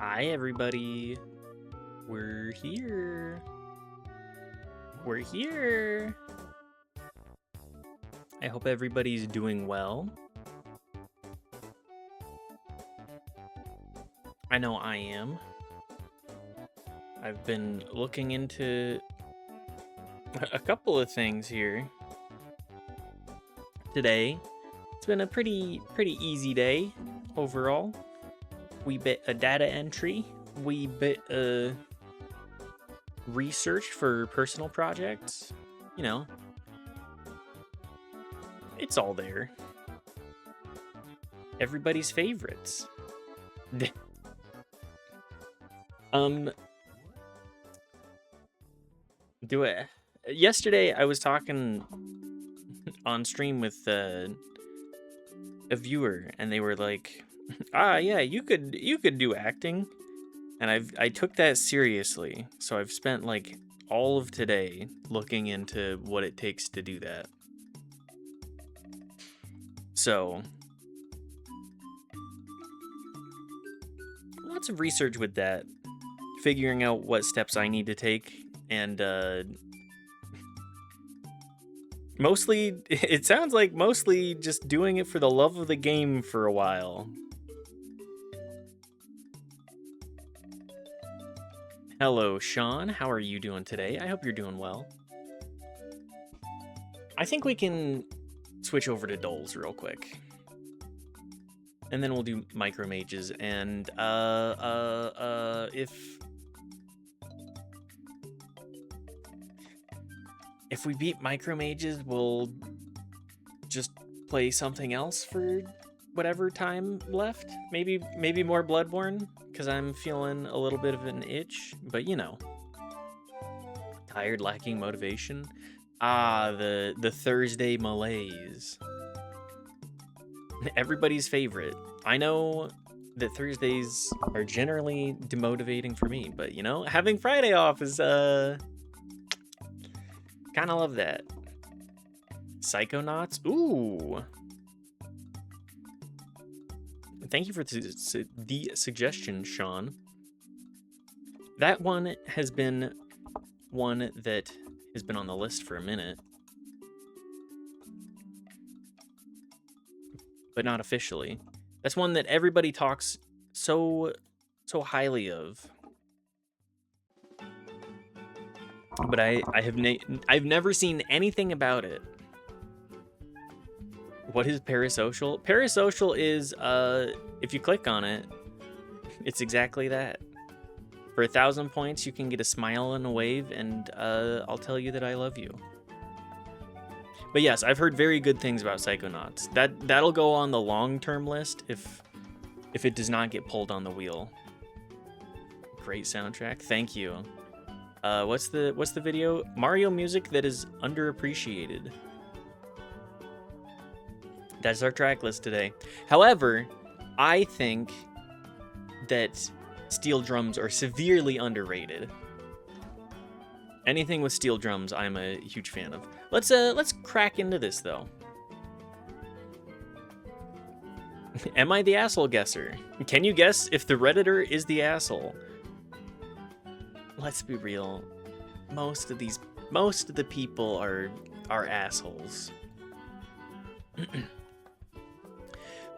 Hi, everybody. We're here. We're here. I hope everybody's doing well. I know I am. I've been looking into a couple of things here today. It's been a pretty easy day overall. We bit a data entry. We bit a research for personal projects. You know, it's all there. Everybody's favorites. Do it. Yesterday I was talking on stream with a viewer, and they were like, "Ah, yeah, you could do acting," and I took that seriously. So I've spent like all of today looking into what it takes to do that. So lots of research with that, figuring out what steps I need to take, and mostly, it sounds like mostly just doing it for the love of the game for a while. Hello, Sean. How are you doing today? I hope you're doing well. I think we can switch over to Doles real quick. And then we'll do Micro Mages. And if we beat Micro Mages, we'll just play something else for whatever time left. Maybe more Bloodborne, because I'm feeling a little bit of an itch. But you know, tired, lacking motivation. The Thursday malaise. Everybody's favorite. I know that Thursdays are generally demotivating for me, but you know, having Friday off is kind of love that. Psychonauts. Ooh. Thank you for the suggestion, Sean. That one has been one that has been on the list for a minute, but not officially. That's one that everybody talks so highly of. But I've never seen anything about it. What is Parasocial? Parasocial is if you click on it, it's exactly that. For 1,000 points, you can get a smile and a wave, and I'll tell you that I love you. But yes, I've heard very good things about Psychonauts. That'll go on the long-term list if it does not get pulled on the wheel. Great soundtrack. Thank you. What's the video? Mario music that is underappreciated. That's our track list today. However, I think that steel drums are severely underrated. Anything with steel drums, I'm a huge fan of. Let's crack into this though. Am I the asshole guesser? Can you guess if the Redditor is the asshole? Let's be real. Most of the people are assholes.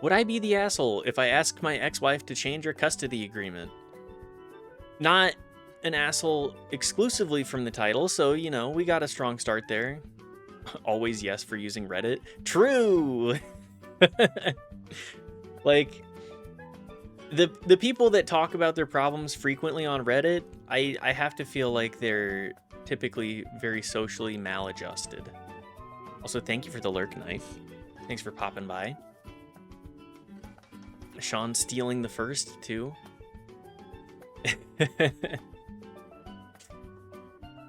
Would I be the asshole if I asked my ex-wife to change her custody agreement? Not an asshole exclusively from the title, so, you know, we got a strong start there. Always yes for using Reddit. True! Like, the people that talk about their problems frequently on Reddit, I have to feel like they're typically very socially maladjusted. Also, thank you for the lurk knife. Thanks for popping by. Sean stealing the first, too.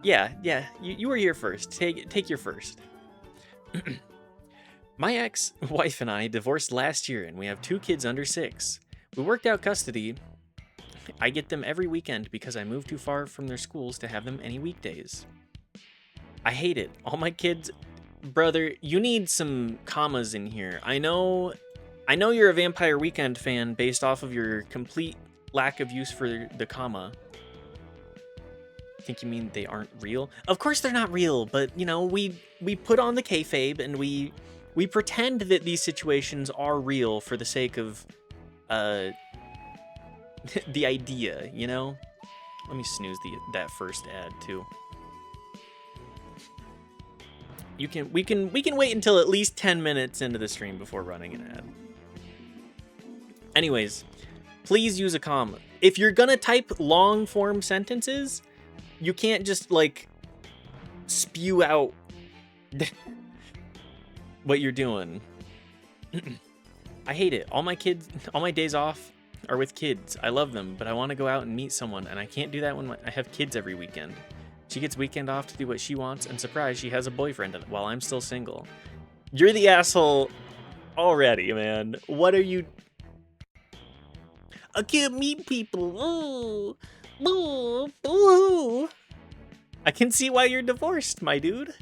Yeah, you were here first. Take your first. My ex-wife and I divorced last year, and we have 2 kids under 6. We worked out custody. I get them every weekend because I moved too far from their schools to have them any weekdays. I hate it. All my kids... Brother, you need some commas in here. I know you're a Vampire Weekend fan based off of your complete lack of use for the comma. I think you mean they aren't real? Of course they're not real, but you know, we put on the kayfabe and we pretend that these situations are real for the sake of the idea, you know? Let me snooze that first ad too. We can wait until at least 10 minutes into the stream before running an ad. Anyways, please use a comma. If you're gonna type long form sentences, you can't just like spew out what you're doing. I hate it. All my days off are with kids. I love them, but I want to go out and meet someone, and I can't do that when I have kids every weekend. She gets weekend off to do what she wants, and surprise, she has a boyfriend while I'm still single. You're the asshole already, man. What are you? I can't meet people. Ooh. Boo. Boo. I can see why you're divorced, my dude.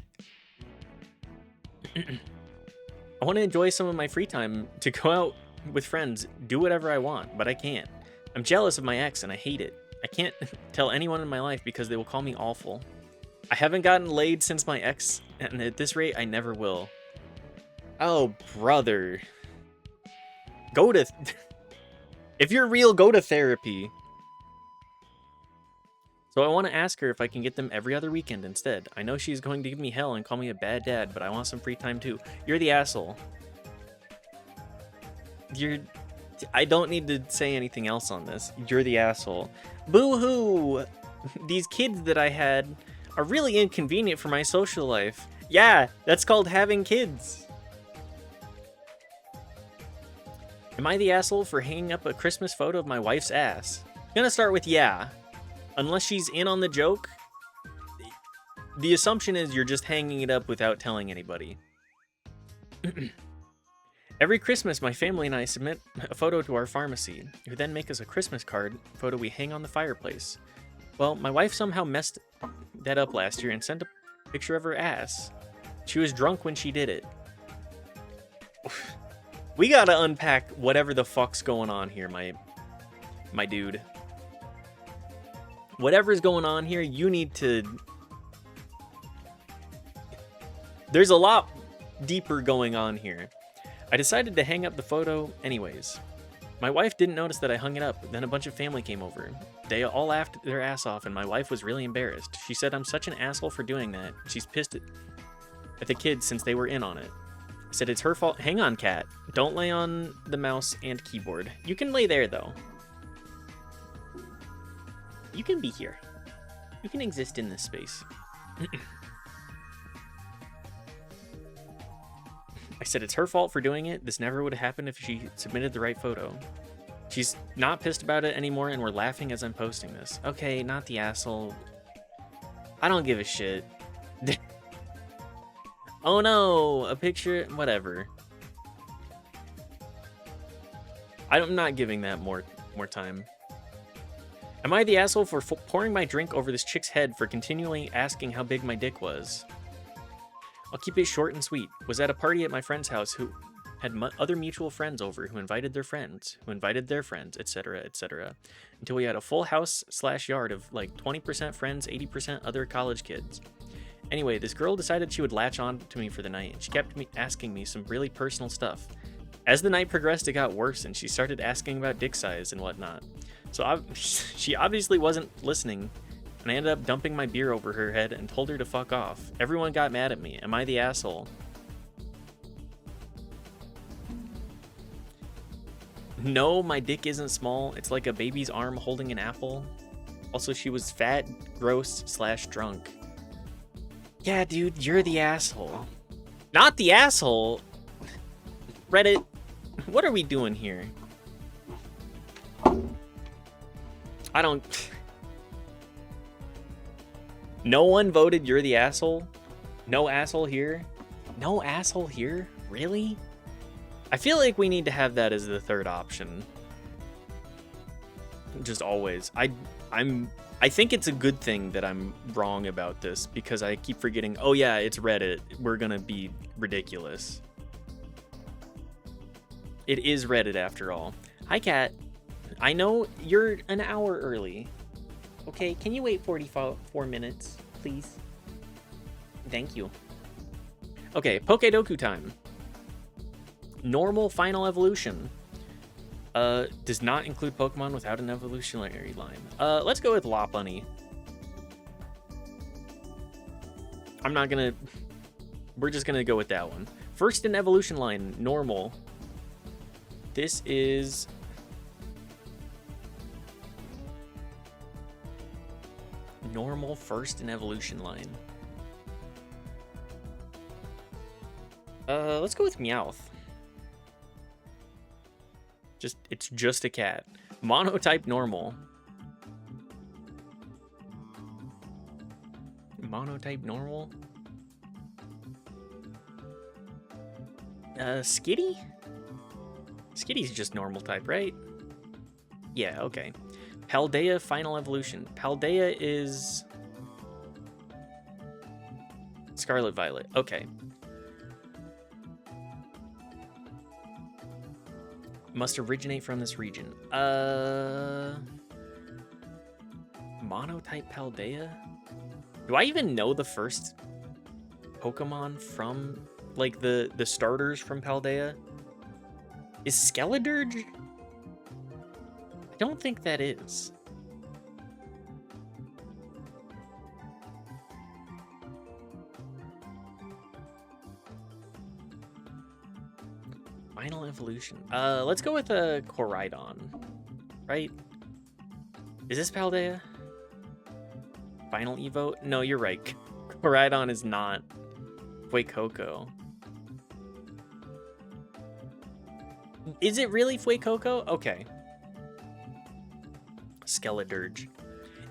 I want to enjoy some of my free time to go out with friends, do whatever I want, but I can't. I'm jealous of my ex and I hate it. I can't tell anyone in my life because they will call me awful. I haven't gotten laid since my ex, and at this rate, I never will. Oh, brother. Go to... If you're real, go to therapy. So I want to ask her if I can get them every other weekend instead. I know she's going to give me hell and call me a bad dad, but I want some free time too. You're the asshole. I don't need to say anything else on this. You're the asshole. Boo-hoo! These kids that I had are really inconvenient for my social life. Yeah, that's called having kids. Am I the asshole for hanging up a Christmas photo of my wife's ass? I'm gonna start with yeah. Unless she's in on the joke, the assumption is you're just hanging it up without telling anybody. Every Christmas, my family and I submit a photo to our pharmacy, who then make us a Christmas card photo we hang on the fireplace. Well, my wife somehow messed that up last year and sent a picture of her ass. She was drunk when she did it. We gotta unpack whatever the fuck's going on here, my dude. Whatever's going on here, you need to... There's a lot deeper going on here. I decided to hang up the photo anyways. My wife didn't notice that I hung it up, then a bunch of family came over. They all laughed their ass off, and my wife was really embarrassed. She said I'm such an asshole for doing that. She's pissed at the kids since they were in on it. I said it's her fault. Hang on, cat. Don't lay on the mouse and keyboard. You can lay there, though. You can be here. You can exist in this space. I said it's her fault for doing it. This never would have happened if she submitted the right photo. She's not pissed about it anymore, and we're laughing as I'm posting this. Okay, not the asshole. I don't give a shit. Oh no, a picture, whatever. I'm not giving that more time. Am I the asshole for pouring my drink over this chick's head for continually asking how big my dick was? I'll keep it short and sweet. Was at a party at my friend's house who had other mutual friends over who invited their friends, etc., etc. Until we had a full house/yard of like 20% friends, 80% other college kids. Anyway, this girl decided she would latch on to me for the night, and she kept asking me some really personal stuff. As the night progressed, it got worse, and she started asking about dick size and whatnot. So she obviously wasn't listening, and I ended up dumping my beer over her head and told her to fuck off. Everyone got mad at me. Am I the asshole? No, my dick isn't small. It's like a baby's arm holding an apple. Also, she was fat, gross/drunk. Yeah, dude, you're the asshole. Not the asshole! Reddit, what are we doing here? I don't... No one voted you're the asshole? No asshole here? No asshole here? Really? I feel like we need to have that as the third option. Just always. I think it's a good thing that I'm wrong about this, because I keep forgetting, oh yeah, it's Reddit. We're gonna be ridiculous. It is Reddit after all. Hi, cat. I know you're an hour early. Okay, can you wait 44 minutes, please? Thank you. Okay, Pokedoku time. Normal final evolution. Does not include Pokemon without an evolutionary line. Let's go with Lopunny. We're just gonna go with that one. First in evolution line, normal. This is... normal first in evolution line. Let's go with Meowth. It's just a cat. Monotype normal. Monotype normal. Skitty? Skitty's just normal type, right? Yeah, okay. Paldea final evolution. Paldea is Scarlet Violet. Okay. Must originate from this region. Monotype Paldea? Do I even know the first Pokemon from, like, the starters from Paldea? Is Skeledirge? I don't think that is. Final evolution. Let's go with a Koraidon, right? Is this Paldea? Final Evo? No, you're right. Koraidon is not Fuecoco. Is it really Fuecoco? Okay. Skeledirge.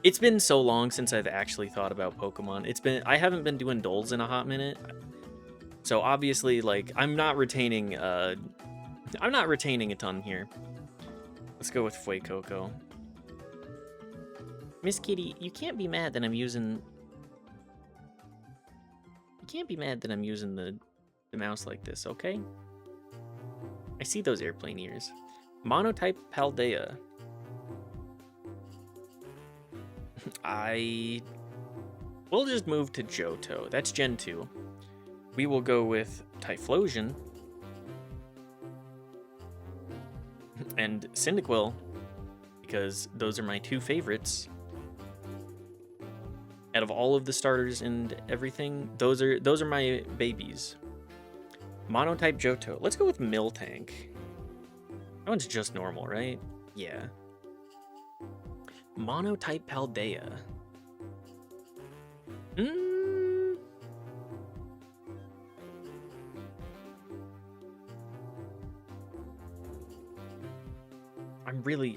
It's been so long since I've actually thought about Pokemon. I haven't been doing Doles in a hot minute. So obviously, like, I'm not retaining a ton here. Let's go with Fuecoco. Miss Kitty, you can't be mad that I'm using... You can't be mad that I'm using the mouse like this, okay? I see those airplane ears. Monotype Paldea. We'll just move to Johto. That's Gen 2. We will go with Typhlosion and Cyndaquil, because those are my two favorites. Out of all of the starters and everything, those are my babies. Monotype Johto. Let's go with Miltank. That one's just normal, right? Yeah. Monotype Paldea.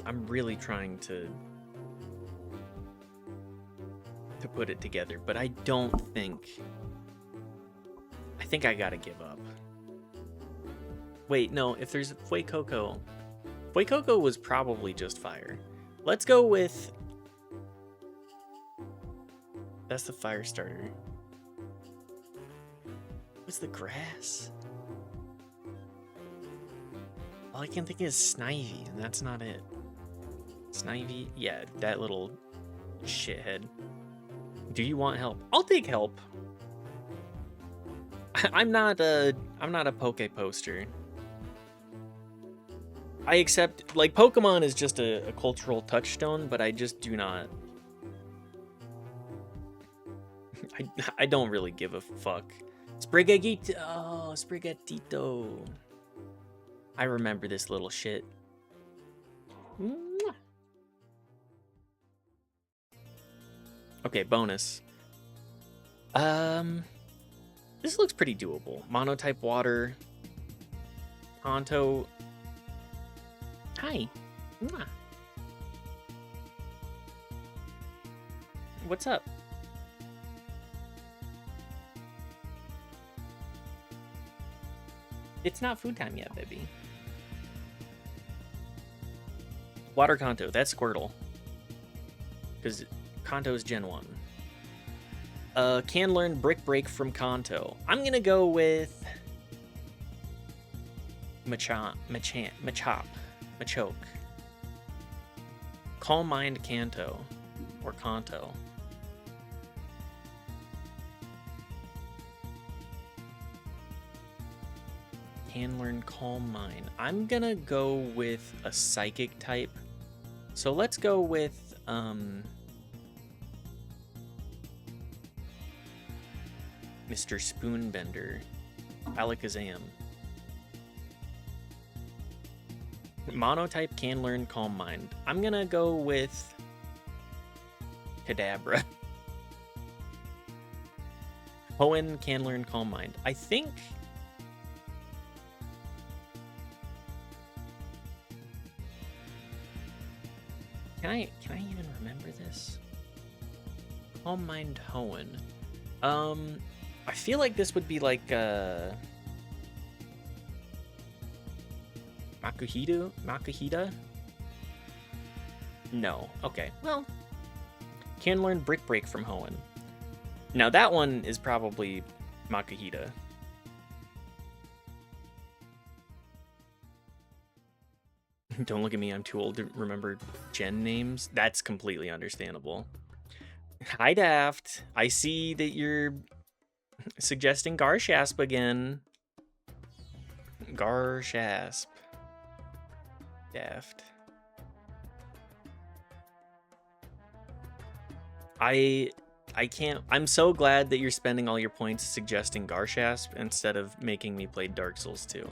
I'm really trying to put it together, but I think I gotta give up. Wait, no, if there's Fuecoco. Fuecoco was probably just fire. Let's go with... That's the fire starter. What's the grass? All I can think is Snivy, and that's not it. Snivy? Yeah, that little shithead. Do you want help? I'll take help. I'm not a Poke poster. I accept, like, Pokemon is just a cultural touchstone, but I just do not. I don't really give a fuck. Sprigatito. Oh, Sprigatito. I remember this little shit. Mwah. Okay, bonus. This looks pretty doable. Monotype water. Kanto. Hi. Mwah. What's up? It's not food time yet, baby. Water Kanto, that's Squirtle. Because Kanto is Gen 1. Can learn Brick Break from Kanto. I'm gonna go with Machop. Calm Mind Kanto. Or Kanto. Can learn Calm Mind. I'm gonna go with a Psychic type. So let's go with, Mr. Spoonbender. Alakazam. Monotype can learn Calm Mind. I'm gonna go with Kadabra. Hoenn can learn Calm Mind. I think... Can I even remember this? Calm Mind Hoenn. I feel like this would be like Makuhita? No. Okay. Well, can learn Brick Break from Hoenn. Now that one is probably Makuhita. Don't look at me, I'm too old to remember gen names. That's completely understandable. Hi, Daft. I see that you're suggesting Garchasp again. Garchasp. Daft. I can't... I'm so glad that you're spending all your points suggesting Garchasp instead of making me play Dark Souls 2.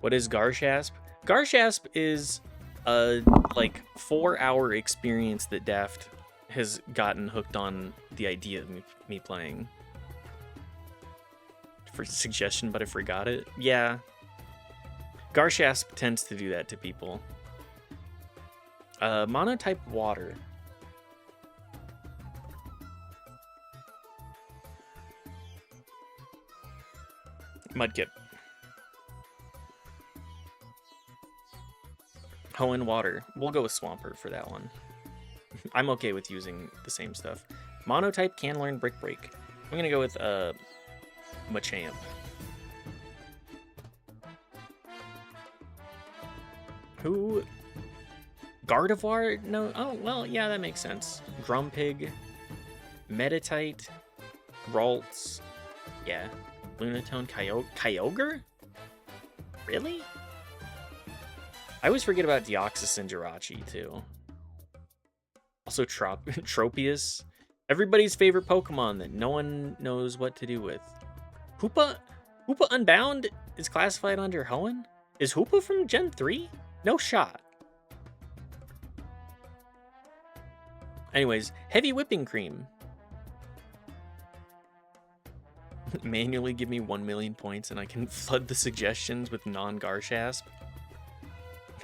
What is Garchasp? Garchasp is a, like, 4-hour experience that Daft has gotten hooked on the idea of me playing. For suggestion, but I forgot it. Yeah. Garchasp tends to do that to people. Monotype Water. Mudkip. Hoenn Water. We'll go with Swampert for that one. I'm okay with using the same stuff. Monotype can learn Brick Break. I'm gonna go with Machamp. Who? Gardevoir? No. Oh, well, yeah, that makes sense. Grumpig. Meditite. Ralts. Yeah. Lunatone. Kyogre? Really? I always forget about Deoxys and Jirachi, too. Also, Tropius. Everybody's favorite Pokemon that no one knows what to do with. Hoopa Unbound is classified under Hoenn? Is Hoopa from Gen 3? No shot. Anyways, Heavy Whipping Cream. Manually give me 1 million points and I can flood the suggestions with non-Garchasp.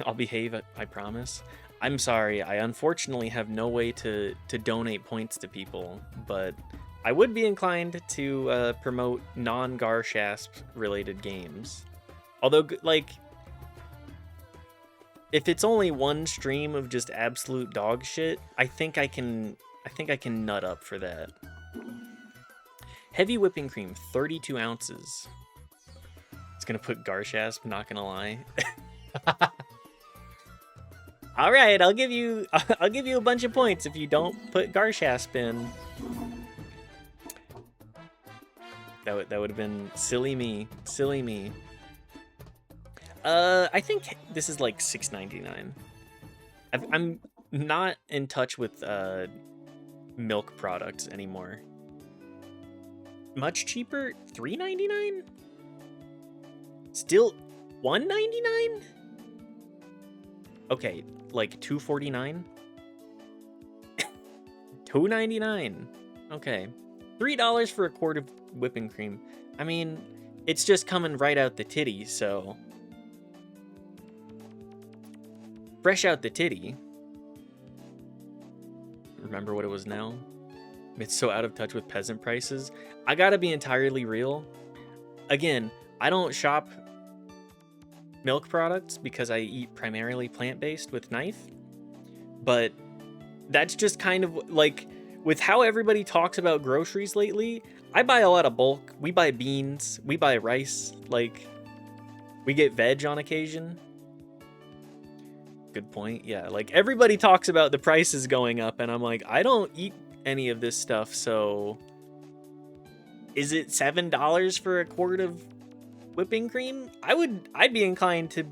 I'll behave, I promise. I'm sorry, I unfortunately have no way to donate points to people, but I would be inclined to promote non-Garchasp related games. Although, like, if it's only one stream of just absolute dog shit, I think I can nut up for that. Heavy Whipping Cream, 32 ounces. It's gonna put Garchasp, not gonna lie. All right, I'll give you a bunch of points if you don't put Garchasp in. That would have been silly me. I think this is like $6.99. I'm not in touch with milk products anymore. Much cheaper, $3.99. Still $1.99. Okay, like $2.49. $2.99. Okay, $3 for a quart of whipping cream. I mean, it's just coming right out the titty, so fresh out the titty. Remember what it was now? It's so out of touch with peasant prices. I gotta be entirely real. Again, I don't shop milk products because I eat primarily plant-based with Knife. But that's just kind of like, with how everybody talks about groceries lately, I buy a lot of bulk. We buy beans, we buy rice, like, we get veg on occasion. Good point. Yeah, like everybody talks about the prices going up, and I'm like, I don't eat any of this stuff, so is it $7 for a quart of whipping cream? I'd be inclined to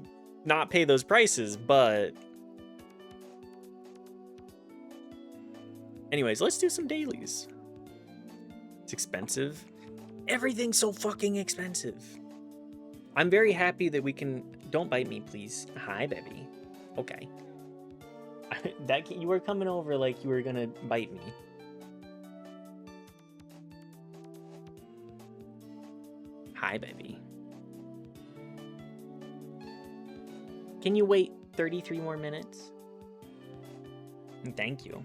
not pay those prices, but anyways, let's do some dailies. It's expensive. Everything's so fucking expensive. I'm very happy that we can. Don't bite me, please. Hi, baby. Okay. You were coming over like you were gonna bite me. Hi, baby. Can you wait 33 more minutes? Thank you.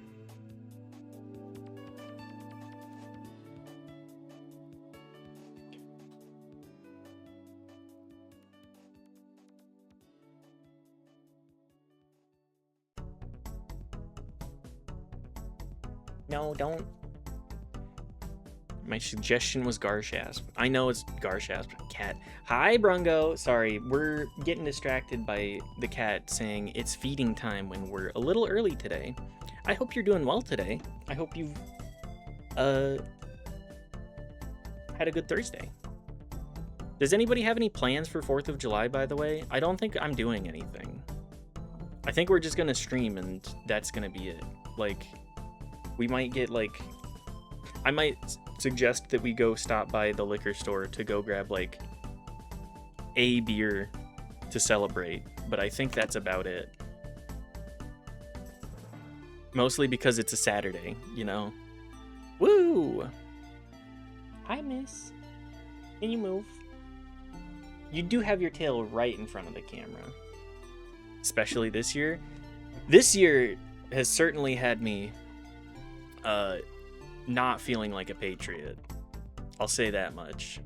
No, don't. My suggestion was Garshasp. I know it's Garshasp. Cat. Hi, Brungo. Sorry, we're getting distracted by the cat saying it's feeding time when we're a little early today. I hope you're doing well today. I hope you've had a good Thursday. Does anybody have any plans for 4th of July, by the way? I don't think I'm doing anything. I think we're just gonna stream and that's gonna be it. Like, we might get like, I might suggest that we go stop by the liquor store to go grab like a beer to celebrate, but I think that's about it. Mostly because it's a Saturday, you know? Woo! Hi, miss. Can you move? You do have your tail right in front of the camera. Especially this year. This year has certainly had me not feeling like a patriot. I'll say that much.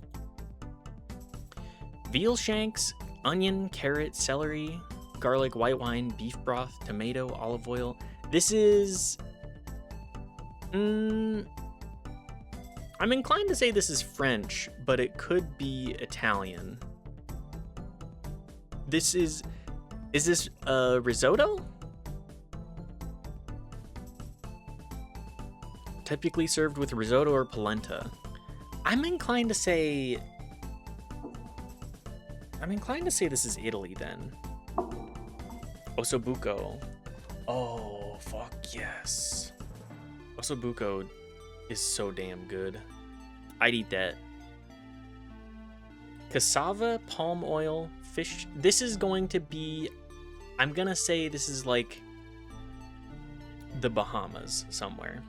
Veal shanks, onion, carrot, celery, garlic, white wine, beef broth, tomato, olive oil. This is... I'm inclined to say this is French, but it could be Italian. This is... Is this risotto? Typically served with risotto or polenta. I'm inclined to say this is Italy then. Ossobuco. Oh, fuck yes. Ossobuco is so damn good. I'd eat that. Cassava, palm oil, fish. This is going to be, I'm gonna say this is like the Bahamas somewhere.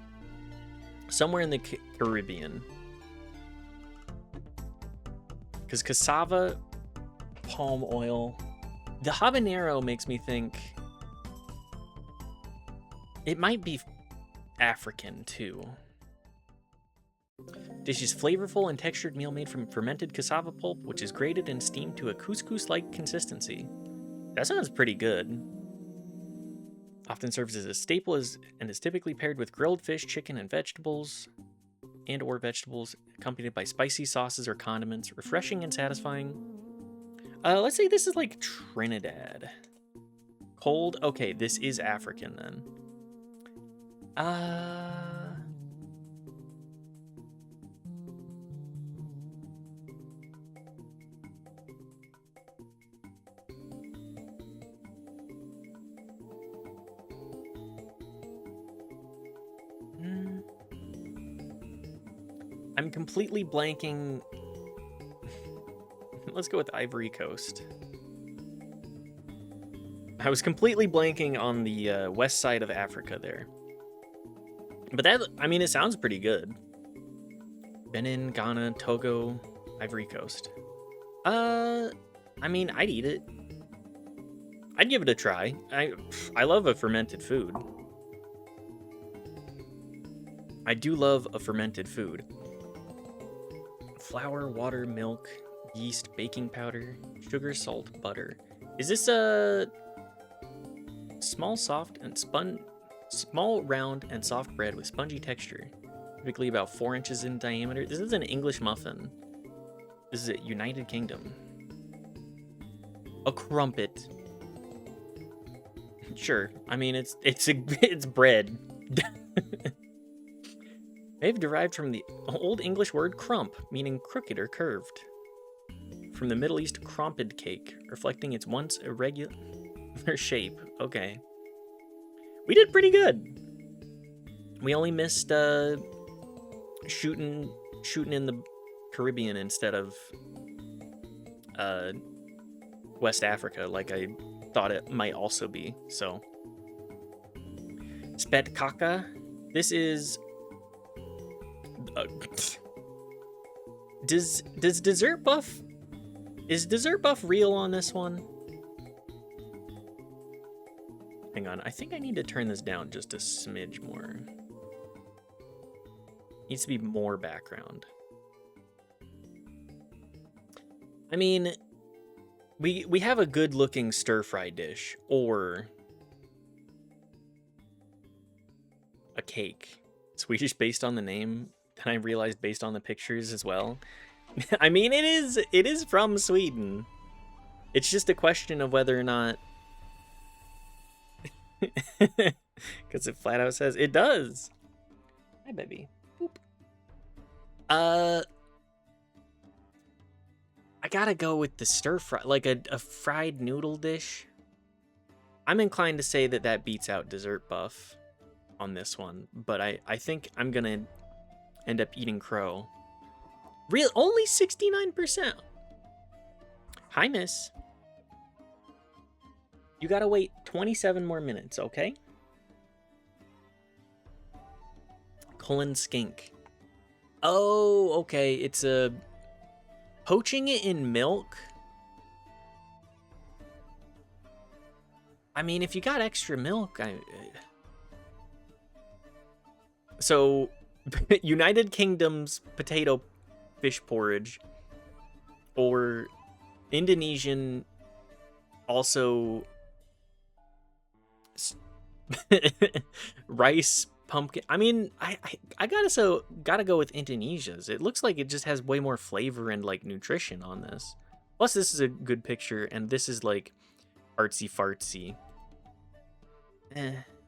Somewhere in the Caribbean. Because cassava, palm oil. The habanero makes me think it might be African too. Dish is flavorful and textured meal made from fermented cassava pulp, which is grated and steamed to a couscous-like consistency. That sounds pretty good. Often serves as a staple and is typically paired with grilled fish, chicken, and or vegetables, accompanied by spicy sauces or condiments, refreshing and satisfying. Let's say this is like Trinidad. Cold. Okay, this is African then. I'm completely blanking. Let's go with Ivory Coast. I was completely blanking on the west side of Africa there. But that, I mean, it sounds pretty good. Benin, Ghana, Togo, Ivory Coast. I mean, I'd eat it. I'd give it a try. I love a fermented food. I do love a fermented food. Flour, water, milk, yeast, baking powder, sugar, salt, butter. Is this a small, round, and soft bread with spongy texture, typically about 4 inches in diameter? This is an English muffin. This is a United Kingdom. A crumpet. Sure. I mean, it's bread. They've derived from the Old English word crump, meaning crooked or curved. From the Middle East crumped cake, reflecting its once irregular shape. Okay. We did pretty good. We only missed shooting in the Caribbean instead of West Africa, like I thought it might also be. So Spetkaka. This is does Dessert Buff, is Dessert Buff real on this one? Hang on, I think I need to turn this down just a smidge more. Needs to be more background. I mean, we have a good looking stir fry dish or a cake. Swedish based on the name, and I realized based on the pictures as well. I mean, it is from Sweden. It's just a question of whether or not, because it flat out says it does. Hi, baby. Boop. I gotta go with the stir fry, like a fried noodle dish. I'm inclined to say that beats out Dessert Buff on this one, but I think I'm gonna end up eating crow. Real, only 69%. Hi, miss. You gotta wait 27 more minutes, okay? Cullen skink. Oh, okay. It's a poaching it in milk. I mean, if you got extra milk, so United Kingdom's potato fish porridge, or Indonesian also rice pumpkin. I mean, I gotta go with Indonesia's. It looks like it just has way more flavor and like nutrition on this. Plus, this is a good picture, and this is like artsy fartsy.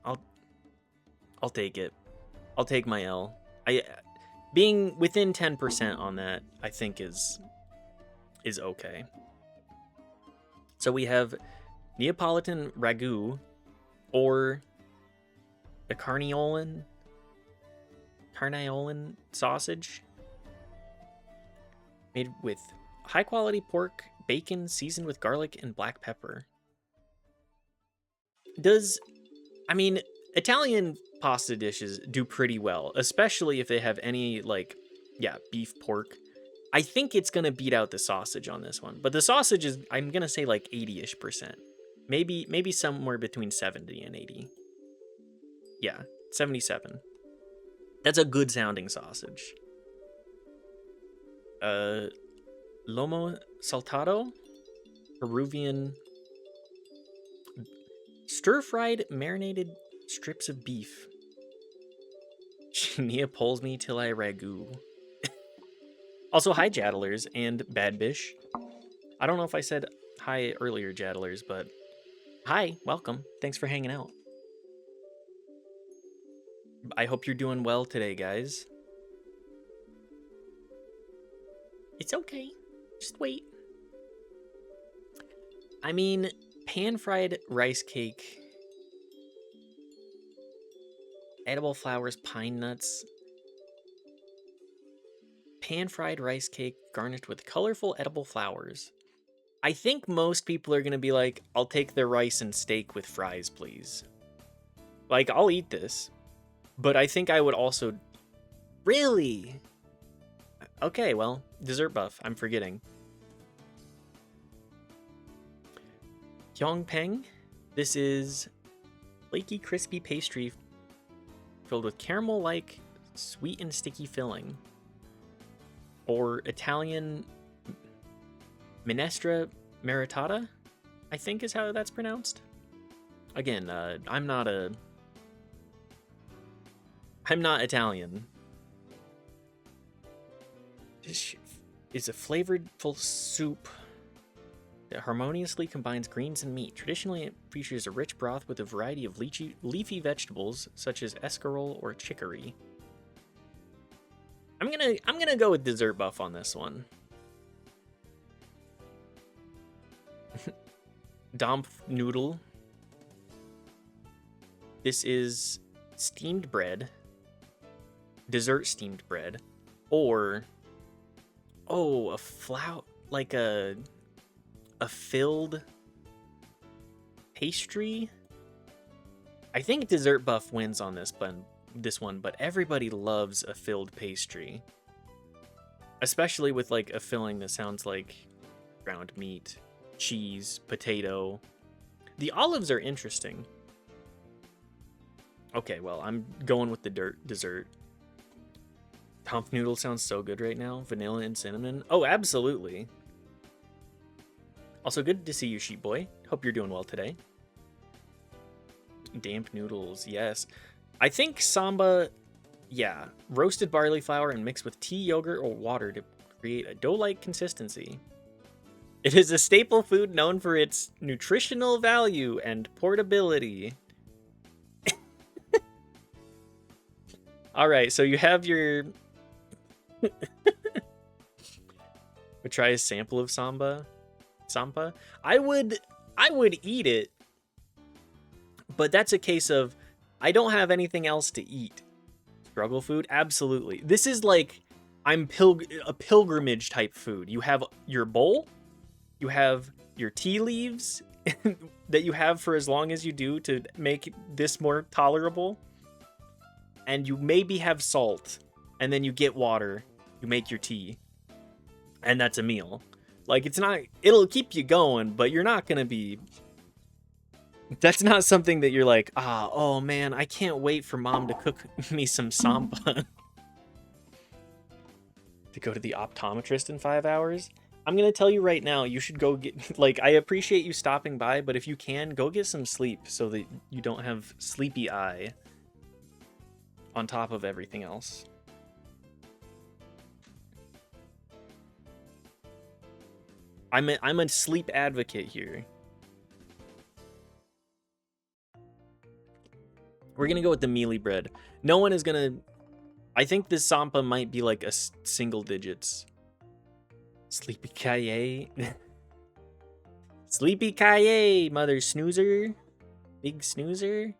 I'll take it. I'll take my L. Being within 10% on that, I think is okay. So we have Neapolitan ragu, or the carniolan sausage, made with high quality pork, bacon seasoned with garlic and black pepper. I mean, Italian pasta dishes do pretty well, especially if they have any, like, yeah, beef, pork. I think it's gonna beat out the sausage on this one, but the sausage is, I'm gonna say, like 80-ish%. Maybe somewhere between 70 and 80. Yeah, 77. That's a good sounding sausage. Lomo saltado, Peruvian stir-fried marinated strips of beef. Nia pulls me till I ragu. Also, hi, Jaddlers and Badbish. I don't know if I said hi earlier, Jaddlers, but hi, welcome. Thanks for hanging out. I hope you're doing well today, guys. It's okay. Just wait. I mean, pan-fried rice cake, edible flowers, pine nuts, pan-fried rice cake garnished with colorful edible flowers. I think most people are going to be like, I'll take the rice and steak with fries, please. Like, I'll eat this. But I think I would also... Really? Okay, well, Dessert Buff. I'm forgetting. Yongpeng. This is flaky, crispy pastry filled with caramel-like sweet and sticky filling. Or Italian minestra maritata, I think is how that's pronounced. Again, I'm not Italian. This is a flavored full soup It harmoniously combines greens and meat. Traditionally, it features a rich broth with a variety of leafy vegetables such as escarole or chicory. I'm gonna go with dessert buff on this one. Dampf noodle. This is steamed bread, dessert steamed bread, or a flour, like a filled pastry. I think dessert buff wins on this one, but everybody loves a filled pastry, especially with like a filling that sounds like ground meat, cheese, potato. The olives are interesting. Okay, well, I'm going with the dessert. Dampf noodle sounds so good right now. Vanilla and cinnamon. Oh, absolutely. Also, good to see you, Sheep Boy. Hope you're doing well today. Damp noodles, yes. I think samba, yeah. Roasted barley flour and mixed with tea, yogurt, or water to create a dough-like consistency. It is a staple food known for its nutritional value and portability. All right, so you have your... We'll try a sample of Sampa. I would eat it, but that's a case of I don't have anything else to eat. Struggle food? Absolutely. This is like a pilgrimage type food. You have your bowl, you have your tea leaves that you have for as long as you do to make this more tolerable, and you maybe have salt, and then you get water, you make your tea, and that's a meal. Like, it'll keep you going, but you're not gonna be... That's not something that you're like, oh man, I can't wait for mom to cook me some sampa. To go to the optometrist in 5 hours? I'm gonna tell you right now, you should go get... Like, I appreciate you stopping by, but if you can, go get some sleep so that you don't have sleepy eye on top of everything else. I'm a sleep advocate here. We're gonna go with the mealy bread. No one is gonna... I think this Sampa might be like a single digits. Sleepy Kaye. Sleepy Kaye, mother snoozer. Big snoozer.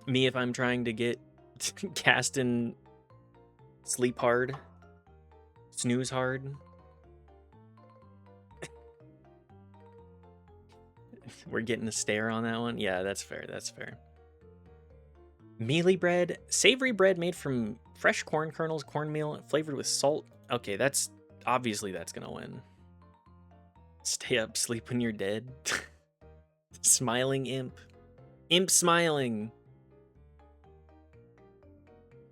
Me if I'm trying to get cast in sleep hard. Snooze hard. We're getting a stare on that one. Yeah, that's fair. That's fair. Mealy bread. Savory bread made from fresh corn kernels, cornmeal, flavored with salt. Okay, that's going to win. Stay up, sleep when you're dead. Smiling imp. Imp smiling.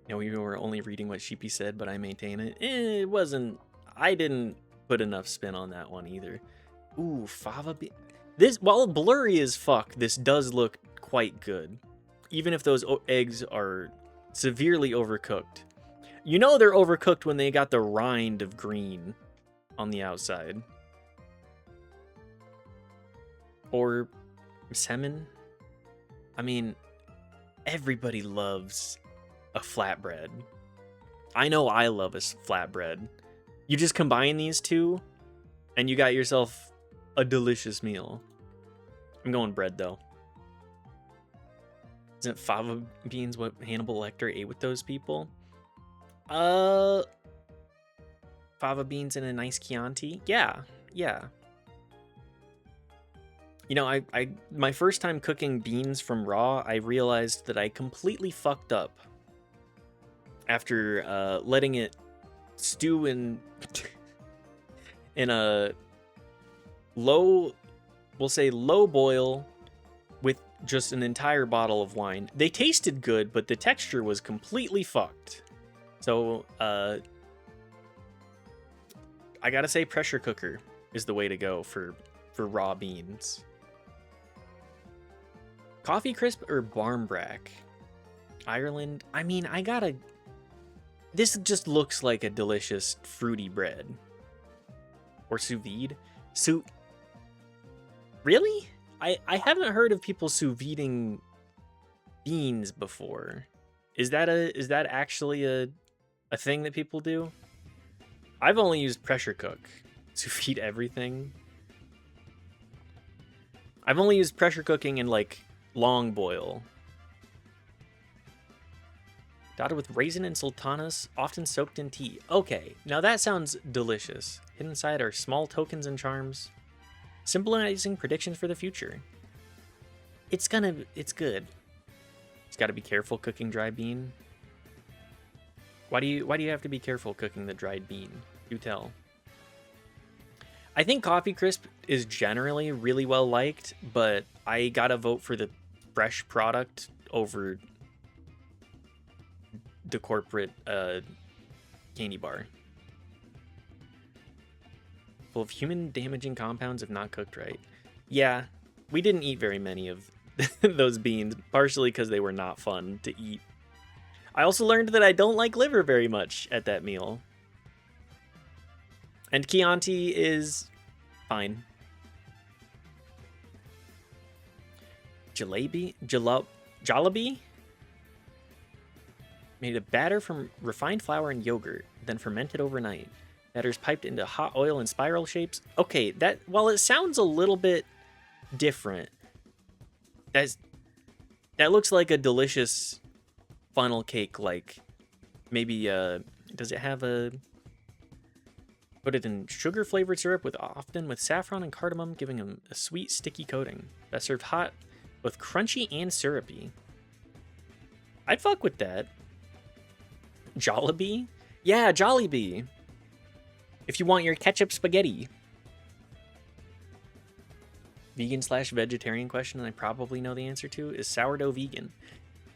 No, we were only reading what Sheepy said, but I maintain it. It wasn't... I didn't put enough spin on that one either. Ooh, fava bean... This, while blurry as fuck, this does look quite good. Even if those eggs are severely overcooked. You know they're overcooked when they got the rind of green on the outside. Or semen. I mean, everybody loves a flatbread. I know I love a flatbread. You just combine these two, and you got yourself a delicious meal. I'm going bread, though. Isn't fava beans what Hannibal Lecter ate with those people? Fava beans and a nice Chianti? Yeah. You know, my first time cooking beans from raw, I realized that I completely fucked up after letting it stew in a low boil with just an entire bottle of wine. They tasted good, but the texture was completely fucked. So, I gotta say pressure cooker is the way to go for raw beans. Coffee Crisp or Barmbrack? Ireland? I mean, this just looks like a delicious fruity bread. Or sous vide. Really? I haven't heard of people sous videing beans before. Is that actually a thing that people do? I've only used pressure cook to feed everything. I've only used pressure cooking and like long boil. Dotted with raisin and sultanas, often soaked in tea. Okay, now that sounds delicious. Hidden inside are small tokens and charms, symbolizing predictions for the future. It's good. Just gotta be careful cooking dry bean. Why do you have to be careful cooking the dried bean? Do tell. I think Coffee Crisp is generally really well liked, but I gotta vote for the fresh product over the corporate candy bar. Full of human damaging compounds if not cooked right. Yeah, we didn't eat very many of those beans, partially because they were not fun to eat. I also learned that I don't like liver very much at that meal. And Chianti is fine. Jalebi? Made a batter from refined flour and yogurt, then fermented overnight. Batter's piped into hot oil in spiral shapes. Okay, while it sounds a little bit different, that looks like a delicious funnel cake. Like maybe does it have a? Put it in sugar flavored syrup often with saffron and cardamom, giving them a sweet, sticky coating. Best served hot, both crunchy and syrupy. I'd fuck with that. Jollibee? Yeah, Jollibee. If you want your ketchup spaghetti. Vegan/vegetarian question, and I probably know the answer to, is sourdough vegan?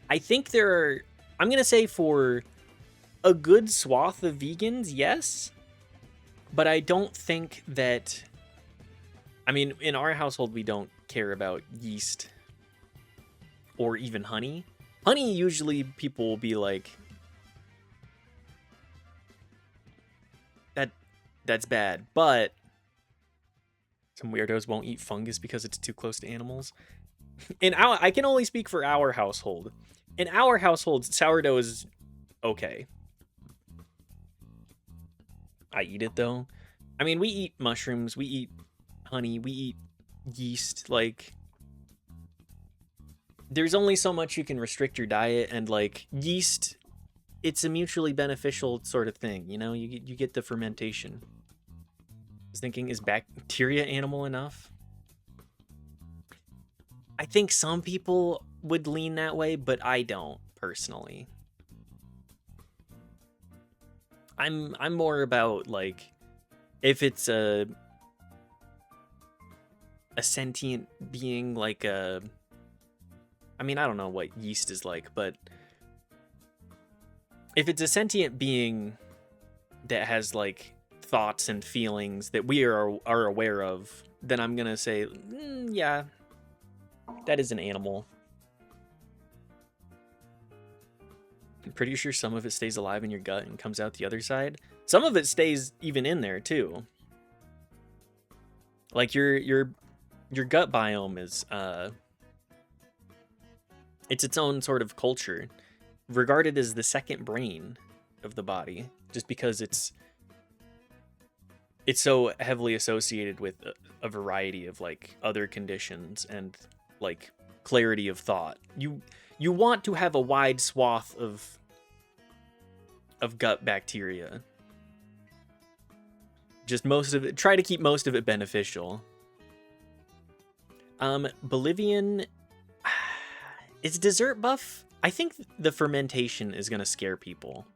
I think I'm going to say for a good swath of vegans, yes. But I don't think that, I mean, in our household, we don't care about yeast or even honey. Honey, usually people will be like, that's bad. But some weirdos won't eat fungus because it's too close to animals. I can only speak for our household. In our household, sourdough is okay. I eat it though. I mean, we eat mushrooms, we eat honey, we eat yeast. Like, there's only so much you can restrict your diet, and like yeast, it's a mutually beneficial sort of thing. You know, you get the fermentation. I was thinking, is bacteria animal enough? I think some people would lean that way, but I don't personally. I'm more about like if it's a sentient being, like I mean, I don't know what yeast is like, but if it's a sentient being that has like thoughts and feelings that we are aware of, then I'm gonna say, yeah, that is an animal. I'm pretty sure some of it stays alive in your gut and comes out the other side. Some of it stays even in there too. Like your gut biome is it's its own sort of culture, regarded as the second brain of the body, just because it's so heavily associated with a variety of like other conditions and like clarity of thought. You want to have a wide swath of gut bacteria. Just most of it, try to keep most of it beneficial. Bolivian, it's dessert buff. I think the fermentation is gonna scare people.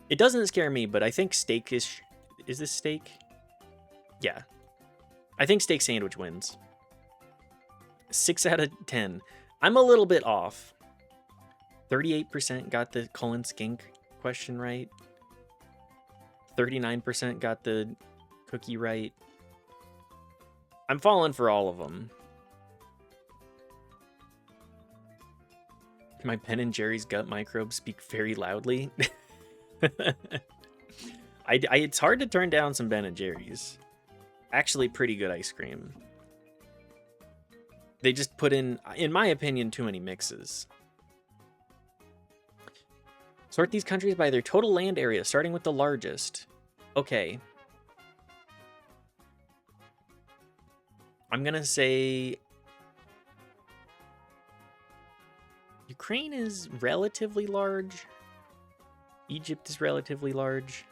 It doesn't scare me, but I think steak is this steak? Yeah. I think steak sandwich wins. 6 out of 10. I'm a little bit off. 38% got the colon skink question right. 39% got the cookie right. I'm falling for all of them. My Ben and Jerry's gut microbes speak very loudly. It's hard to turn down some Ben and Jerry's. actually pretty good ice cream. They just put in my opinion, too many mixes. Sort these countries by their total land area, starting with the largest. Okay. I'm gonna say Ukraine is relatively large. Egypt is relatively large.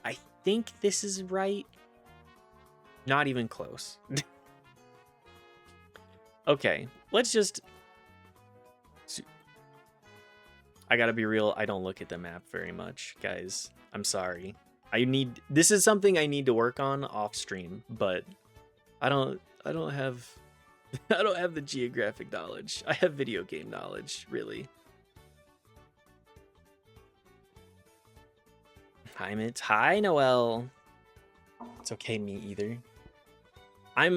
I think this is right. Not even close. Okay, let's just... I gotta be real, I don't look at the map very much, guys. I'm sorry. This is something I need to work on off stream, but I don't have I don't have the geographic knowledge. I have video game knowledge, really. Hi, Mitch. Hi, Noel. It's okay, me either. I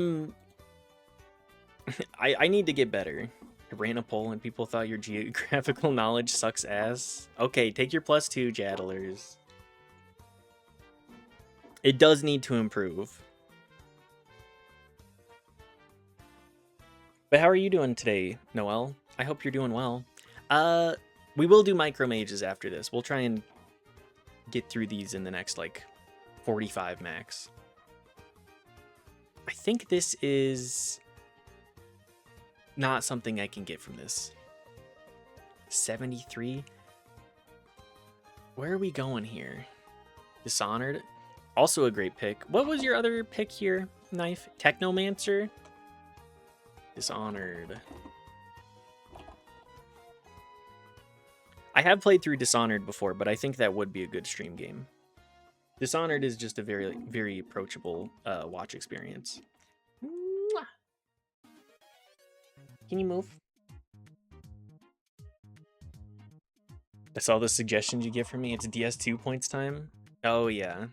need to get better. I ran a poll and people thought your geographical knowledge sucks ass. Okay, take your +2, Jaddlers. It does need to improve. But how are you doing today, Noel? I hope you're doing well. We will do micro mages after this. We'll try and get through these in the next, like, 45 max. I think this is not something I can get from this. 73? Where are we going here? Dishonored? Also a great pick. What was your other pick here, Knife? Technomancer? Dishonored. I have played through Dishonored before, but I think that would be a good stream game. Dishonored is just a very, very approachable watch experience. Can you move? I saw the suggestions you get from me. It's DS2 points time. Oh, yeah.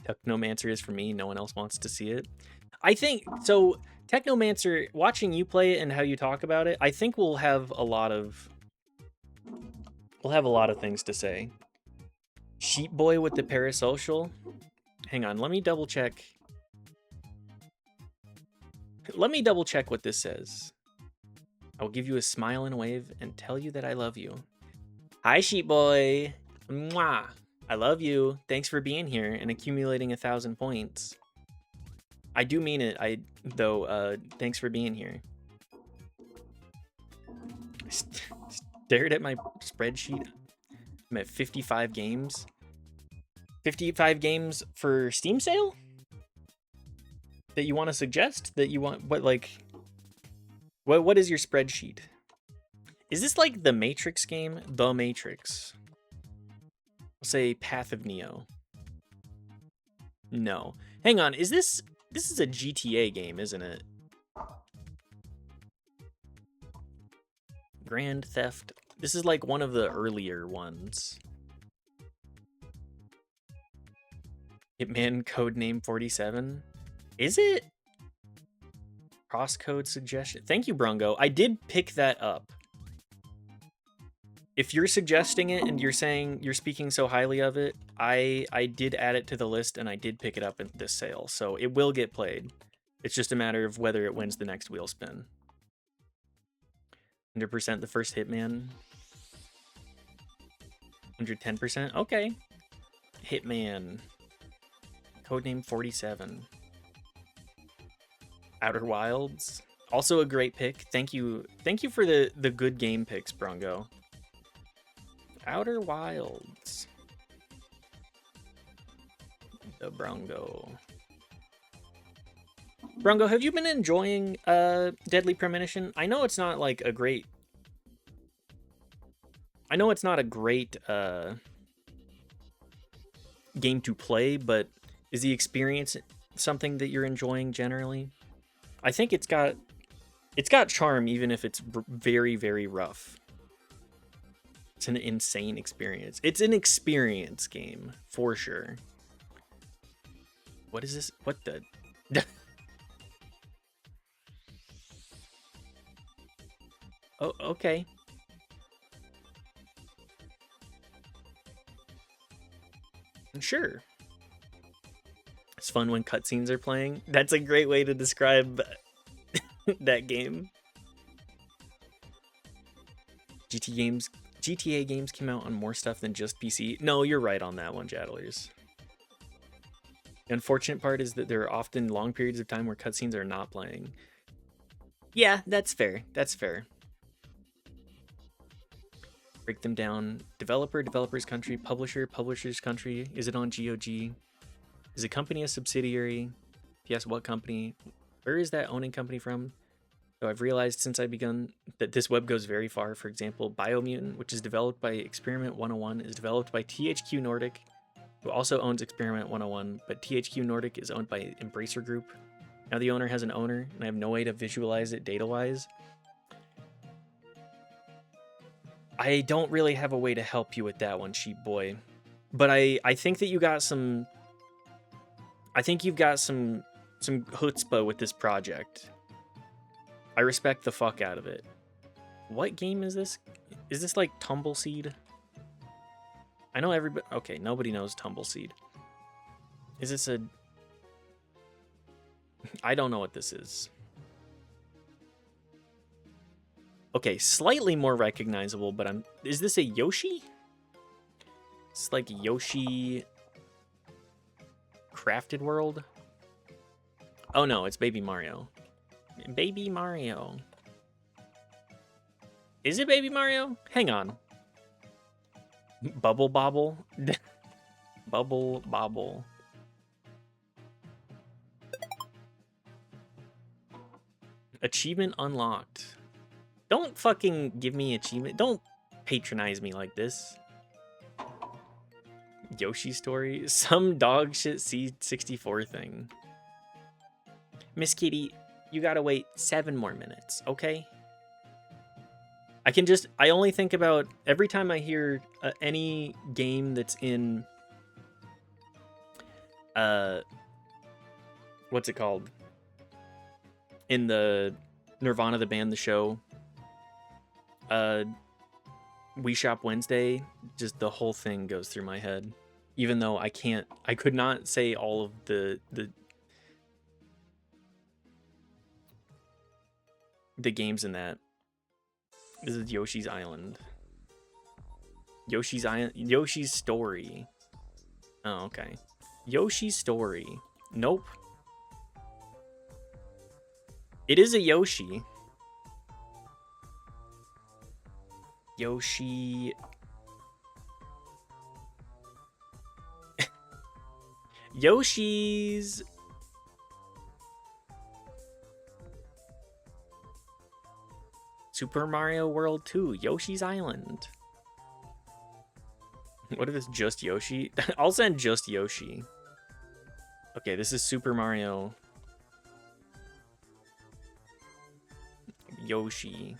Technomancer is for me. No one else wants to see it. I think, so Technomancer, watching you play it and how you talk about it, I think we'll have a lot of things to say. Sheep Boy with the Parasocial. Hang on, let me double check. Let me double check what this says. I will give you a smile and a wave and tell you that I love you. Hi, Sheep Boy. Mwah. I love you. Thanks for being here and accumulating 1,000 points. I do mean it. Thanks for being here. Stared at my spreadsheet. I'm at 55 games. 55 games for Steam sale? That you want to suggest? That you want, what is your spreadsheet? Is this like the Matrix game? The Matrix. I'll say Path of Neo. No. Hang on, is this is a GTA game, isn't it? Grand Theft. This is like one of the earlier ones. Hitman Codename 47. Is it? Crosscode suggestion. Thank you, Brungo. I did pick that up. If you're suggesting it and you're saying you're speaking so highly of it, I did add it to the list and I did pick it up in this sale. So it will get played. It's just a matter of whether it wins the next wheel spin. 100% the first Hitman. 110%? Okay. Hitman. Codename 47. Outer Wilds. Also a great pick. Thank you for the good game picks, Brongo. Outer Wilds. The Brongo. Brongo, have you been enjoying Deadly Premonition? I know it's not like a great... I know it's not a great game to play, but is the experience something that you're enjoying generally? I think it's got charm even if it's very, very rough. It's an insane experience. It's an experience game, for sure. What is this? What the... Oh, okay. Sure. It's fun when cutscenes are playing. That's a great way to describe that game. GTA games came out on more stuff than just PC. No, you're right on that one, Jadlers. The unfortunate part is that there are often long periods of time where cutscenes are not playing. Yeah, that's fair. That's fair. Break them down. Developer, developer's country. Publisher, publisher's country. Is it on GOG? Is a company a subsidiary? Yes, what company? Where is that owning company from? So I've realized since I begun that this web goes very far. For example, Biomutant, which is developed by Experiment 101, is developed by THQ Nordic, who also owns Experiment 101, but THQ Nordic is owned by Embracer Group. Now the owner has an owner, and I have no way to visualize it data-wise. I don't really have a way to help you with that one, Sheep Boy. But I think that you got some... I think you've got some chutzpah with this project. I respect the fuck out of it. What game is this? Is this like Tumbleseed? I know everybody... Okay, nobody knows Tumbleseed. Is this a... I don't know what this is. Okay, slightly more recognizable, but I'm... Is this a Yoshi? It's like Yoshi... Crafted World? Oh no, it's Baby Mario. Baby Mario. Is it Baby Mario? Hang on. Bubble Bobble? Bubble Bobble. Achievement unlocked. Don't fucking give me achievement. Don't patronize me like this. Yoshi story? Some dog shit C64 thing. Miss Kitty, you gotta wait 7 more minutes, okay? I only think about, every time I hear any game that's in, what's it called? In the Nirvana the Band, the show, Wii Shop Wednesday, just the whole thing goes through my head. Even though I could not say all of the games in that. This is Yoshi's Island. Yoshi's Story. Oh, okay. Yoshi's Story. Nope. It is a Yoshi. Yoshi... Yoshi's... Super Mario World 2, Yoshi's Island. What if it's just Yoshi? I'll send just Yoshi. Okay, this is Super Mario. Yoshi.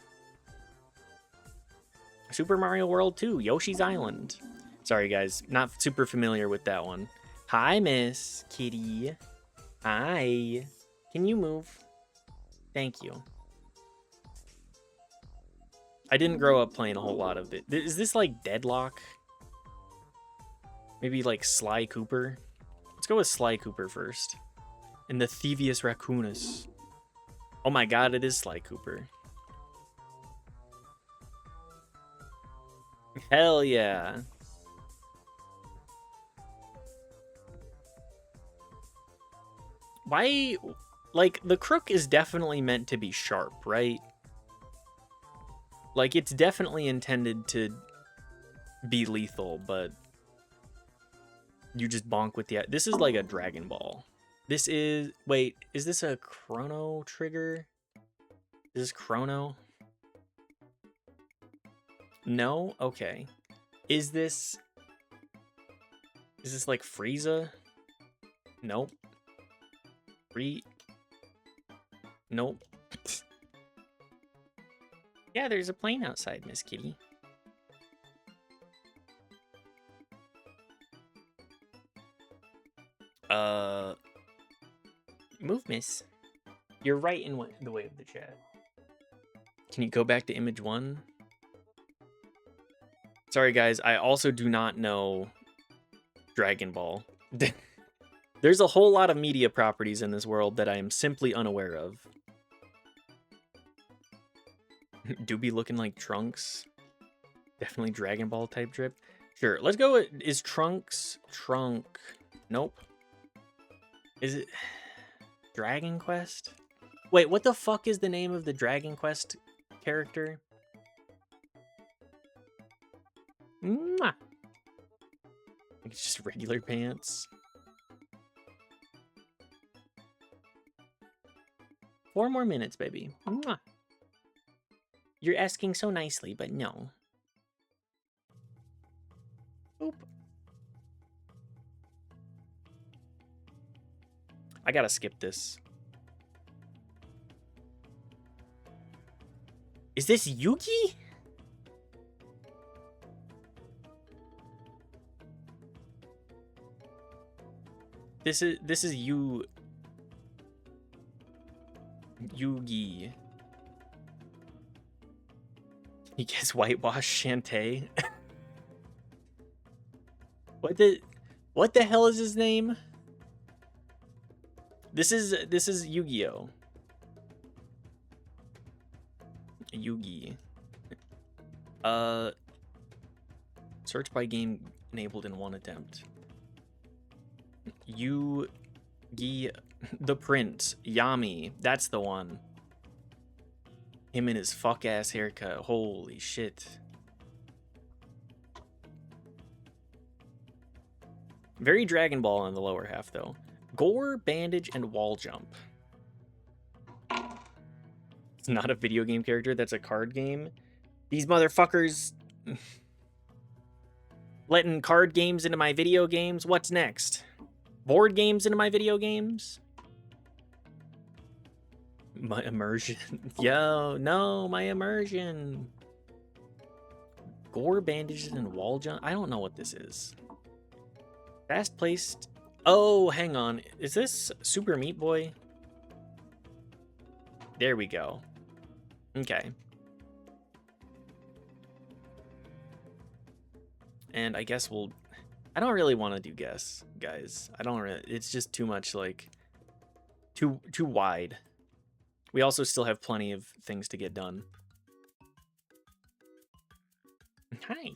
Super Mario World 2, Yoshi's Island. Sorry guys, not super familiar with that one. Hi, Miss Kitty. Hi. Can you move? Thank you. I didn't grow up playing a whole lot of it. Is this like Deadlock? Maybe like Sly Cooper? Let's go with Sly Cooper first. And the Thievius Raccoonus. Oh my god, it is Sly Cooper. Hell yeah. Why, like, the crook is definitely meant to be sharp, right? Like, it's definitely intended to be lethal, but you just bonk with the... This is like a Dragon Ball. This is... Wait, is this a Chrono Trigger? Is this Chrono? No? Okay. Is this like Frieza? Nope. Nope. Yeah, there's a plane outside, Miss Kitty. Move, miss. You're right in the way of the chat. Can you go back to image 1? Sorry, guys. I also do not know Dragon Ball. There's a whole lot of media properties in this world that I am simply unaware of. Doobie looking like Trunks. Definitely Dragon Ball type drip. Sure, let's go with, is Trunks Trunk? Nope. Is it Dragon Quest? Wait, what the fuck is the name of the Dragon Quest character? Mwah. It's just regular pants. 4 more minutes, baby. Mwah. You're asking so nicely, but no. Oop. I gotta skip this. Is this Yugi? This is Yugi. He gets whitewashed Shantae. What the hell is his name? This is Yu-Gi-Oh. Yugi. Search by game enabled in 1 attempt. Yugi the Prince. Yami. That's the one. Him and his fuck ass haircut. Holy shit. Very Dragon Ball on the lower half though. Gore, bandage, and wall jump. It's not a video game character, that's a card game. These motherfuckers letting card games into my video games. What's next? Board games into my video games? My immersion. Yo, no, my immersion. Gore, bandages, and wall jump. I don't know what this is. Fast placed. Oh, hang on. Is this Super Meat Boy? There we go. Okay. And I guess we'll... I don't really want to do guess, guys. I don't really... It's just too much, like... Too wide. We also still have plenty of things to get done. Hi.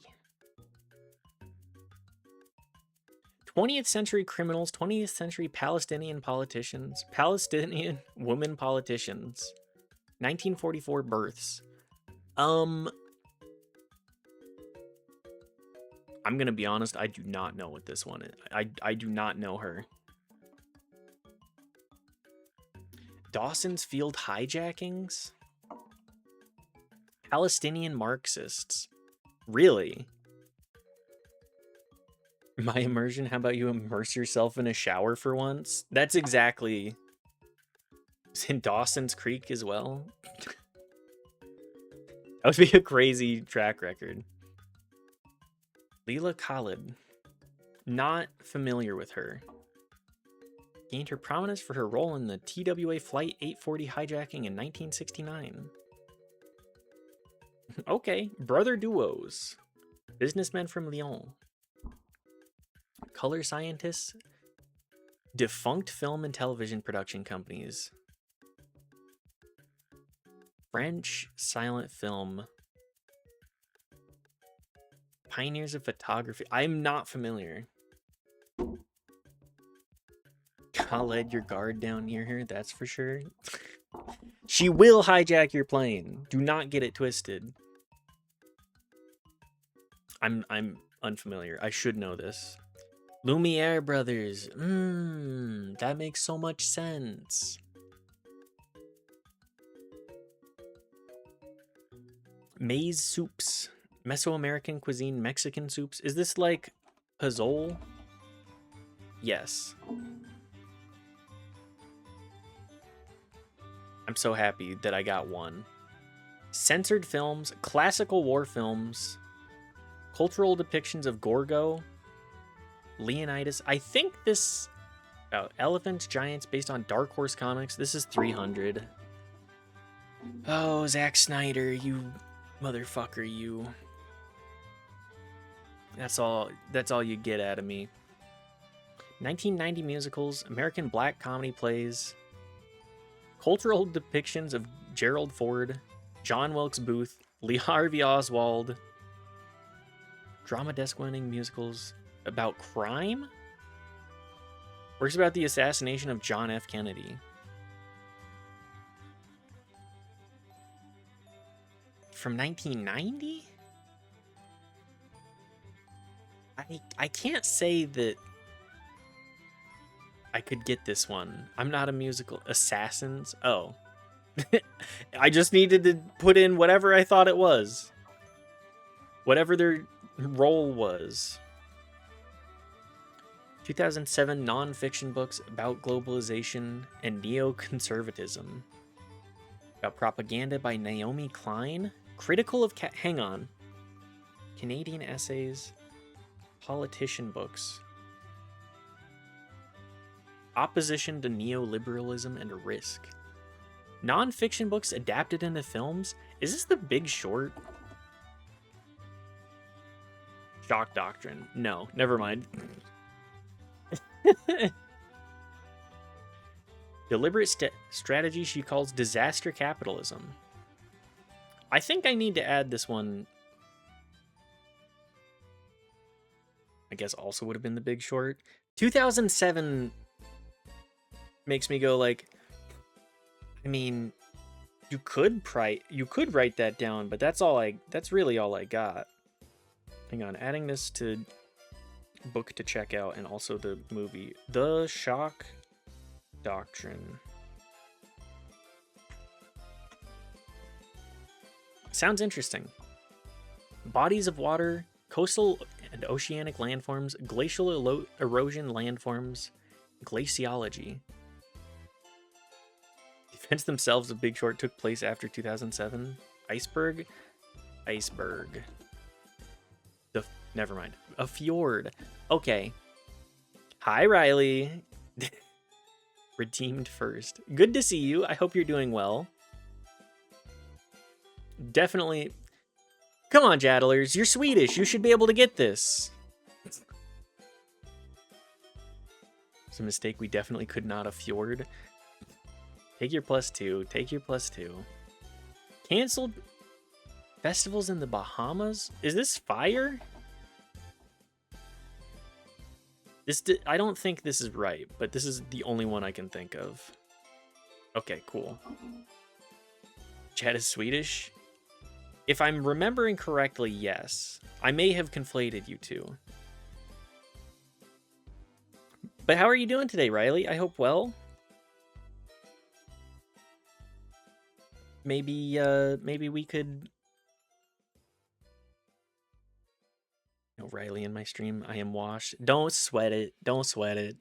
20th century criminals, 20th century Palestinian politicians, Palestinian women politicians, 1944 births. I'm gonna be honest, I do not know what this one is. I do not know her. Dawson's Field hijackings? Palestinian Marxists. Really? My immersion, how about you immerse yourself in a shower for once? That's exactly... It's in Dawson's Creek as well. That would be a crazy track record. Leela Khalid. Not familiar with her. Gained her prominence for her role in the TWA Flight 840 hijacking in 1969. Okay, brother duos. Businessmen from Lyon. Color scientists. Defunct film and television production companies. French silent film. Pioneers of photography. I'm not familiar. I'll let your guard down near her, that's for sure. She will hijack your plane. Do not get it twisted. I'm unfamiliar. I should know this. Lumiere brothers. That makes so much sense. Maize soups. Mesoamerican cuisine, Mexican soups. Is this like pozole? Yes. I'm so happy that I got one. Censored films, classical war films, cultural depictions of Gorgo, Leonidas. I think this... Oh, Elephants, Giants, based on Dark Horse Comics. This is 300. Oh, Zack Snyder, you motherfucker, you. That's all you get out of me. 1990 musicals, American black comedy plays, cultural depictions of Gerald Ford, John Wilkes Booth, Lee Harvey Oswald, drama desk winning musicals about crime, works about the assassination of John F. Kennedy. From 1990? I can't say that I could get this one. I'm not a musical. Assassins? Oh. I just needed to put in whatever I thought it was. Whatever their role was. 2007 non-fiction books about globalization and neoconservatism. About propaganda by Naomi Klein. Critical of... hang on. Canadian essays. Politician books. Opposition to neoliberalism and risk. Non-fiction books adapted into films? Is this The Big Short? Shock Doctrine. No, never mind. Deliberate strategy she calls disaster capitalism. I think I need to add this one. I guess also would have been The Big Short. 2007 makes me go like, I mean, you could write that down, but that's really all I got. Hang on, adding this to book to check out and also the movie The Shock Doctrine. Sounds interesting. Bodies of water, coastal and oceanic landforms, glacial erosion landforms, glaciology. Events themselves of Big Short took place after 2007. Iceberg. Never mind. A fjord. Okay. Hi, Riley. Redeemed first. Good to see you. I hope you're doing well. Definitely. Come on, Jaddlers. You're Swedish. You should be able to get this. It's a mistake. We definitely could not have fjord. Take your +2. Take your +2. Canceled festivals in the Bahamas? Is this fire? I don't think this is right, but this is the only one I can think of. Okay, cool. Chad is Swedish? If I'm remembering correctly, yes. I may have conflated you two. But how are you doing today, Riley? I hope well. Maybe we could... No, Riley in my stream. I am washed. Don't sweat it. Don't sweat it.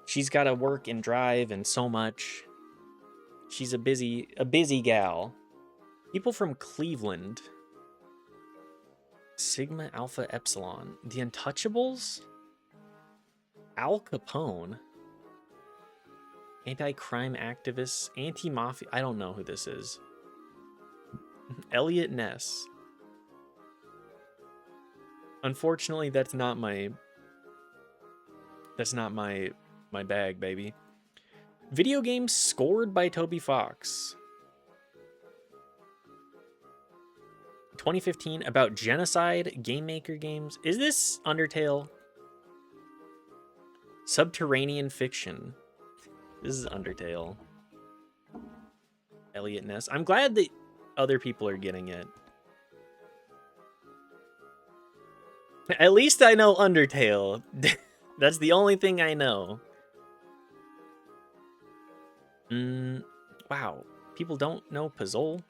She's got to work and drive and so much. She's a busy gal. People from Cleveland. Sigma Alpha Epsilon. The Untouchables? Al Capone. Anti-crime activists. Anti-mafia. I don't know who this is. Elliot Ness. Unfortunately, that's not my bag, baby. Video games scored by Toby Fox. 2015 about genocide, Game Maker games. Is this Undertale? Subterranean fiction. This is Undertale. Elliot Ness. I'm glad that other people are getting it. At least I know Undertale. That's the only thing I know. Wow. People don't know Puzzle.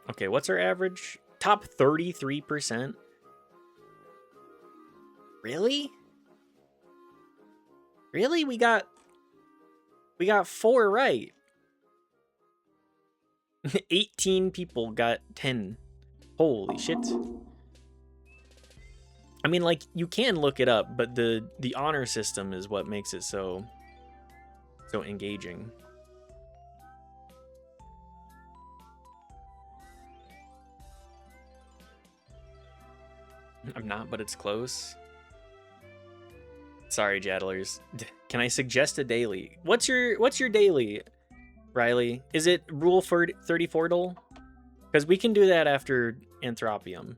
Okay, what's our average? Top 33%. Really? Really? We got 4 right. 18 people got 10. Holy shit. I mean, like, you can look it up, but the honor system is what makes it so engaging. I'm not, but it's close. Sorry, Jaddlers. Can I suggest a daily? What's your daily, Riley? Is it Rule 34 Dole? Because we can do that after Anthropium.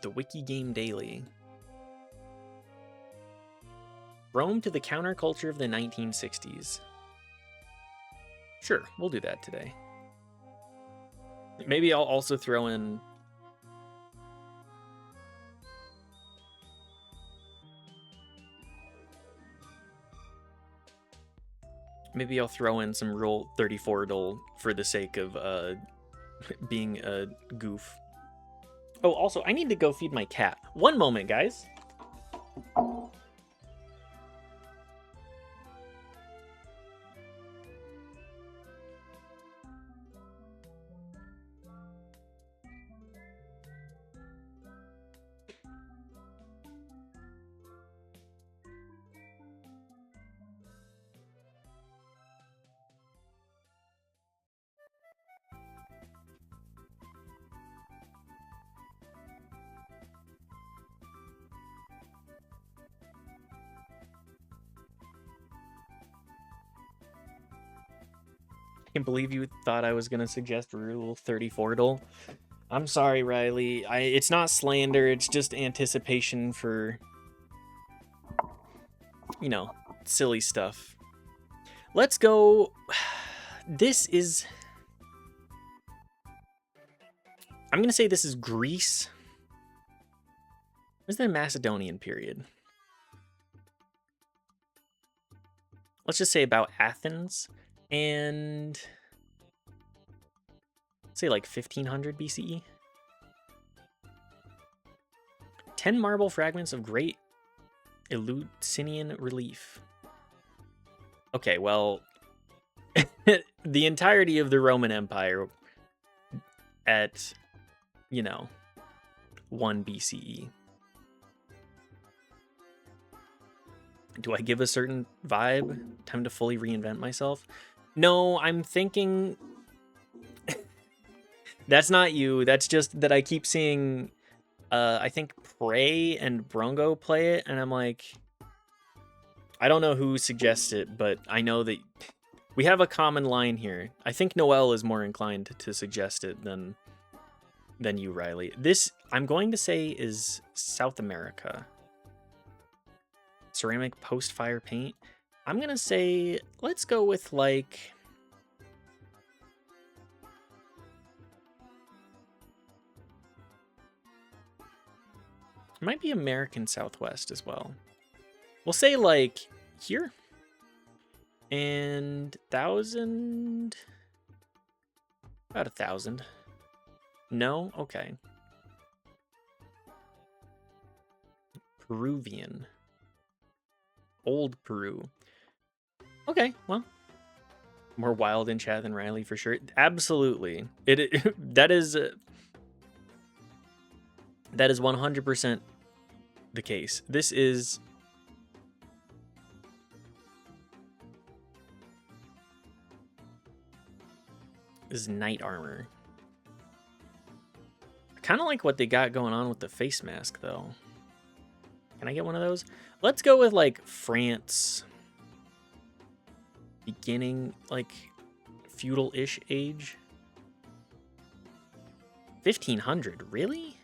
The Wiki Game Daily. Rome to the counterculture of the 1960s. Sure, we'll do that today. Maybe I'll also throw in... Maybe I'll throw in some Rule 34 Dole for the sake of being a goof. Oh, also, I need to go feed my cat. One moment, guys. I can't believe you thought I was going to suggest Rule 34 Dole. I'm sorry, Riley. It's not slander, it's just anticipation for, you know, silly stuff. Let's go. This is... I'm going to say this is Greece. Where's the Macedonian period? Let's just say about Athens. And say like 1500 BCE. 10 marble fragments of great Eleusinian relief. Okay, well, the entirety of the Roman Empire at, you know, 1 BCE. Do I give a certain vibe? Time to fully reinvent myself? No, I'm thinking... That's not you. That's just that I keep seeing, I think, Prey and Brongo play it, and I'm like... I don't know who suggests it, but I know that we have a common line here. I think Noel is more inclined to suggest it than you, Riley. This, I'm going to say, is South America. Ceramic post-fire paint. I'm going to say, let's go with, like... It might be American Southwest as well. We'll say, like, here. And 1,000... About 1,000. No? Okay. Peruvian. Old Peru. Okay, well, more wild in chat than Riley for sure. Absolutely, that is 100% the case. This is knight armor. I kind of like what they got going on with the face mask, though. Can I get one of those? Let's go with, like, France. Beginning, like, feudal-ish age. 1500, really?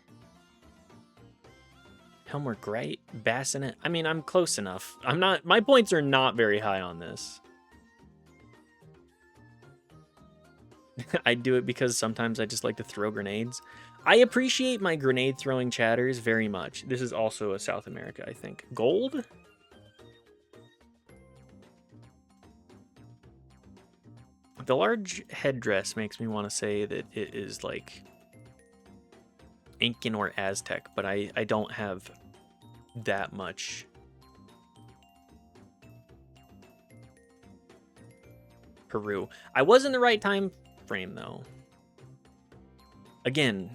Helmer Great, Bassinet. I mean, I'm close enough. I'm not, my points are not very high on this. I do it because sometimes I just like to throw grenades. I appreciate my grenade throwing chatters very much. This is also a South America, I think. Gold? The large headdress makes me want to say that it is like Incan or Aztec, but I don't have that much. Peru. I was in the right time frame, though. Again,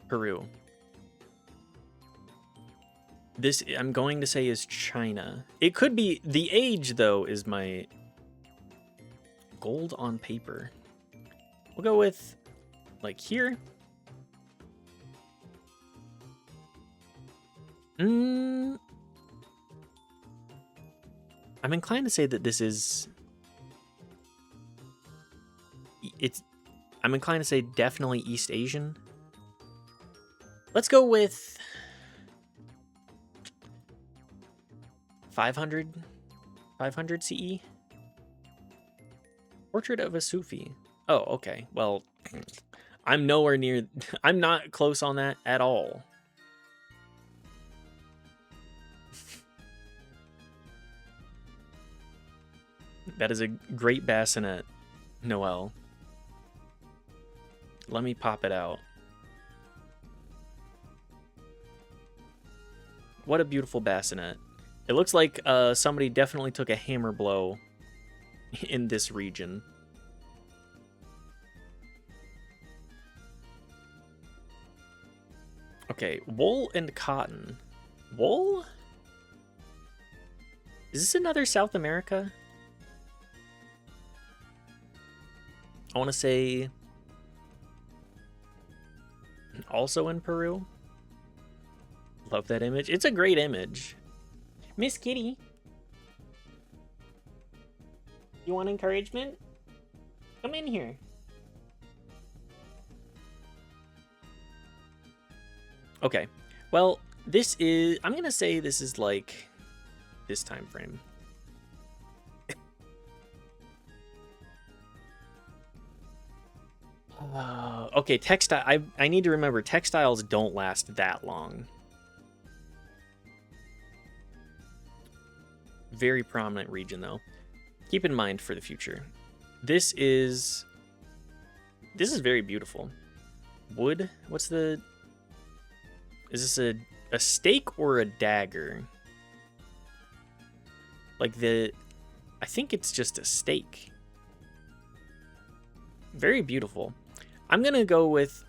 Peru. This, I'm going to say, is China. It could be, the age, though, is my gold on paper. We'll go with like here. I'm inclined to say that this is... I'm inclined to say definitely East Asian. Let's go with 500 CE. Portrait of a Sufi. Oh, okay. Well, I'm nowhere near... I'm not close on that at all. That is a great bassinet, Noel. Let me pop it out. What a beautiful bassinet. It looks like somebody definitely took a hammer blow in this region. Okay, wool and cotton. Wool? Is this another South America? I want to say also in Peru. Love that image. It's a great image. Miss Kitty, you want encouragement? Come in here. Okay, well, this is... I'm going to say this is like this time frame. Okay, textile. I need to remember, textiles don't last that long. Very prominent region, though. Keep in mind for the future. This is very beautiful. Wood? What's the... Is this a stake or a dagger? Like the... I think it's just a stake. Very beautiful. I'm gonna go with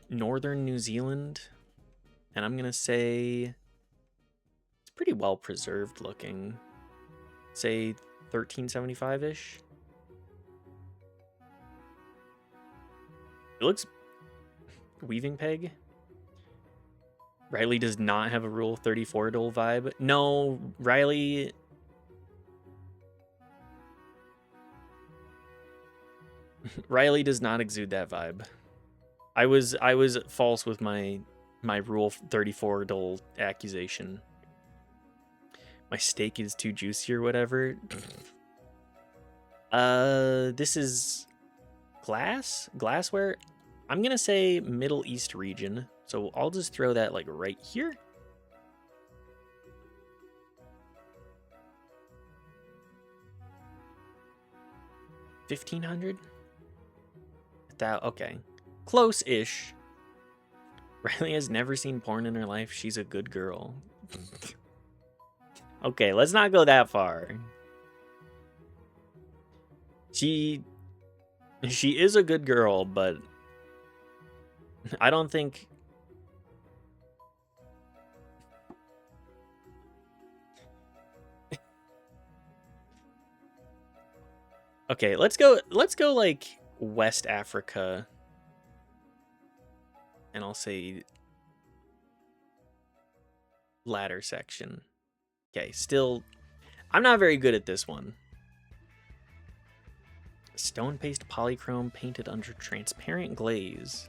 northern New Zealand, and I'm gonna say it's pretty well preserved looking. Say 1375-ish. It looks... Weaving peg. Riley does not have a Rule 34 dual vibe. No, Riley... Riley does not exude that vibe. I was false with my Rule 34 dual accusation. My steak is too juicy or whatever. This is glassware. I'm gonna say Middle East region, so I'll just throw that like right here. $1,500. That okay, close-ish. Riley has never seen porn in her life. She's a good girl. Okay, let's not go that far. She is a good girl, but I don't think... Okay, let's go like West Africa. And I'll say ladder section. Okay, still I'm not very good at this one. Stone paste polychrome painted under transparent glaze.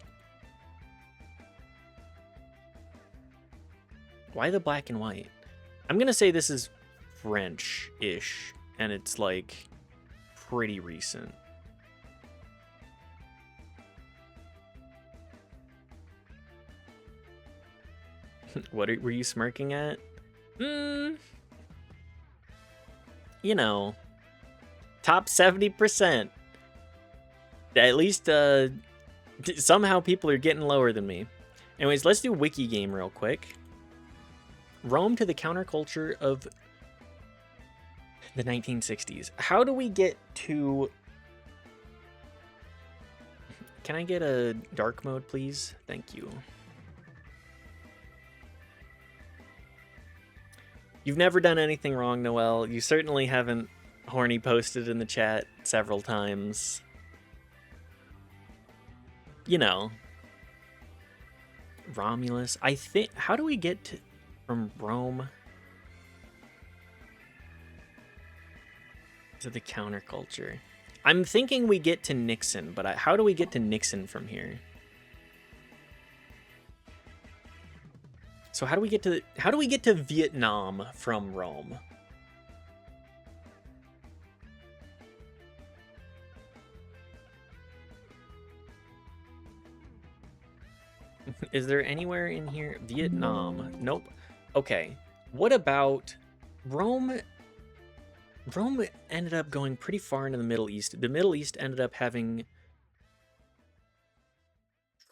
Why the black and white? I'm gonna say this is French-ish, and it's like pretty recent. What were you smirking at? You know, top 70%. At least somehow people are getting lower than me. Anyways, let's do wiki game real quick. Rome to the counterculture of the 1960s. How do we get to... Can I get a dark mode, please? Thank you. You've never done anything wrong, Noel. You certainly haven't Horny posted in the chat several times. You know. Romulus. I think... How do we get from Rome to the counterculture? I'm thinking we get to Nixon, but how do we get to Nixon from here? So how do we get to Vietnam from Rome? Is there anywhere in here? Vietnam. Nope. Okay. What about Rome? Rome ended up going pretty far into the Middle East. The Middle East ended up having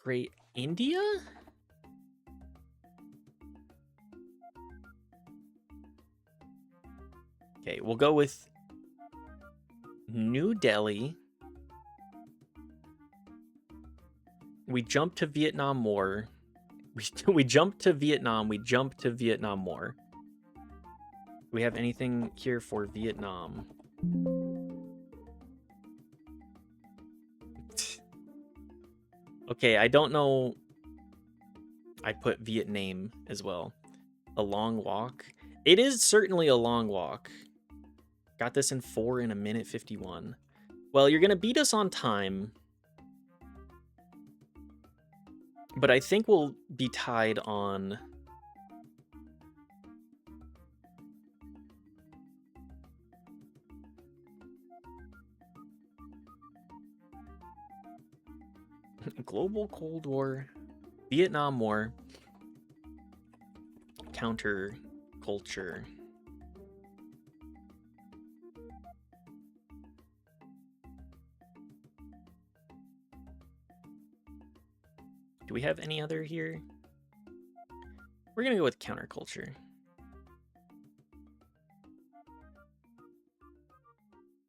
Great India? Okay, we'll go with New Delhi. We jump to Vietnam War. We jump to Vietnam. We jump to Vietnam War. Do we have anything here for Vietnam? Okay, I don't know. I put Vietnam as well. A long walk. It is certainly a long walk. Got this in 4 in 1:51. Well, you're going to beat us on time. But I think we'll be tied on... Global Cold War, Vietnam War, counter culture. Do we have any other here? We're gonna go with counterculture. I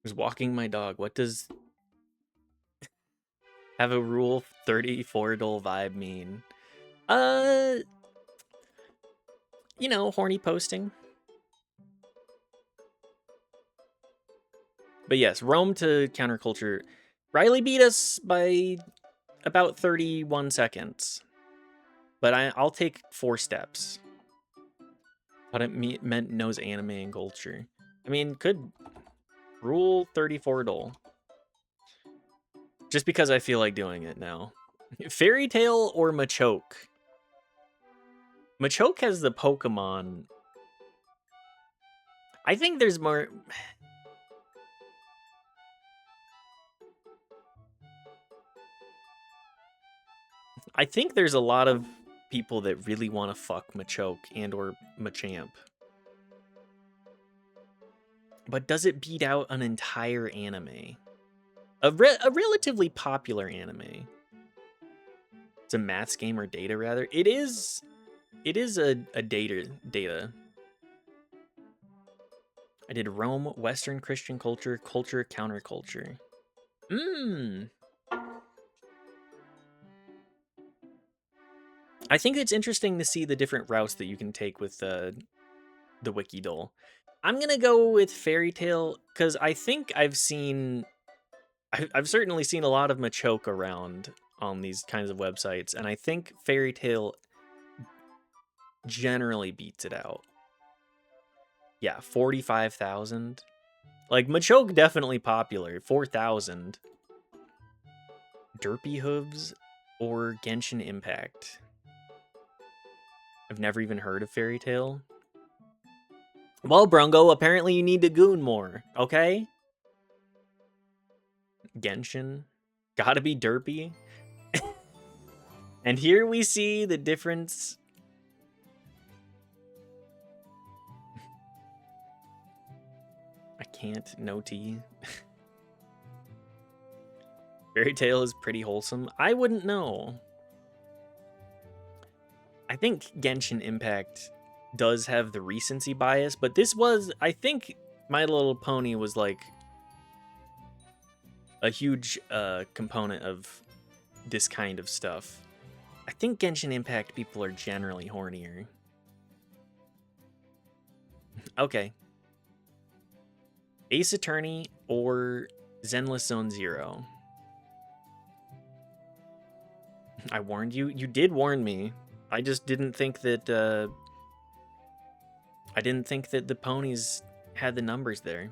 was walking my dog. What does have a Rule 34 dole vibe mean? You know, horny posting. But yes, Rome to counterculture. Riley beat us by about 31 seconds. But I'll take 4 steps. But it meant knows anime and culture. I mean, could Rule 34 dole. Just because I feel like doing it now. Fairy Tail or Machoke? Machoke has the Pokemon. I think there's more... I think there's a lot of people that really want to fuck Machoke and or Machamp. But does it beat out an entire anime? A relatively popular anime. It's a maths game or data, rather. It is a data. I did Rome, Western Christian culture, culture, counterculture. I think it's interesting to see the different routes that you can take with the Wikidole. I'm gonna go with Fairy Tail because I think I've certainly seen a lot of Machoke around on these kinds of websites, and I think Fairy Tail generally beats it out. Yeah, 45,000. Like, Machoke definitely popular. 4,000. Derpy Hooves or Genshin Impact. I've never even heard of Fairy Tail. Well, Brungo, apparently you need to goon more, okay? Genshin. Gotta be derpy. And here we see the difference. I can't. No tea. Fairy Tail is pretty wholesome. I wouldn't know. I think Genshin Impact does have the recency bias, but this was, I think My Little Pony was like a huge component of this kind of stuff. I think Genshin Impact people are generally hornier. Okay. Ace Attorney or Zenless Zone Zero. I warned you. You did warn me. I just didn't think that. I didn't think that the ponies had the numbers there.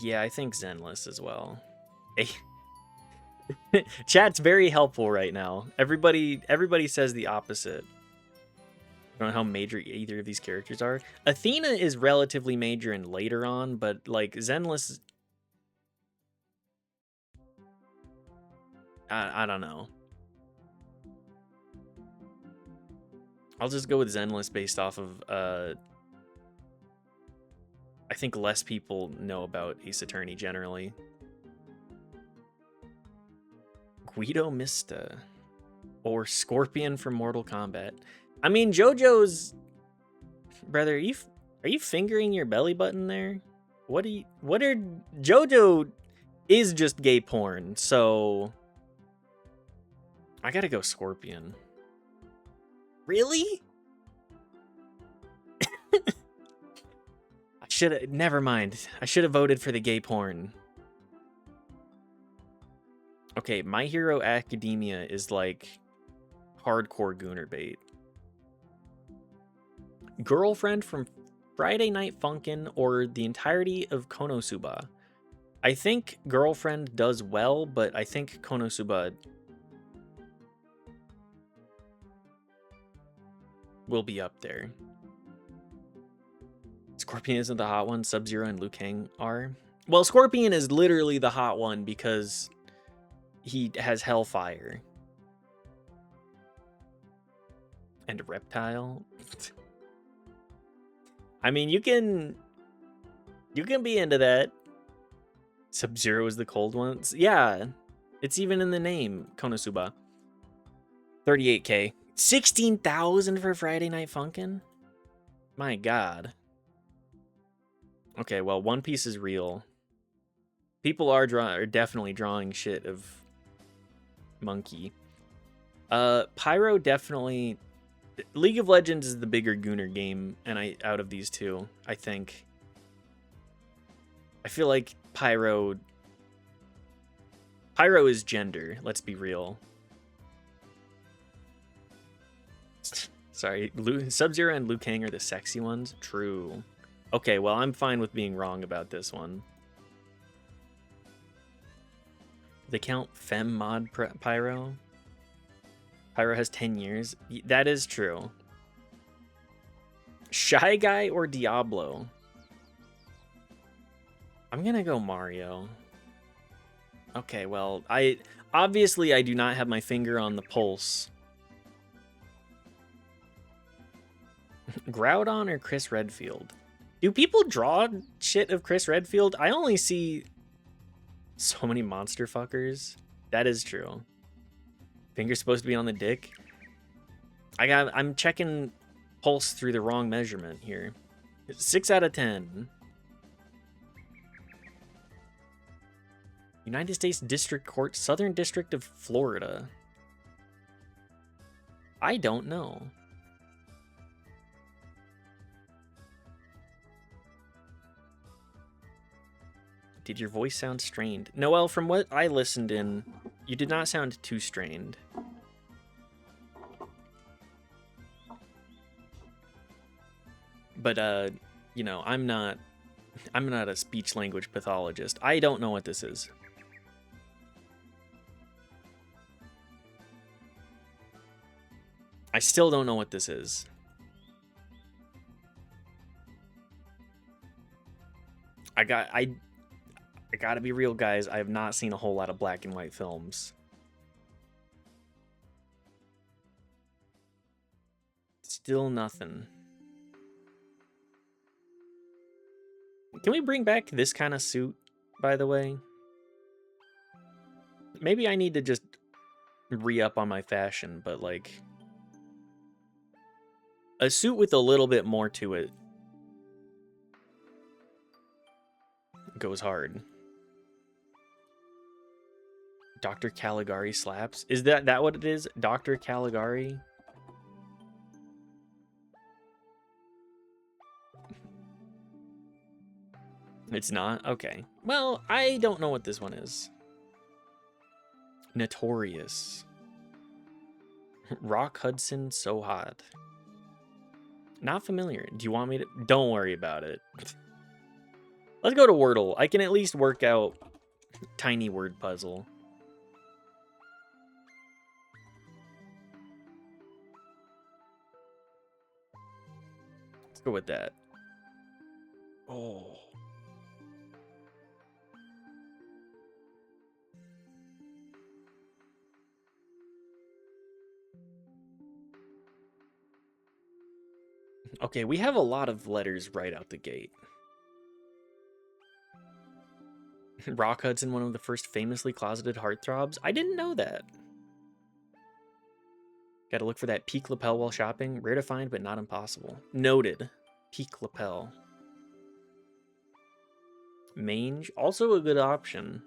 Yeah, I think Zenless as well. Chat's very helpful right now. Everybody says the opposite. I don't know how major either of these characters are. Athena is relatively major and later on, but like Zenless, I don't know. I'll just go with Zenless based off of I think less people know about Ace Attorney generally. Guido Mista or Scorpion from Mortal Kombat. I mean, JoJo's brother. Are you fingering your belly button there? What are JoJo is just gay porn, so I gotta go Scorpion. Really? Never mind. I should have voted for the gay porn. Okay, My Hero Academia is like hardcore gooner bait. Girlfriend from Friday Night Funkin' or the entirety of Konosuba. I think Girlfriend does well, but I think Konosuba will be up there. Scorpion isn't the hot one. Sub-Zero and Liu Kang are. Well, Scorpion is literally the hot one because he has Hellfire. And Reptile. I mean, you can be into that. Sub-Zero is the cold one. Yeah, it's even in the name, Konosuba. 38K. 16,000 for Friday Night Funkin'? My god. Okay, well, One Piece is real. People are definitely drawing shit of Monkey. Pyro definitely. League of Legends is the bigger gooner game, and out of these two, I think. I feel like Pyro is gender. Let's be real. Sorry, Sub-Zero and Liu Kang are the sexy ones. True. Okay, well, I'm fine with being wrong about this one. They count Fem Mod Pyro? Pyro has 10 years. That is true. Shy Guy or Diablo? I'm gonna go Mario. Okay, well, obviously I do not have my finger on the pulse. Groudon or Chris Redfield? Do people draw shit of Chris Redfield? I only see so many monster fuckers. That is true. Finger's supposed to be on the dick. I'm checking pulse through the wrong measurement here. 6 out of 10. United States District Court, Southern District of Florida. I don't know. Did your voice sound strained? Noelle, from what I listened in, you did not sound too strained. But, you know, I'm not a speech language pathologist. I don't know what this is. I still don't know what this is. I gotta be real, guys. I have not seen a whole lot of black and white films. Still nothing. Can we bring back this kind of suit, by the way? Maybe I need to just re-up on my fashion, but like a suit with a little bit more to it goes hard. Dr. Caligari slaps? Is that what it is? Dr. Caligari? It's not? Okay. Well, I don't know what this one is. Notorious. Rock Hudson So Hot. Not familiar. Do you want me to? Don't worry about it. Let's go to Wordle. I can at least work out tiny word puzzle. Let's go with that. Oh. Okay, we have a lot of letters right out the gate. Rock Hudson, one of the first famously closeted heartthrobs. I didn't know that. Gotta look for that peak lapel while shopping. Rare to find, but not impossible. Noted. Peak lapel. Mange, also a good option.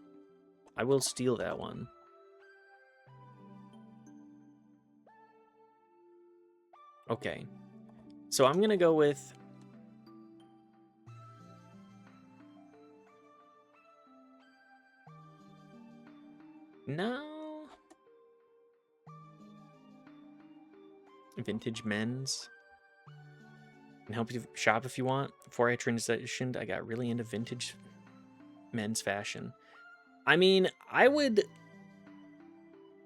I will steal that one. Okay. So I'm gonna go with... No. Vintage men's. Can help you shop if you want. Before I transitioned, I got really into vintage men's fashion. I mean, I would...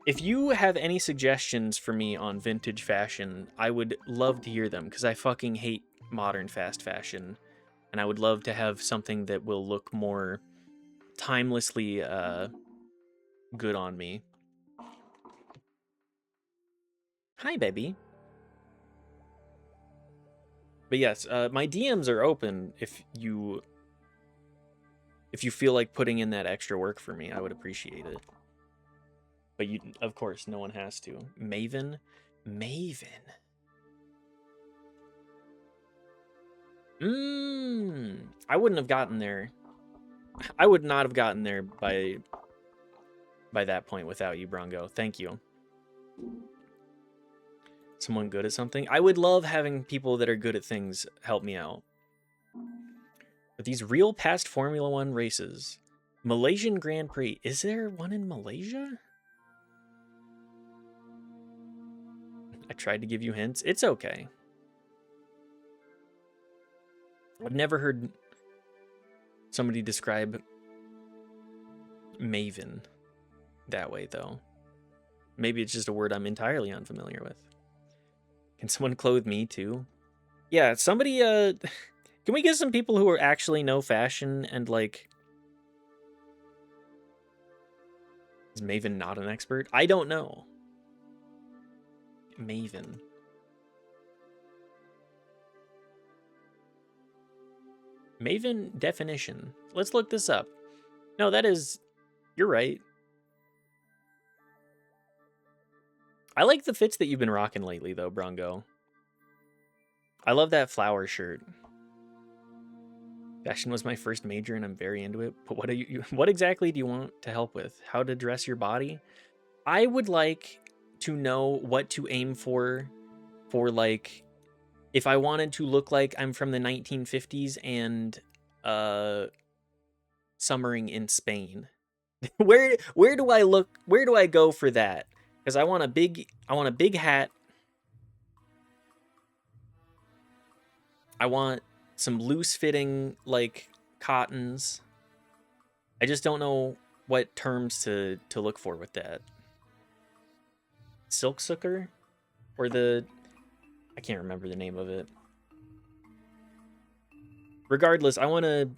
If you have any suggestions for me on vintage fashion, I would love to hear them, because I fucking hate modern fast fashion. And I would love to have something that will look more timelessly good on me. Hi, baby. But yes, my DMs are open if you feel like putting in that extra work for me. I would appreciate it. But you, of course, no one has to. Maven? Maven. I wouldn't have gotten there. I would not have gotten there by that point without you, Brongo. Thank you. Someone good at something? I would love having people that are good at things help me out. But these real past Formula One races. Malaysian Grand Prix. Is there one in Malaysia? I tried to give you hints. It's okay. I've never heard somebody describe Maven that way, though. Maybe it's just a word I'm entirely unfamiliar with. Can someone clothe me, too? Yeah, somebody, can we get some people who actually know fashion and, like... Is Maven not an expert? I don't know. Maven. Maven definition. Let's look this up. No, that is... You're right. I like the fits that you've been rocking lately, though, Brongo. I love that flower shirt. Fashion was my first major, and I'm very into it. But what exactly do you want to help with? How to dress your body? I would like to know what to aim for, like, if I wanted to look like I'm from the 1950s and summering in Spain. where do I look? Where do I go for that? Because I want a big hat. I want some loose fitting, like, cottons. I just don't know what terms to look for with that. Silk sucker? Or the... I can't remember the name of it. Regardless, I want to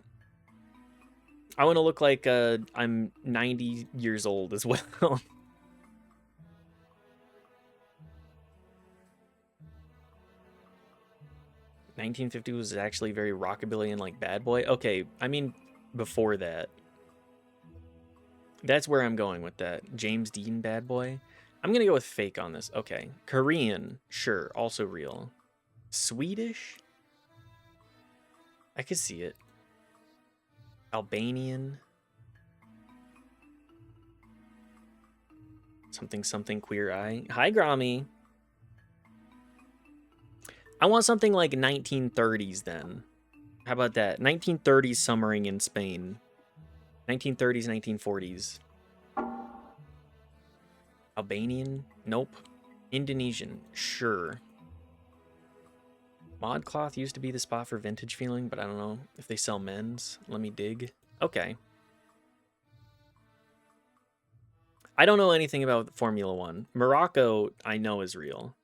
look like I'm 90 years old as well. 1950 was actually very rockabilly and like Bad Boy. Okay, I mean before that. That's where I'm going with that. James Dean Bad Boy. I'm gonna go with fake on this. Okay. Korean, sure, also real. Swedish? I could see it. Albanian. Something Queer Eye. Hi, Grommy. I want something like 1930s then. How about that? 1930s summering in Spain. 1930s, 1940s. Albanian? Nope. Indonesian? Sure. ModCloth used to be the spot for vintage feeling, but I don't know if they sell men's. Let me dig. Okay. I don't know anything about Formula One. Morocco, I know is real.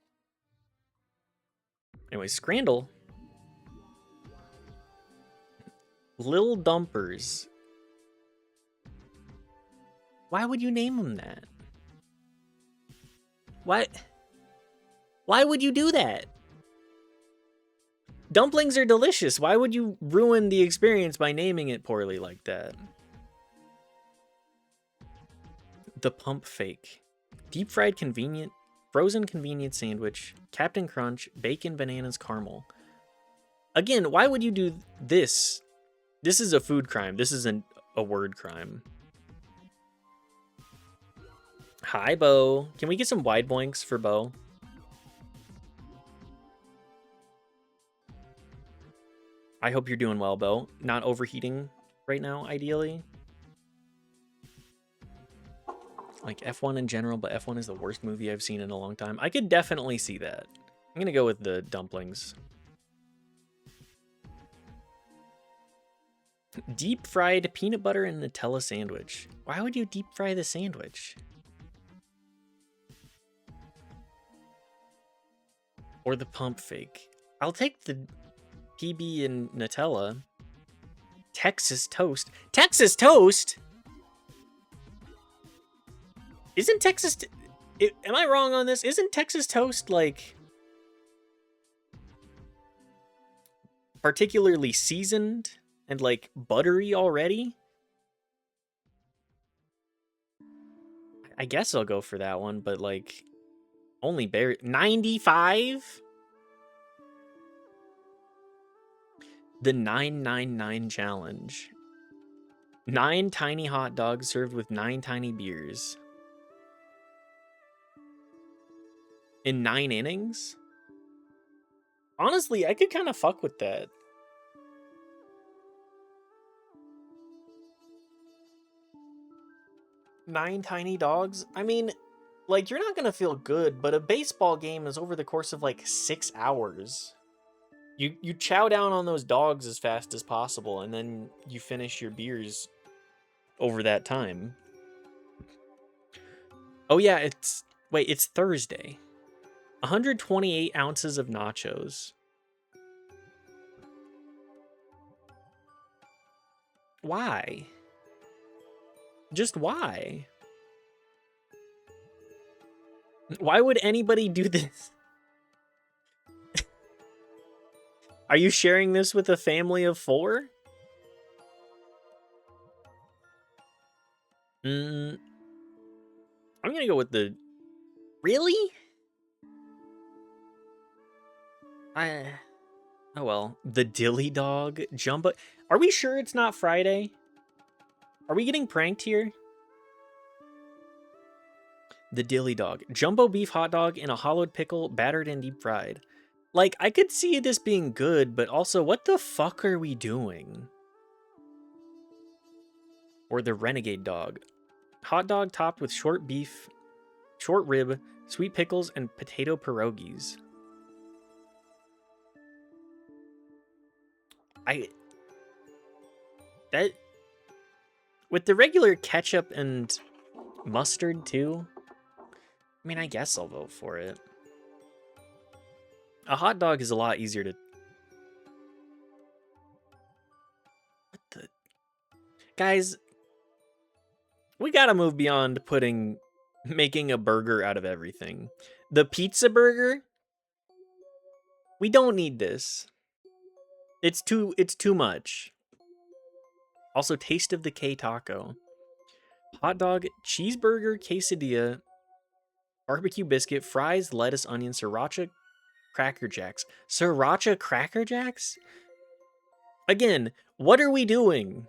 Anyway, Scrandle. Lil Dumpers. Why would you name them that? Why would you do that? Dumplings are delicious. Why would you ruin the experience by naming it poorly like that? The Pump Fake. Deep fried convenient, frozen convenient sandwich, Captain Crunch, bacon, bananas, caramel. Again, why would you do this? This is a food crime. This isn't a word crime. Hi, Bo. Can we get some wide boinks for Bo? I hope you're doing well, Bo. Not overheating right now, ideally. Like F1 in general, but F1 is the worst movie I've seen in a long time. I could definitely see that. I'm gonna go with the dumplings. Deep fried peanut butter and Nutella sandwich. Why would you deep fry the sandwich? Or the pump fake. I'll take the PB and Nutella. Texas toast. Texas toast? Isn't Texas... am I wrong on this? Isn't Texas toast, like... particularly seasoned and, like, buttery already? I guess I'll go for that one, but, like... only bare... 95? The 999 challenge. 9 tiny hot dogs served with 9 tiny beers. In 9 innings? Honestly, I could kind of fuck with that. Nine tiny dogs? I mean, like, you're not gonna feel good, but a baseball game is over the course of, like, 6 hours. You chow down on those dogs as fast as possible, and then you finish your beers over that time. Oh yeah, it's... wait, it's Thursday. 128 ounces of nachos. Why? Just why? Why would anybody do this? Are you sharing this with a family of 4? I'm gonna go with the... really? Oh well. The Dilly Dog Jumbo... are we sure it's not Friday? Are we getting pranked here? The Dilly Dog. Jumbo beef hot dog in a hollowed pickle, battered and deep fried. Like, I could see this being good, but also, what the fuck are we doing? Or the Renegade Dog. Hot dog topped with short beef, short rib, sweet pickles, and potato pierogies. That... with the regular ketchup and mustard, too? I mean, I guess I'll vote for it. A hot dog is a lot easier to... what the... guys, we gotta move beyond making a burger out of everything. The pizza burger? We don't need this. It's too much. Also, Taste of the K taco. Hot dog, cheeseburger, quesadilla, barbecue biscuit, fries, lettuce, onion, sriracha, Cracker Jacks. Sriracha Cracker Jacks? Again, what are we doing?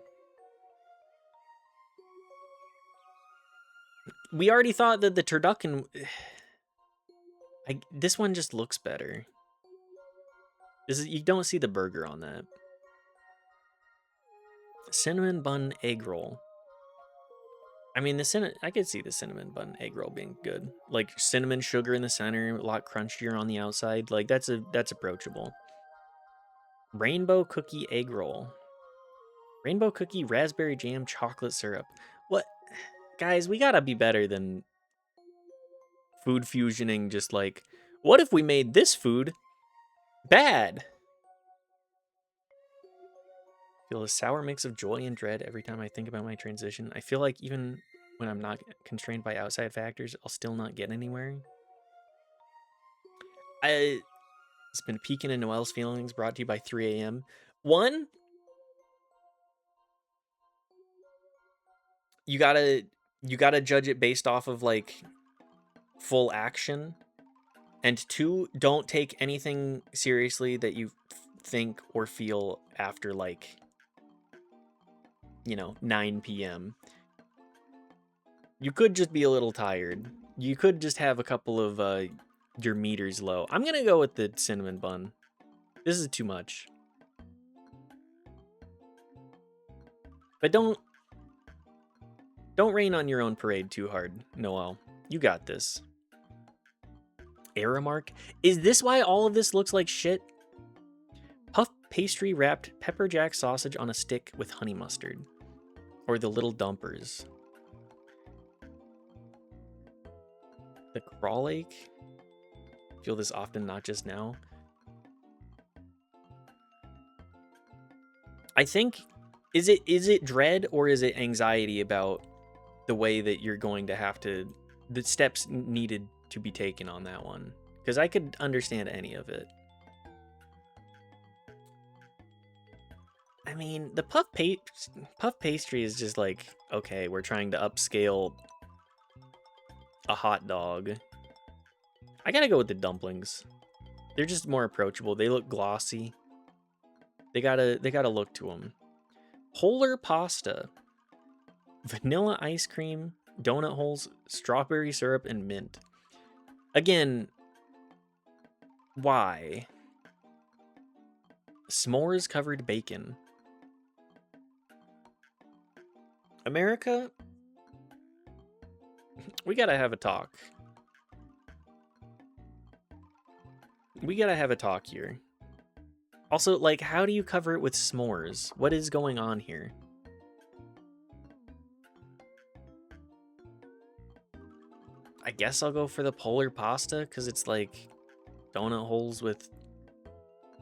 We already thought that the turducken... this one just looks better. You don't see the burger on that. Cinnamon bun egg roll. I mean, I could see the cinnamon bun egg roll being good. Like cinnamon sugar in the center, a lot crunchier on the outside. Like that's approachable. Rainbow cookie egg roll. Rainbow cookie, raspberry jam, chocolate syrup. What? Guys, we gotta be better than food fusioning just like, what if we made this food bad? Feel a sour mix of joy and dread every time I think about my transition. I feel like even when I'm not constrained by outside factors, I'll still not get anywhere. It's been peeking in Noelle's feelings, brought to you by 3 a.m. One, you gotta judge it based off of like full action. And 2, don't take anything seriously that you think or feel after like, 9 p.m. You could just be a little tired. You could just have a couple of your meters low. I'm gonna go with the cinnamon bun. This is too much. But don't rain on your own parade too hard, Noelle. You got this. Aramark? Is this why all of this looks like shit? Puff pastry wrapped pepper jack sausage on a stick with honey mustard. Or the little dumpers. The crawlake? Feel this often, not just now. I think, is it dread or is it anxiety about the way that you're going to have to, the steps needed to be taken on that one? Because I could understand any of it. I mean, the puff pastry is just like, okay, we're trying to upscale a hot dog. I gotta go with the dumplings. They're just more approachable. They look glossy. They got a look to them. Polar pasta. Vanilla ice cream, donut holes, strawberry syrup, and mint. Again, why? S'mores covered bacon. America, we gotta have a talk. We gotta have a talk here. Also, like, how do you cover it with s'mores? What is going on here? I guess I'll go for the polar pasta because it's like donut holes with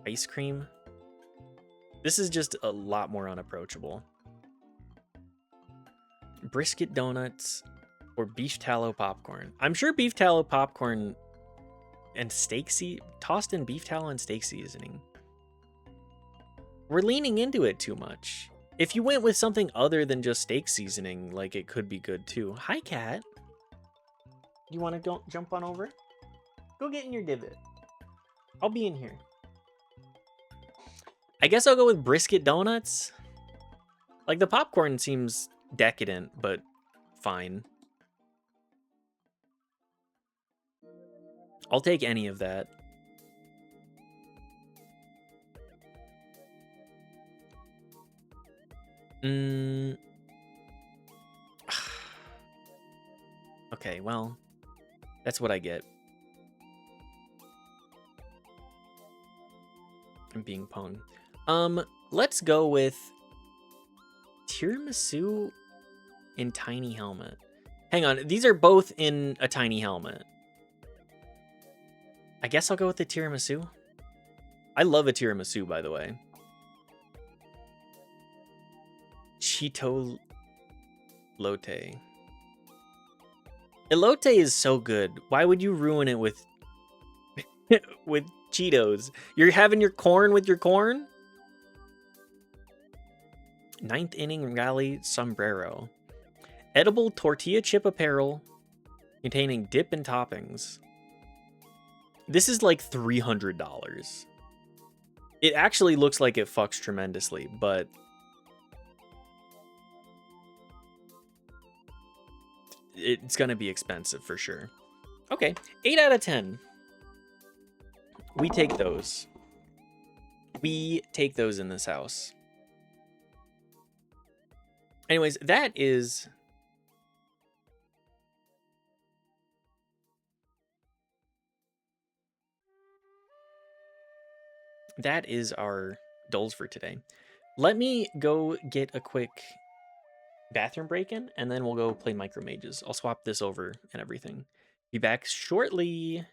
ice cream. This is just a lot more unapproachable. Brisket donuts or beef tallow popcorn. I'm sure beef tallow popcorn and tossed in beef tallow and steak seasoning. We're leaning into it too much. If you went with something other than just steak seasoning, like, it could be good too. Hi, cat. You want to jump on over? Go get in your divot. I'll be in here. I guess I'll go with brisket donuts. Like, the popcorn seems decadent, but fine. I'll take any of that. Okay, well, that's what I get. I'm being pwned. Let's go with tiramisu in tiny helmet. Hang on, these are both in a tiny helmet. I guess I'll go with the tiramisu. I love a tiramisu, by the way. Cheeto Lotte. Elote is so good. Why would you ruin it with with Cheetos? You're having your corn with your corn? Ninth inning rally sombrero. Edible tortilla chip apparel containing dip and toppings. This is like $300. It actually looks like it fucks tremendously, but it's gonna be expensive for sure. Okay, 8 out of 10. We take those. We take those in this house. Anyways, that is our doles for today. Let me go get a quick bathroom break in, and then we'll go play Micro Mages. I'll swap this over and everything. Be back shortly.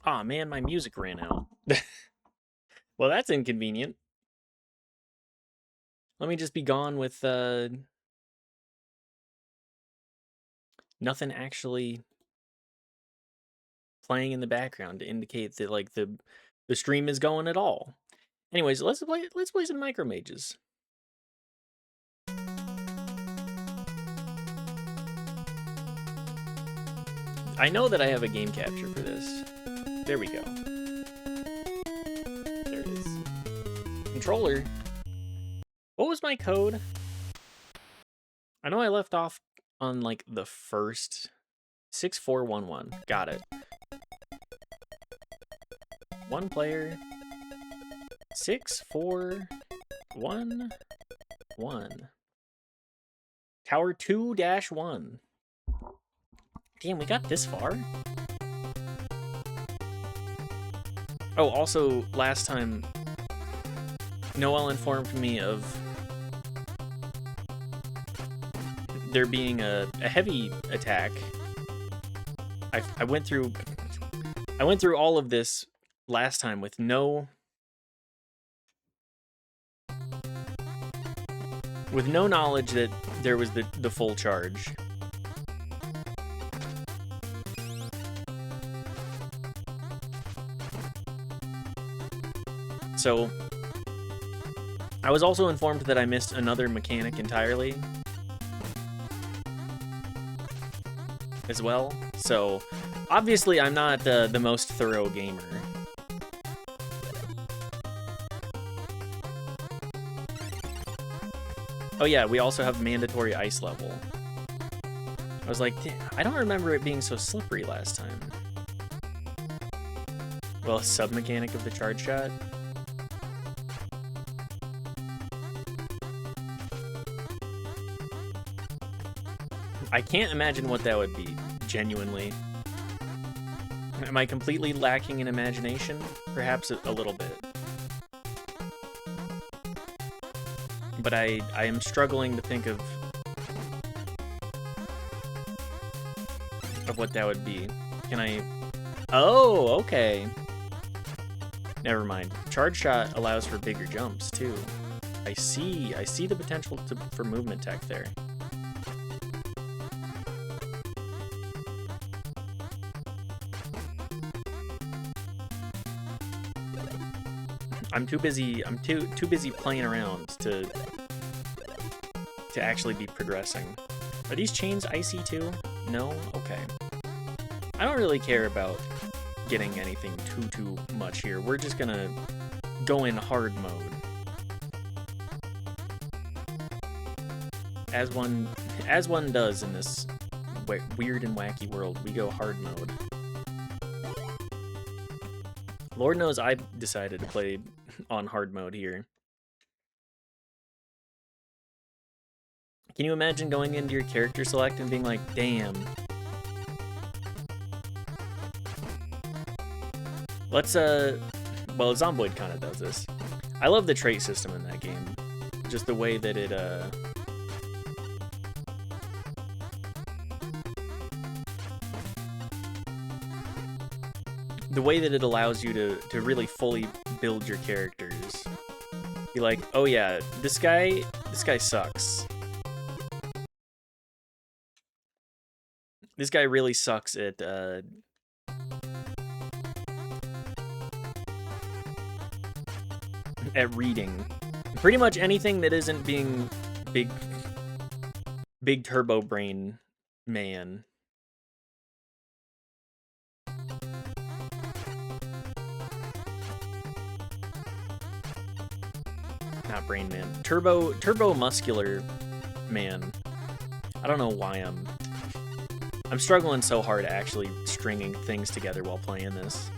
Aw, man, my music ran out. Well, that's inconvenient. Let me just be gone with nothing actually playing in the background to indicate that like the stream is going at all. Anyways, let's play some Micro Mages. I know that I have a game capture for this. There we go. There it is. Controller. What was my code? I know I left off on like the first 6411. Got it. One player. 6411. Tower 2-1. Damn, we got this far? Oh, also, last time, Noel informed me of there being a heavy attack. I went through all of this last time with no knowledge that there was the full charge. So I was also informed that I missed another mechanic entirely as well. So obviously I'm not the most thorough gamer. Oh yeah, we also have mandatory ice level. I was like, I don't remember it being so slippery last time. Well, sub-mechanic of the charge shot. I can't imagine what that would be, genuinely. Am I completely lacking in imagination? Perhaps a little bit. But I am struggling to think of what that would be. Can I... Oh, okay. Never mind. Charge shot allows for bigger jumps, too. I see the potential for movement tech there. I'm too busy playing around to actually be progressing. Are these chains icy too? No? Okay. I don't really care about getting anything too much here. We're just gonna go in hard mode. As one does in this weird and wacky world, we go hard mode. Lord knows I decided to play on hard mode here. Can you imagine going into your character select and being like, damn. Let's, well, Zomboid kind of does this. I love the trait system in that game. Just the way that it, the way that it allows you to really fully build your characters. Be like, oh yeah, this guy sucks. This guy really sucks at reading. Pretty much anything that isn't being big turbo brain man. Not brain man. Turbo muscular man. I don't know why I'm struggling so hard actually stringing things together while playing this.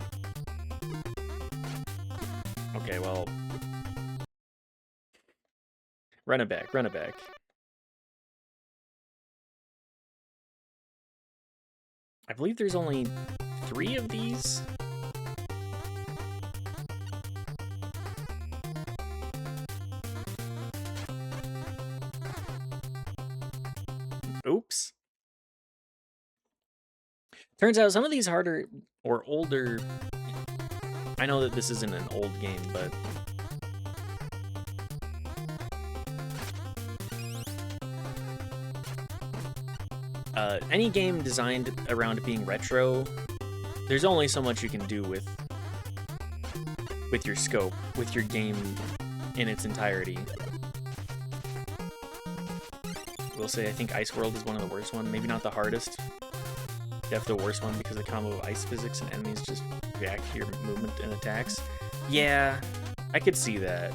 Okay, well, run it back. I believe there's only 3 of these. Oops. Turns out some of these harder or older I know that this isn't an old game, but any game designed around being retro, there's only so much you can do with your scope, with your game in its entirety. I will say I think Ice World is one of the worst ones. Maybe not the hardest. Definitely the worst one because the combo of ice physics and enemies just react to your movement and attacks. Yeah, I could see that.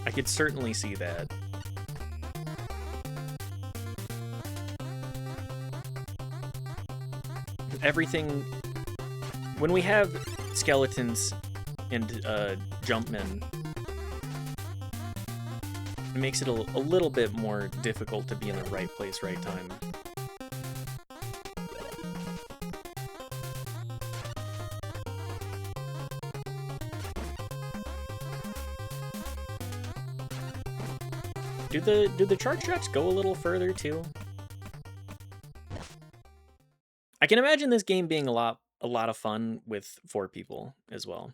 I could certainly see that. Everything... When we have skeletons and jumpmen, it makes it a little bit more difficult to be in the right place, right time. Do the charge shots go a little further too? I can imagine this game being a lot of fun with 4 people as well.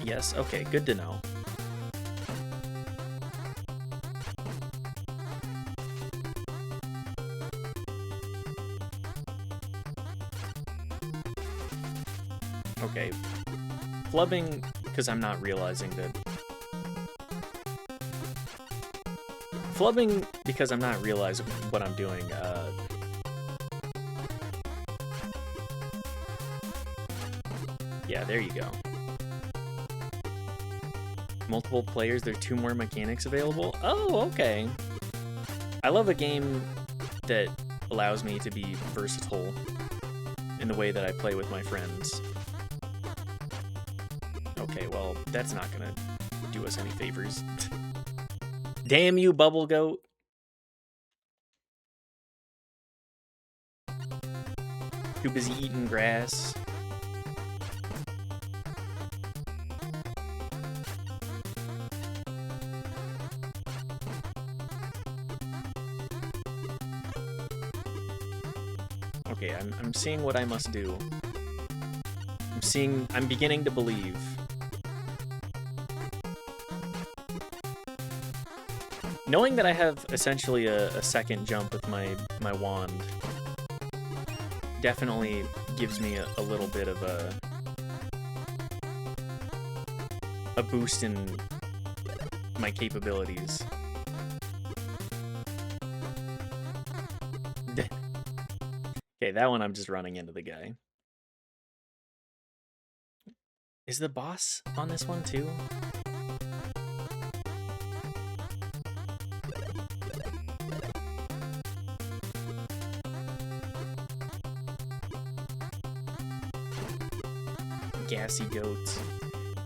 Yes, okay, good to know. Okay. Flubbing, because I'm not realizing that... Flubbing, because I'm not realizing what I'm doing, yeah, there you go. Multiple players, there are 2 more mechanics available? Oh, okay. I love a game that allows me to be versatile in the way that I play with my friends. Okay, well, that's not gonna do us any favors. Damn you, Bubble Goat. Too busy eating grass. Okay, I'm seeing what I must do. I'm beginning to believe. Knowing that I have essentially a second jump with my wand definitely gives me a little bit of a boost in my capabilities. Okay, that one I'm just running into the guy. Is the boss on this one too? Gassy goats.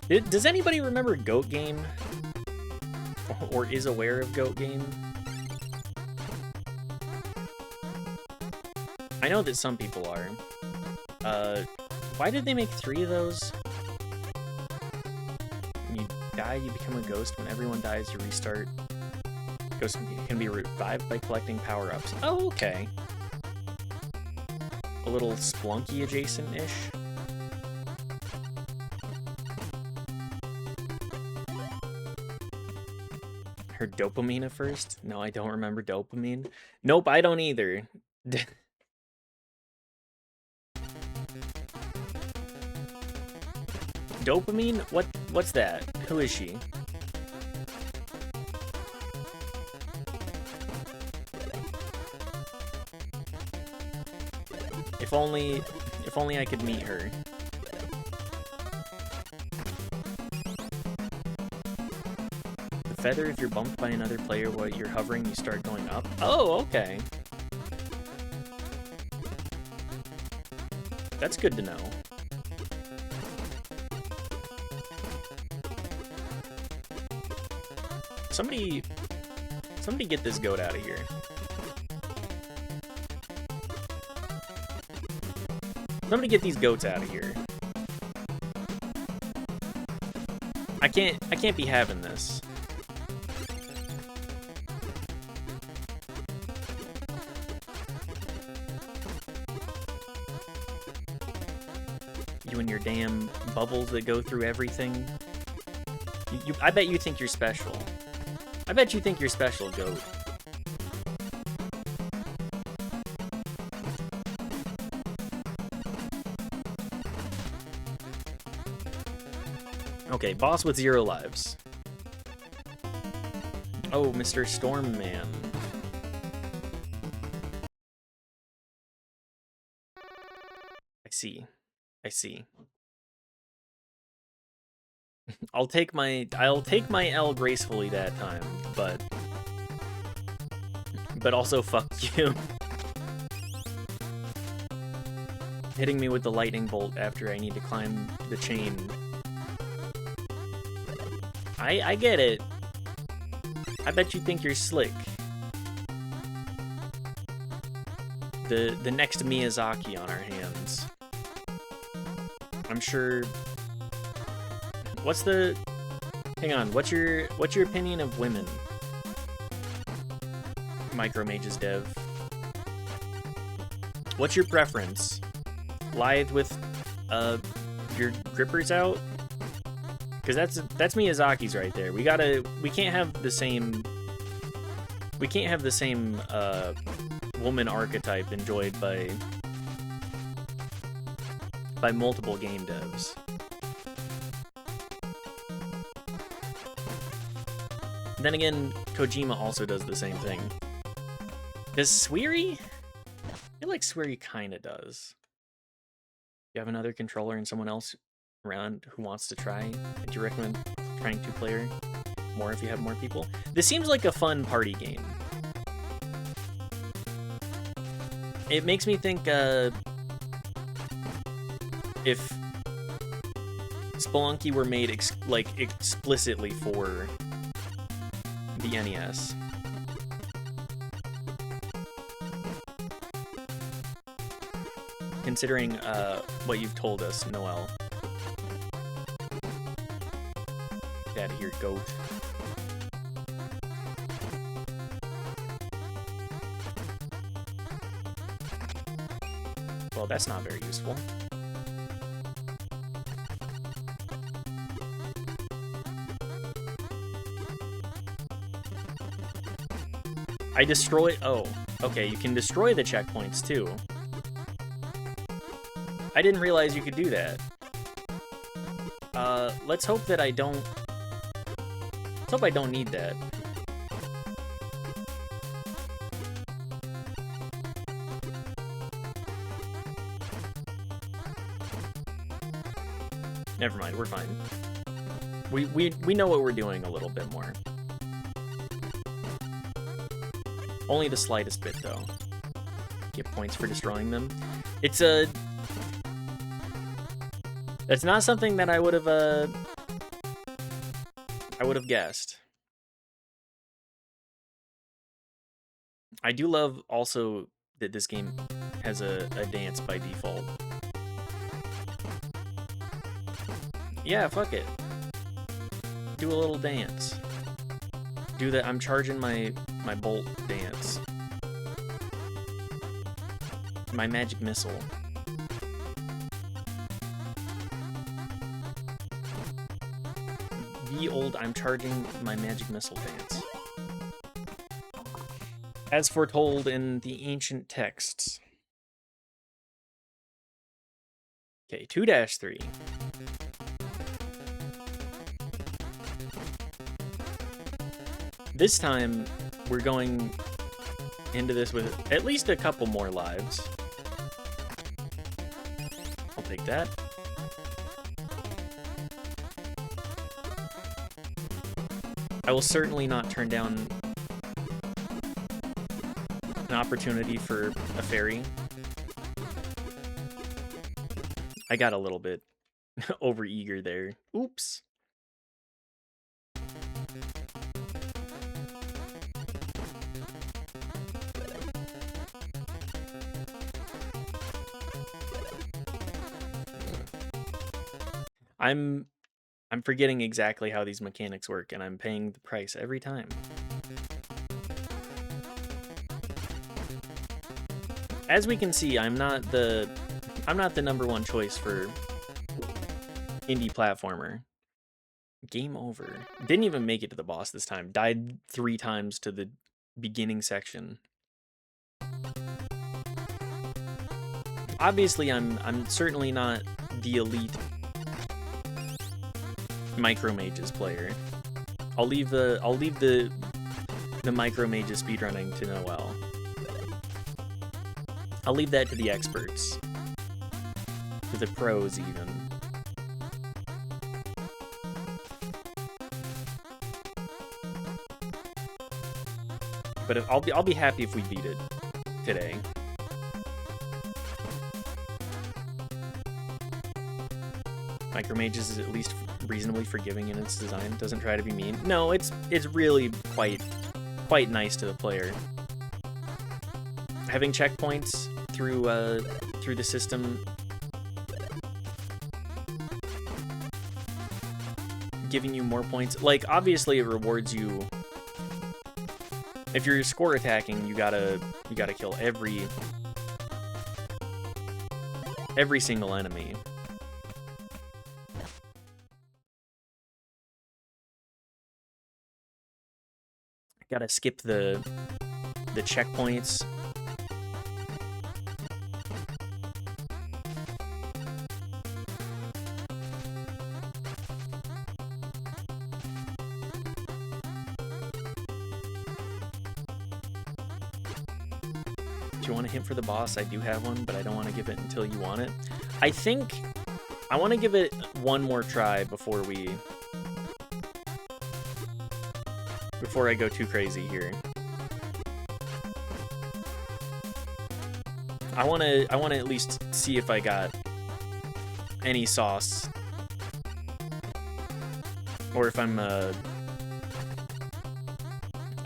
Does anybody remember Goat Game? Or is aware of Goat Game? I know that some people are. Why did they make 3 of those? When you die, you become a ghost. When everyone dies, you restart. Ghosts can be revived by collecting power-ups. Oh, okay. A little Splunky adjacent-ish. Heard dopamine at first? No, I don't remember dopamine. Nope, I don't either. Dopamine? What's that? Who is she? If only I could meet her. The feather, if you're bumped by another player while you're hovering, you start going up. Oh, okay. That's good to know. Somebody get this goat out of here. Somebody get these goats out of here. I can't be having this. damn bubbles that go through everything. I bet you think you're special. I bet you think you're special, Goat. Okay, boss with 0 lives. Oh, Mr. Stormman. I see. I'll take my L gracefully that time, but also fuck you. Hitting me with the lightning bolt after I need to climb the chain. I get it. I bet you think you're slick. The next Miyazaki on our hands. I'm sure. Hang on. What's your opinion of women? Micromages dev. What's your preference? Lithe with your grippers out? Because that's Miyazaki's right there. We can't have the same woman archetype enjoyed by multiple game devs. Then again, Kojima also does the same thing. Does Swery? I feel like Swery kinda does. You have another controller and someone else around who wants to try? Do you recommend trying 2-player more if you have more people? This seems like a fun party game. It makes me think if Spelunky were made explicitly for the NES. Considering what you've told us, Noel. Get out of here, Goat. Well, that's not very useful. I destroy... Oh, okay, you can destroy the checkpoints, too. I didn't realize you could do that. Let's hope that I don't... Let's hope I don't need that. Never mind, we're fine. We know what we're doing a little bit more. Only the slightest bit, though. Get points for destroying them. It's a... That's not something that I would have guessed. I do love also that this game has a dance by default. Yeah, fuck it. Do a little dance. Do that. I'm charging my bolt dance. My magic missile. The old I'm charging my magic missile dance. As foretold in the ancient texts. Okay, 2-3. This time, we're going into this with at least a couple more lives. I'll take that. I will certainly not turn down an opportunity for a fairy. I got a little bit overeager there. Oops. I'm forgetting exactly how these mechanics work, and I'm paying the price every time. As we can see, I'm not the #1 choice for indie platformer. Game over. Didn't even make it to the boss this time. Died 3 times to the beginning section. Obviously, I'm certainly not the elite Micromages player. I'll leave the Micromages speedrunning to Noel. I'll leave that to the experts. To the pros, even. But I'll be happy if we beat it today. Micromages is at least reasonably forgiving in its design. Doesn't try to be mean. No, it's really quite nice to the player. Having checkpoints through the system, giving you more points. Like, obviously it rewards you. If you're score attacking, you gotta kill every single enemy. Gotta skip the checkpoints. Do you want a hint for the boss? I do have one, but I don't want to give it until you want it. I think I want to give it one more try before I go too crazy here. I want to at least see if I got any sauce, or if I'm a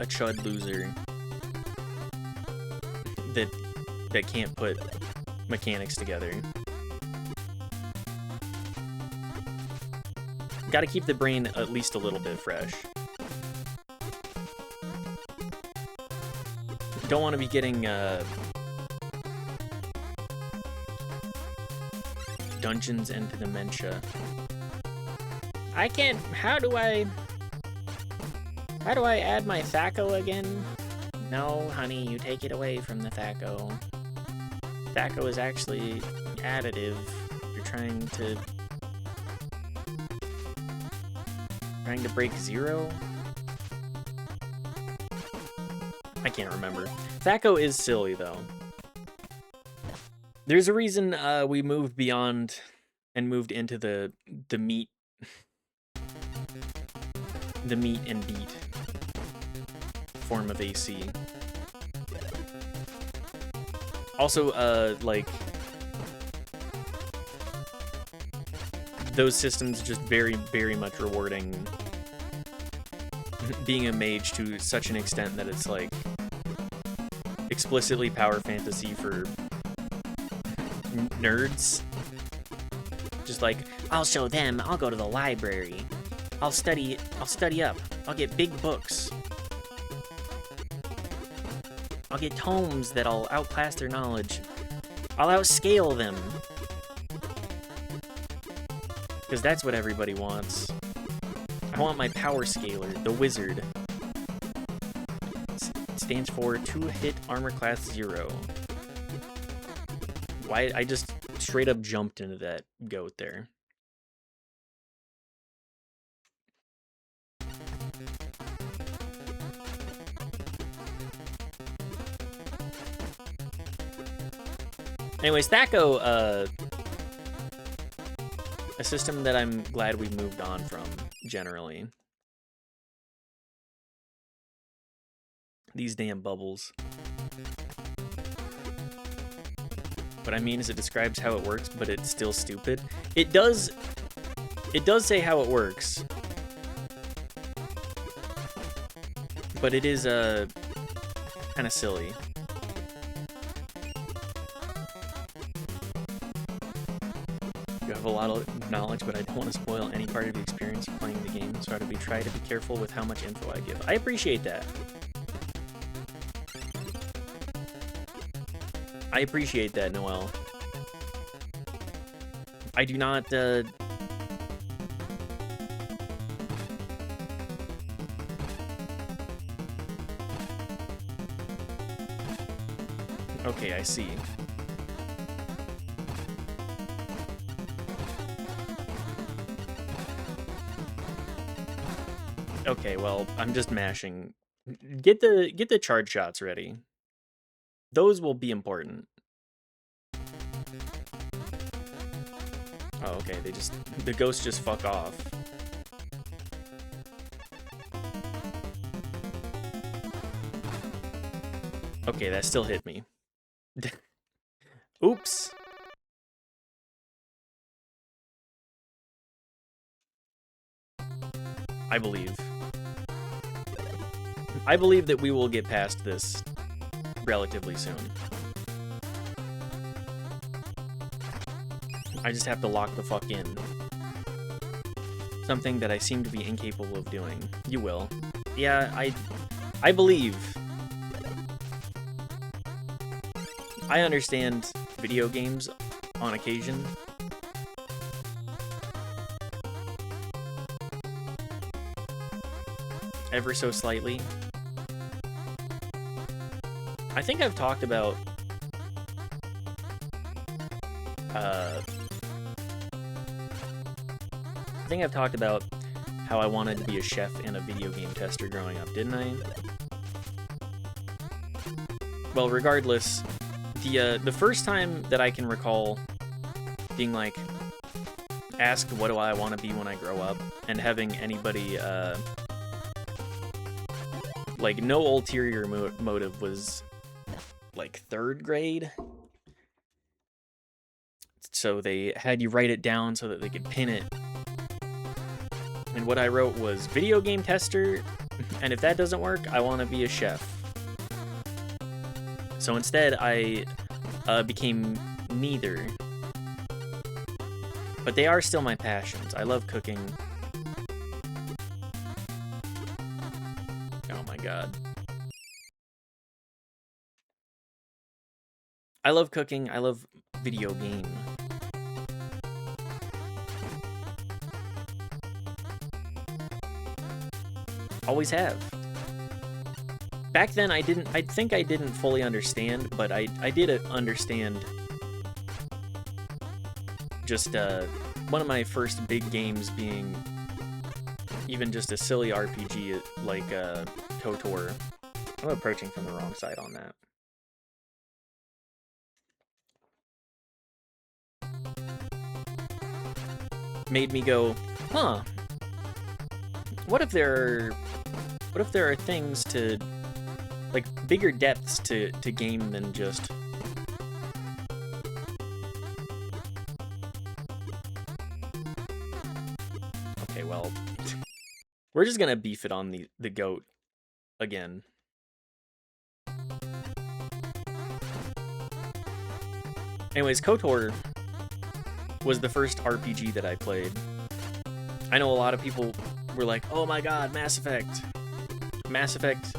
chud loser that can't put mechanics together. Got to keep the brain at least a little bit fresh. Don't want to be getting Dungeons and Dementia. I can't. How do I add my Thaco again? No, honey, you take it away from the Thaco. Thaco is actually additive. You're trying to break 0? I can't remember. Thaco is silly, though. There's a reason we moved beyond and moved into the meat and beat form of AC. Also, like, those systems just very, very much rewarding being a mage to such an extent that it's like explicitly power fantasy for nerds. Just like, I'll show them, I'll go to the library. I'll study up. I'll get big books. I'll get tomes that'll outclass their knowledge. I'll outscale them. Because that's what everybody wants. I want my power scaler, the wizard. It stands for 2-hit armor class 0. Why? I just straight up jumped into that goat there. Anyways, Thaco, a system that I'm glad we moved on from, generally. These damn bubbles. What I mean is it describes how it works, but it's still stupid. It does say how it works. But it is, kind of silly. You have a lot of knowledge, but I don't want to spoil any part of the experience of playing the game, so try to be careful with how much info I give. I appreciate that. I appreciate that, Noel. I do not Okay, I see. Okay, well, I'm just mashing. Get the charge shots ready. Those will be important. Oh, okay, the ghosts just fuck off. Okay, that still hit me. Oops. I believe. I believe that we will get past this relatively soon. I just have to lock the fuck in. Something that I seem to be incapable of doing. You will. Yeah, I believe. I understand video games on occasion. Ever so slightly. I think I've talked about how I wanted to be a chef and a video game tester growing up, didn't I? Well, regardless, the first time that I can recall being like asked what do I want to be when I grow up, and having anybody like no ulterior motive was like 3rd grade. So they had you write it down so that they could pin it. And what I wrote was video game tester, and if that doesn't work, I want to be a chef. So instead, I became neither. But they are still my passions. I love cooking. Oh my god. I love cooking. I love video game. Always have. Back then, I think I didn't fully understand, but I did understand just one of my first big games being even just a silly RPG like KOTOR. I'm approaching from the wrong side on that. Made me go, huh, what if there are things to, like, bigger depths to game than just okay, well, we're just gonna beef it on the goat again. Anyways, KOTOR was the first RPG that I played. I know a lot of people were like, oh my god, Mass Effect. Mass Effect,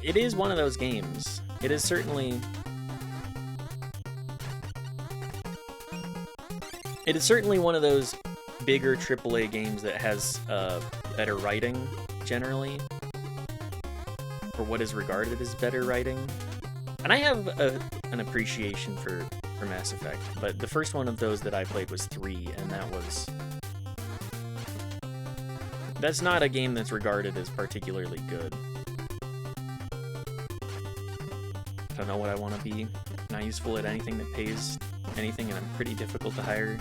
it is one of those games. It is certainly one of those bigger AAA games that has better writing, generally. Or what is regarded as better writing. And I have an appreciation for Mass Effect, but the first one of those that I played was 3, and that's not a game that's regarded as particularly good. I don't know what I want to be. Not useful at anything that pays anything, and I'm pretty difficult to hire.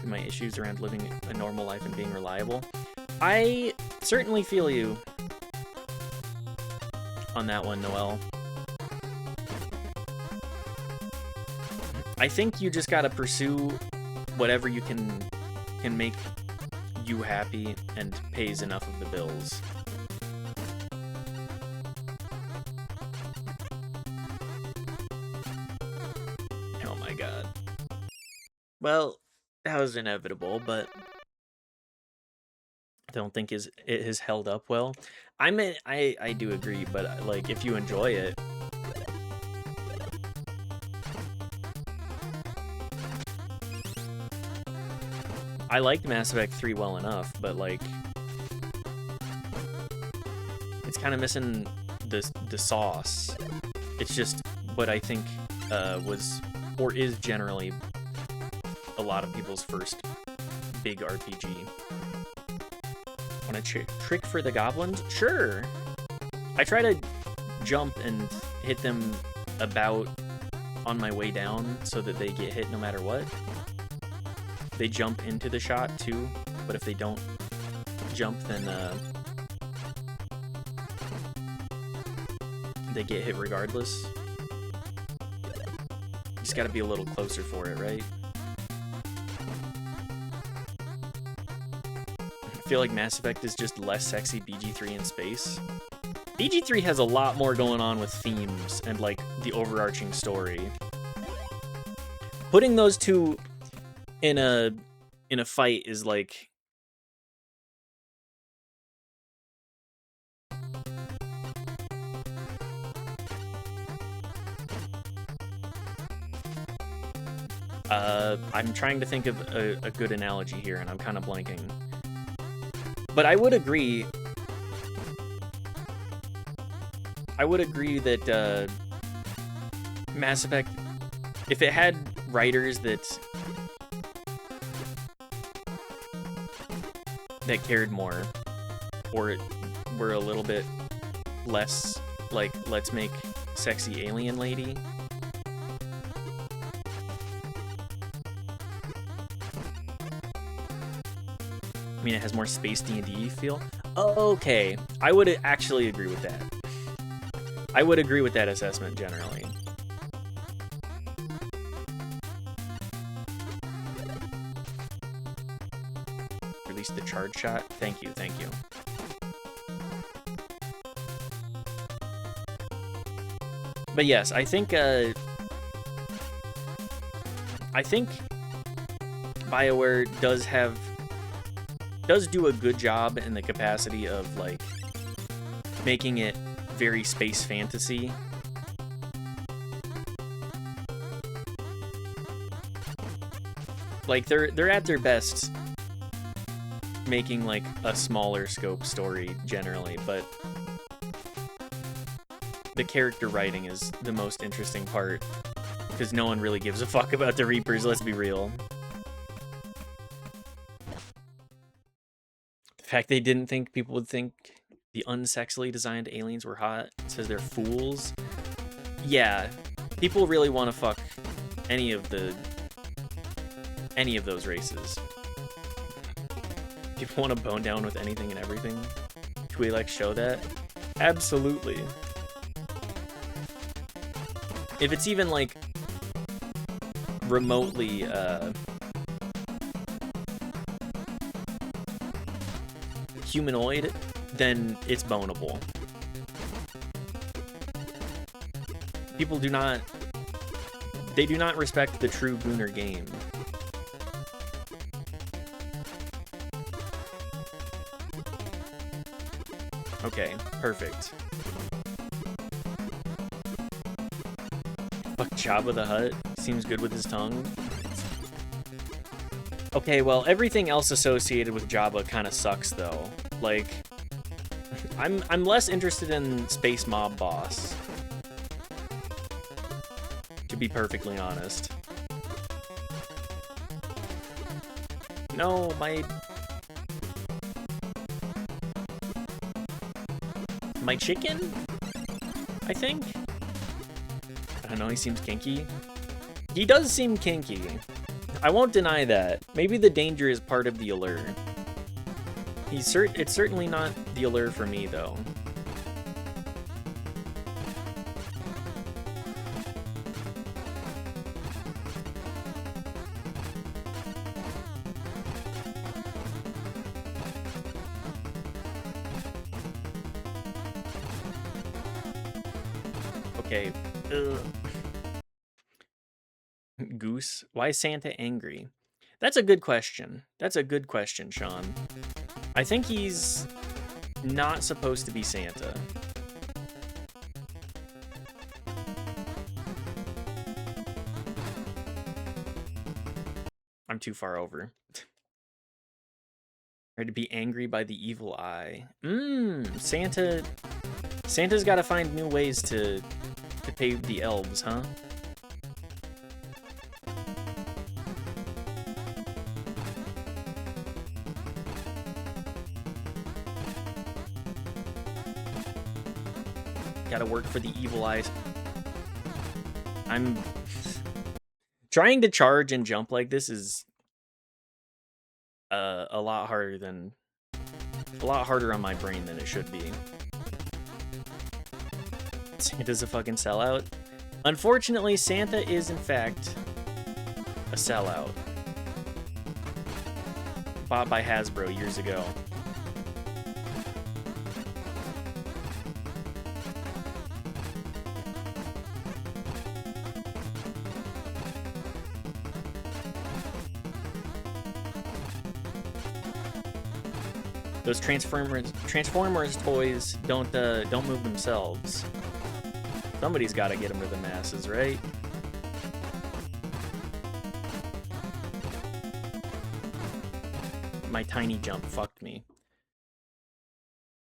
My issues around living a normal life and being reliable. I certainly feel you on that one, Noel. I think you just gotta pursue whatever you can make you happy and pays enough of the bills. Oh my god. Well, that was inevitable, but I don't think it has held up well. I mean, I do agree, but like if you enjoy it, I liked Mass Effect 3 well enough, but like it's kind of missing the the sauce. It's just what I think was or is generally a lot of people's first big RPG. Want to trick for the goblins? Sure. I try to jump and hit them about on my way down so that they get hit no matter what. They jump into the shot too, but if they don't jump, then they get hit regardless. Just gotta be a little closer for it, right? I feel like Mass Effect is just less sexy BG3 in space. BG3 has a lot more going on with themes and like the overarching story. Putting those two in a fight is like I'm trying to think of a good analogy here, and I'm kind of blanking. But I would agree. I would agree that Mass Effect, if it had writers that cared more, or were a little bit less like, let's make sexy alien lady. I mean, it has more space D&D feel. Okay, I would actually agree with that. I would agree with that assessment generally. Release the charge shot. Thank you, thank you. But yes, I think BioWare does do a good job in the capacity of like making it very space fantasy. Like they're at their best making like a smaller scope story generally, but the character writing is the most interesting part because no one really gives a fuck about the Reapers, let's be real. The fact they didn't think people would think the unsexily designed aliens were hot says they're fools. Yeah, people really want to fuck any of those races. People want to bone down with anything and everything. Twi'lek show that? Absolutely. If it's even like remotely humanoid, then it's boneable. People do not respect the true Gooner game. Okay, perfect. Fuck Jabba the Hutt. Seems good with his tongue. Okay, well, everything else associated with Jabba kind of sucks, though. Like, I'm less interested in Space Mob Boss, to be perfectly honest. No, my chicken, I think? I don't know, he seems kinky. He does seem kinky. I won't deny that. Maybe the danger is part of the allure. It's certainly not the allure for me, though. Okay. Ugh. Goose, why is Santa angry? That's a good question. That's a good question, Sean. I think he's not supposed to be Santa. I'm too far over. Or to be angry by the evil eye. Santa Santa's got to find new ways to pay the elves, huh? Gotta work for the evil eyes. I'm trying to charge and jump like this is a lot harder on my brain than it should be. Santa's a fucking sellout. Unfortunately, Santa is in fact a sellout. Bought by Hasbro years ago. Those Transformers toys don't move themselves. Somebody's got to get them to the masses, right? My tiny jump fucked me.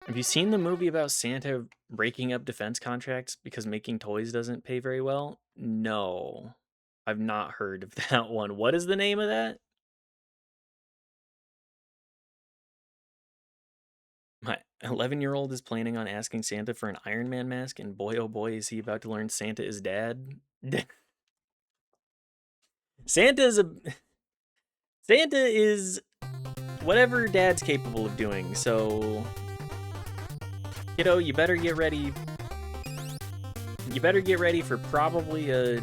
Have you seen the movie about Santa breaking up defense contracts because making toys doesn't pay very well? No. I've not heard of that one. What is the name of that? My 11-year-old is planning on asking Santa for an Iron Man mask, and boy, oh boy, is he about to learn Santa is dad. Santa is whatever dad's capable of doing, so... Kiddo, you better get ready. You better get ready for probably a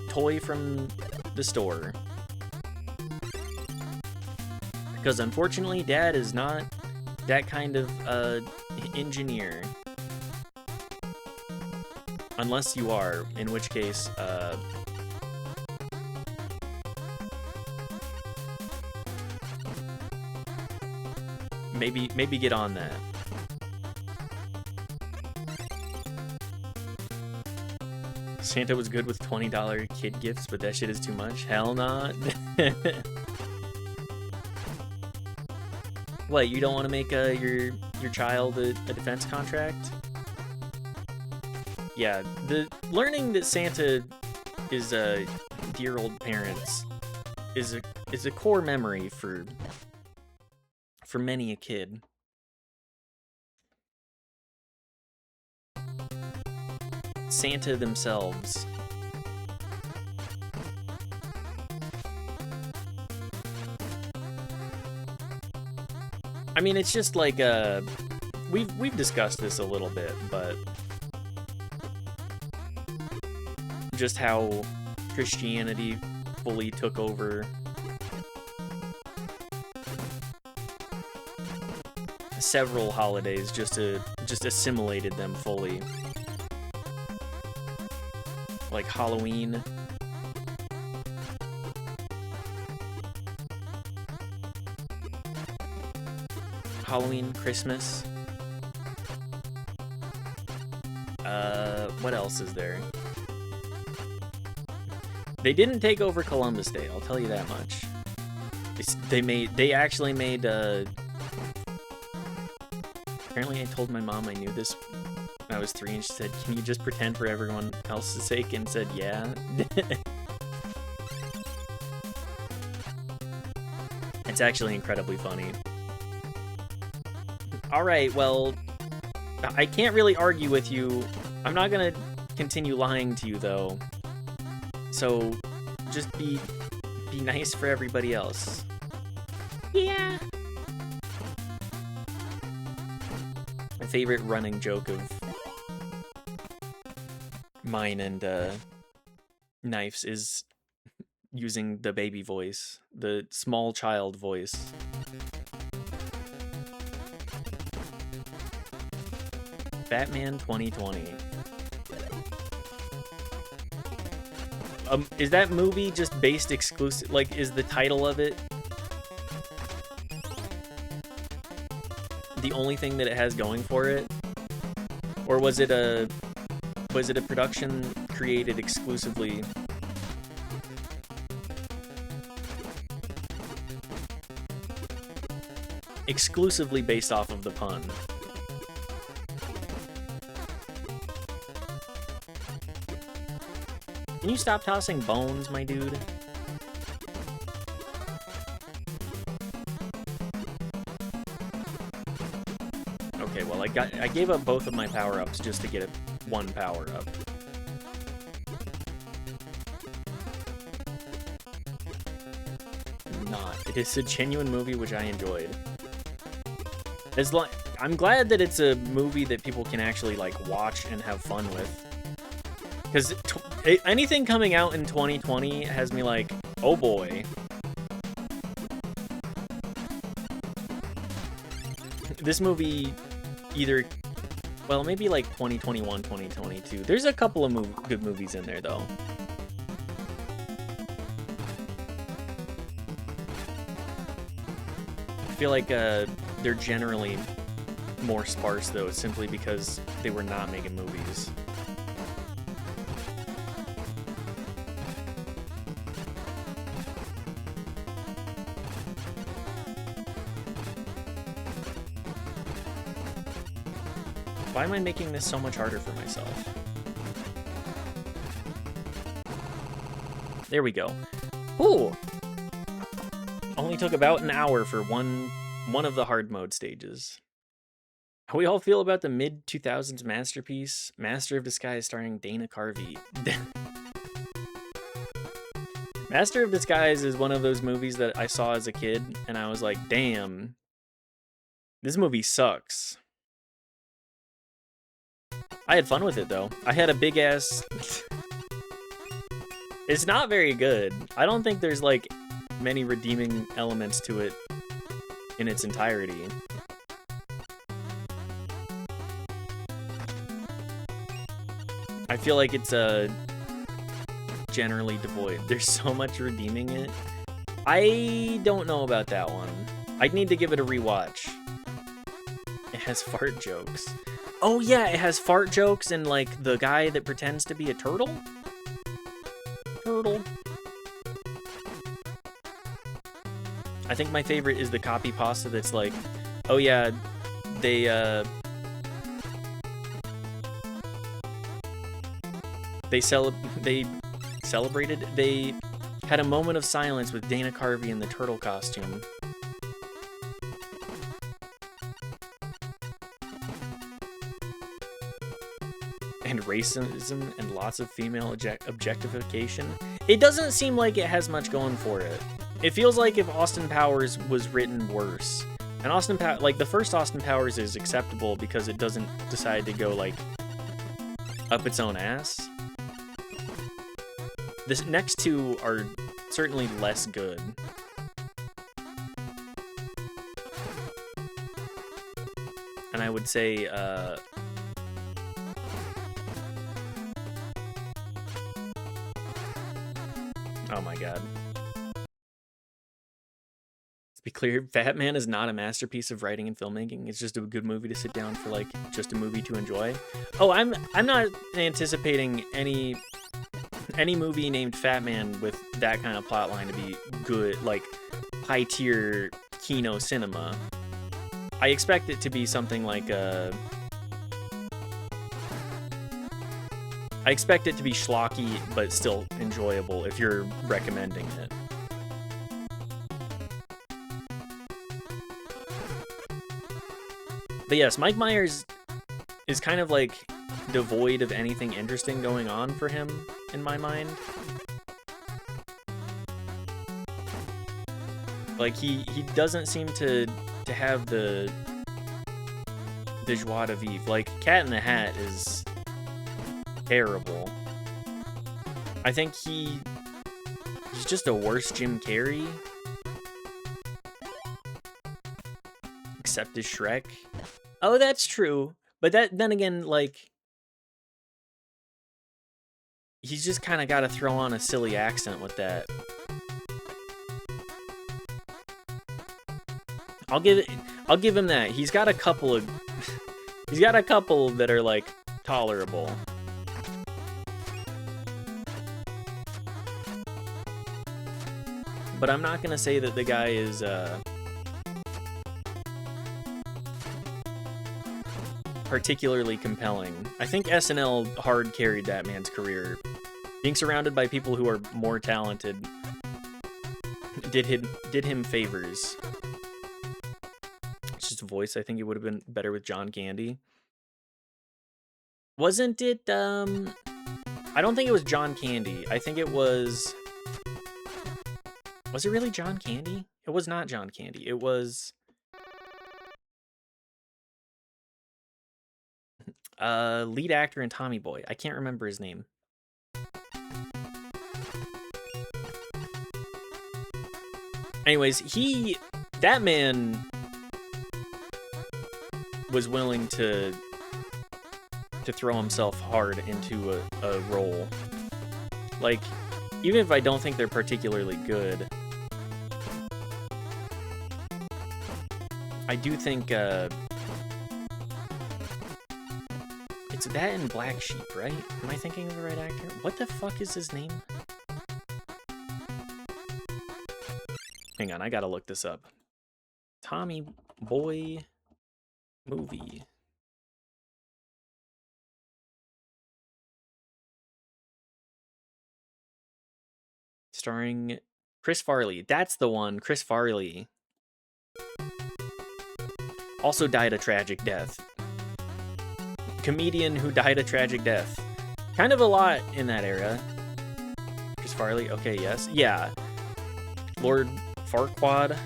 toy from the store. Because unfortunately, Dad is not that kind of engineer. Unless you are, in which case, maybe get on that. Santa was good with $20 kid gifts, but that shit is too much. Hell not. What, you don't want to make your child a defense contract? Yeah, the learning that Santa is dear old parents is a core memory for many a kid. Santa themselves. I mean, it's just like we've discussed this a little bit, but just how Christianity fully took over several holidays, just assimilated them fully. Like Halloween. Halloween, Christmas. What else is there? They didn't take over Columbus Day, I'll tell you that much. They actually made, apparently I told my mom I knew this when I was 3, and she said, "Can you just pretend for everyone else's sake?" And said, "Yeah." It's actually incredibly funny. Alright, well, I can't really argue with you. I'm not gonna continue lying to you, though. So, just be nice for everybody else. Yeah. My favorite running joke of mine and Knife's is using the baby voice, the small child voice. Batman 2020. Is that movie just based exclusive? Like, is the title of it the only thing that it has going for it, or was it a production created exclusively? exclusively based off of the pun. Can you stop tossing bones, my dude? Okay, well, I gave up both of my power-ups just to get one power-up. Not. It is a genuine movie which I enjoyed. I'm glad that it's a movie that people can actually, like, watch and have fun with. Because anything coming out in 2020 has me like, oh boy. This movie either, well, maybe like 2021, 2022. There's a couple of good movies in there, though. I feel like they're generally more sparse, though, simply because they were not making movies. Why am I making this so much harder for myself? There we go. Ooh! Only took about an hour for one of the hard mode stages. How we all feel about the mid-2000s masterpiece, Master of Disguise starring Dana Carvey. Master of Disguise is one of those movies that I saw as a kid, and I was like, damn, this movie sucks. I had fun with it, though. I had a big-ass... It's not very good. I don't think there's, like, many redeeming elements to it in its entirety. I feel like it's, generally devoid. There's so much redeeming it. I don't know about that one. I'd need to give it a rewatch. It has fart jokes. Oh yeah, it has fart jokes and, like, the guy that pretends to be a turtle? Turtle. I think my favorite is the copy pasta that's like, oh yeah, they celebrated, they had a moment of silence with Dana Carvey in the turtle costume. And racism and lots of female objectification. It doesn't seem like it has much going for it. It feels like if Austin Powers was written worse. And like the first Austin Powers is acceptable because it doesn't decide to go like up its own ass. The next two are certainly less good. And I would say, oh my god. To be clear, Fat Man is not a masterpiece of writing and filmmaking. It's just a good movie to sit down for, like, just a movie to enjoy. Oh, I'm not anticipating any movie named Fat Man with that kind of plotline to be good, like, high-tier Kino cinema. I expect it to be something like, I expect it to be schlocky, but still enjoyable if you're recommending it. But yes, Mike Myers is kind of like devoid of anything interesting going on for him, in my mind. Like, he doesn't seem to have the joie de vivre. Like, Cat in the Hat is terrible. I think he's just a worse Jim Carrey. Except as Shrek. Oh, that's true. But then again, like, he's just kind of got to throw on a silly accent with that. I'll give him that. He's got a couple that are, like, tolerable. But I'm not gonna say that the guy is particularly compelling. I think SNL hard carried that man's career. Being surrounded by people who are more talented did him favors. It's just a voice. I think it would have been better with John Candy. Wasn't it, I don't think it was John Candy. I think it was it really John Candy? It was not John Candy. It was, lead actor in Tommy Boy. I can't remember his name. Anyways, that man was willing to throw himself hard into a role. Like, even if I don't think they're particularly good, I do think, it's that in Black Sheep, right? Am I thinking of the right actor? What the fuck is his name? Hang on, I gotta look this up. Tommy Boy movie. Starring Chris Farley. That's the one, Chris Farley. Also died a tragic death. Comedian who died a tragic death. Kind of a lot in that era. Chris Farley, okay, yes. Yeah. Lord Farquaad.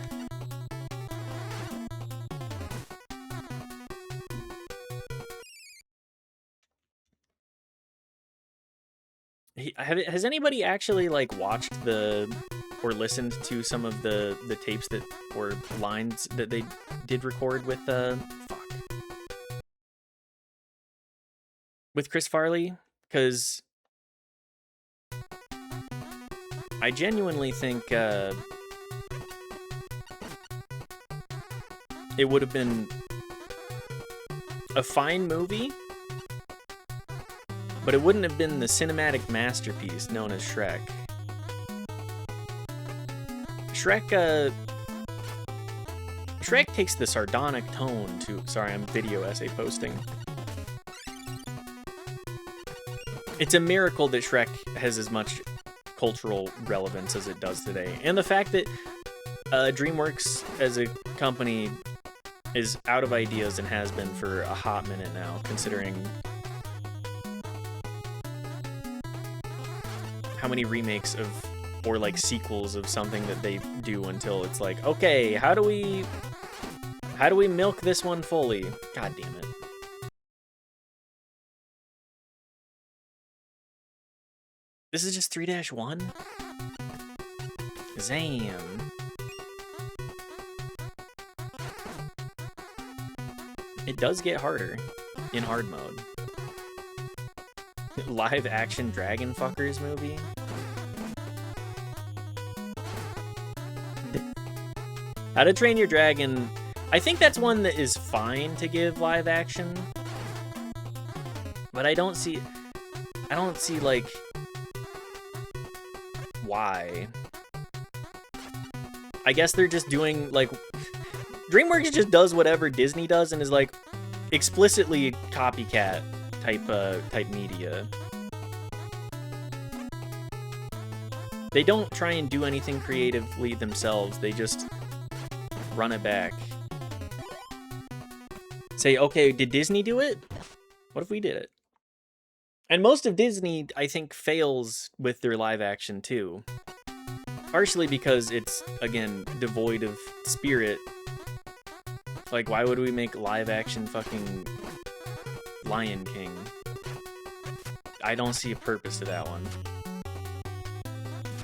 Has anybody actually, like, watched or listened to some of the tapes that, or lines that they did record with, with Chris Farley? Because I genuinely think, it would have been a fine movie, but it wouldn't have been the cinematic masterpiece known as Shrek. Shrek takes the sardonic tone to... Sorry, I'm video essay posting. It's a miracle that Shrek has as much cultural relevance as it does today. And the fact that DreamWorks as a company is out of ideas and has been for a hot minute now, considering how many remakes of, or like sequels of something that they do until it's like, okay, how do we milk this one fully? God damn it. This is just 3-1? Zam. It does get harder in hard mode. Live action Dragon Fuckers movie? How to Train Your Dragon. I think that's one that is fine to give live action. But I don't see like why. I guess they're just doing like DreamWorks just does whatever Disney does and is like explicitly copycat type media. They don't try and do anything creatively themselves. They just run it back. Say, okay, did Disney do it? What if we did it? And most of Disney, I think, fails with their live action too. Partially because it's, again, devoid of spirit. Like, why would we make live action fucking Lion King? I don't see a purpose to that one.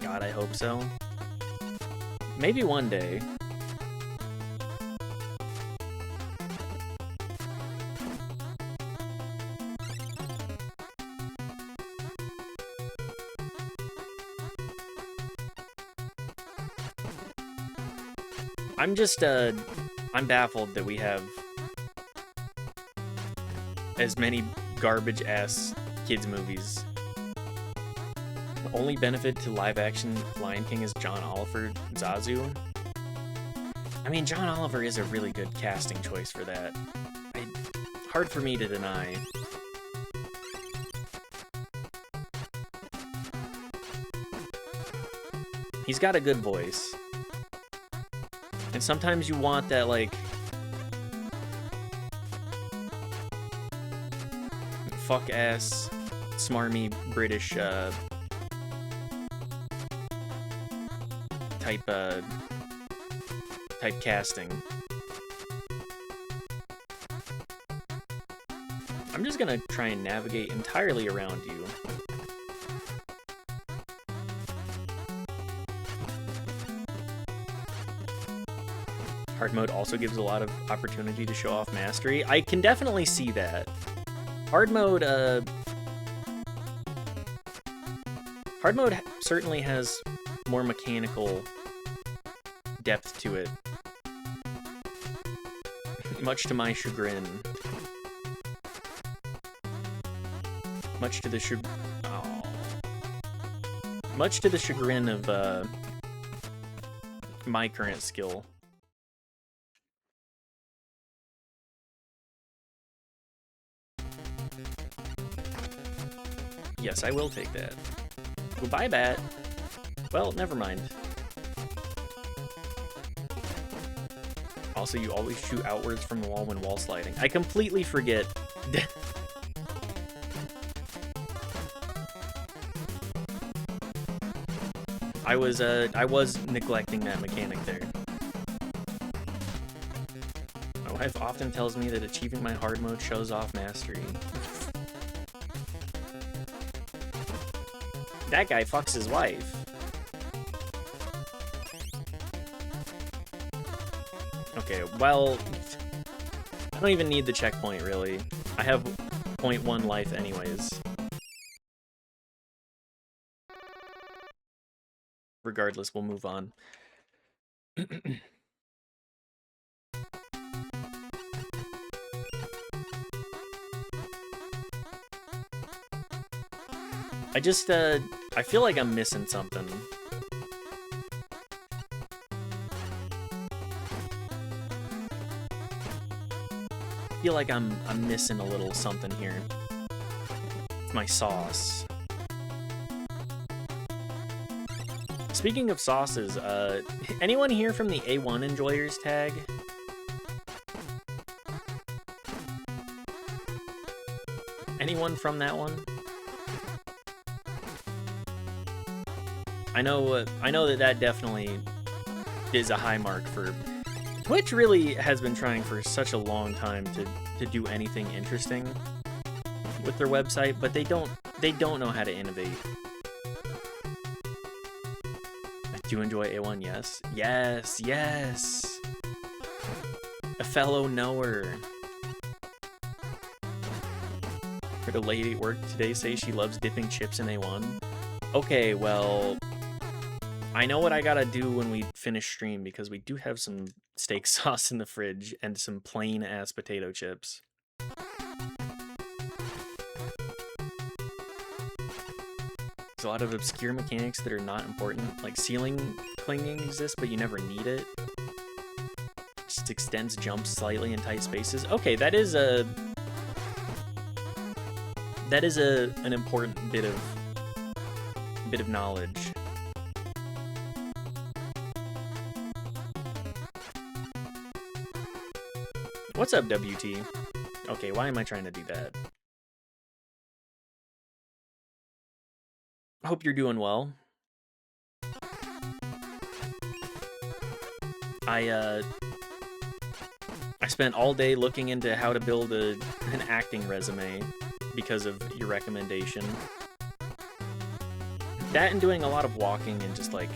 God, I hope so. Maybe one day. I'm just, I'm baffled that we have as many garbage-ass kids movies. The only benefit to live-action Lion King is John Oliver Zazu. I mean, John Oliver is a really good casting choice for that. Hard for me to deny. He's got a good voice. And sometimes you want that, like, fuck-ass, smarmy British, type casting. I'm just gonna try and navigate entirely around you. Hard mode also gives a lot of opportunity to show off mastery. I can definitely see that. Hard mode certainly has more mechanical depth to it. Much to my chagrin. Much to the chagrin of my current skill. Yes, I will take that. Goodbye, bat. Well, never mind. Also, you always shoot outwards from the wall when wall sliding. I completely forget. I was neglecting that mechanic there. My wife often tells me that achieving my hard mode shows off mastery. That guy fucks his wife. Okay, well, I don't even need the checkpoint, really. I have 0.1 life anyways. Regardless, we'll move on. I feel like I'm missing something. I feel like I'm missing a little something here. My sauce. Speaking of sauces, anyone here from the A1 Enjoyers tag? Anyone from that one? I know that definitely is a high mark for... Twitch really has been trying for such a long time to do anything interesting with their website, but they don't know how to innovate. I do enjoy A1, yes. Yes, yes! A fellow knower. Heard a lady at work today say she loves dipping chips in A1. Okay, well... I know what I gotta do when we finish stream, because we do have some steak sauce in the fridge and some plain-ass potato chips. There's a lot of obscure mechanics that are not important, like ceiling clinging exists, but you never need it. Just extends jumps slightly in tight spaces. Okay, that is an important bit of knowledge. What's up, WT? Okay, why am I trying to do that? Hope you're doing well. I spent all day looking into how to build an acting resume because of your recommendation. That and doing a lot of walking and just like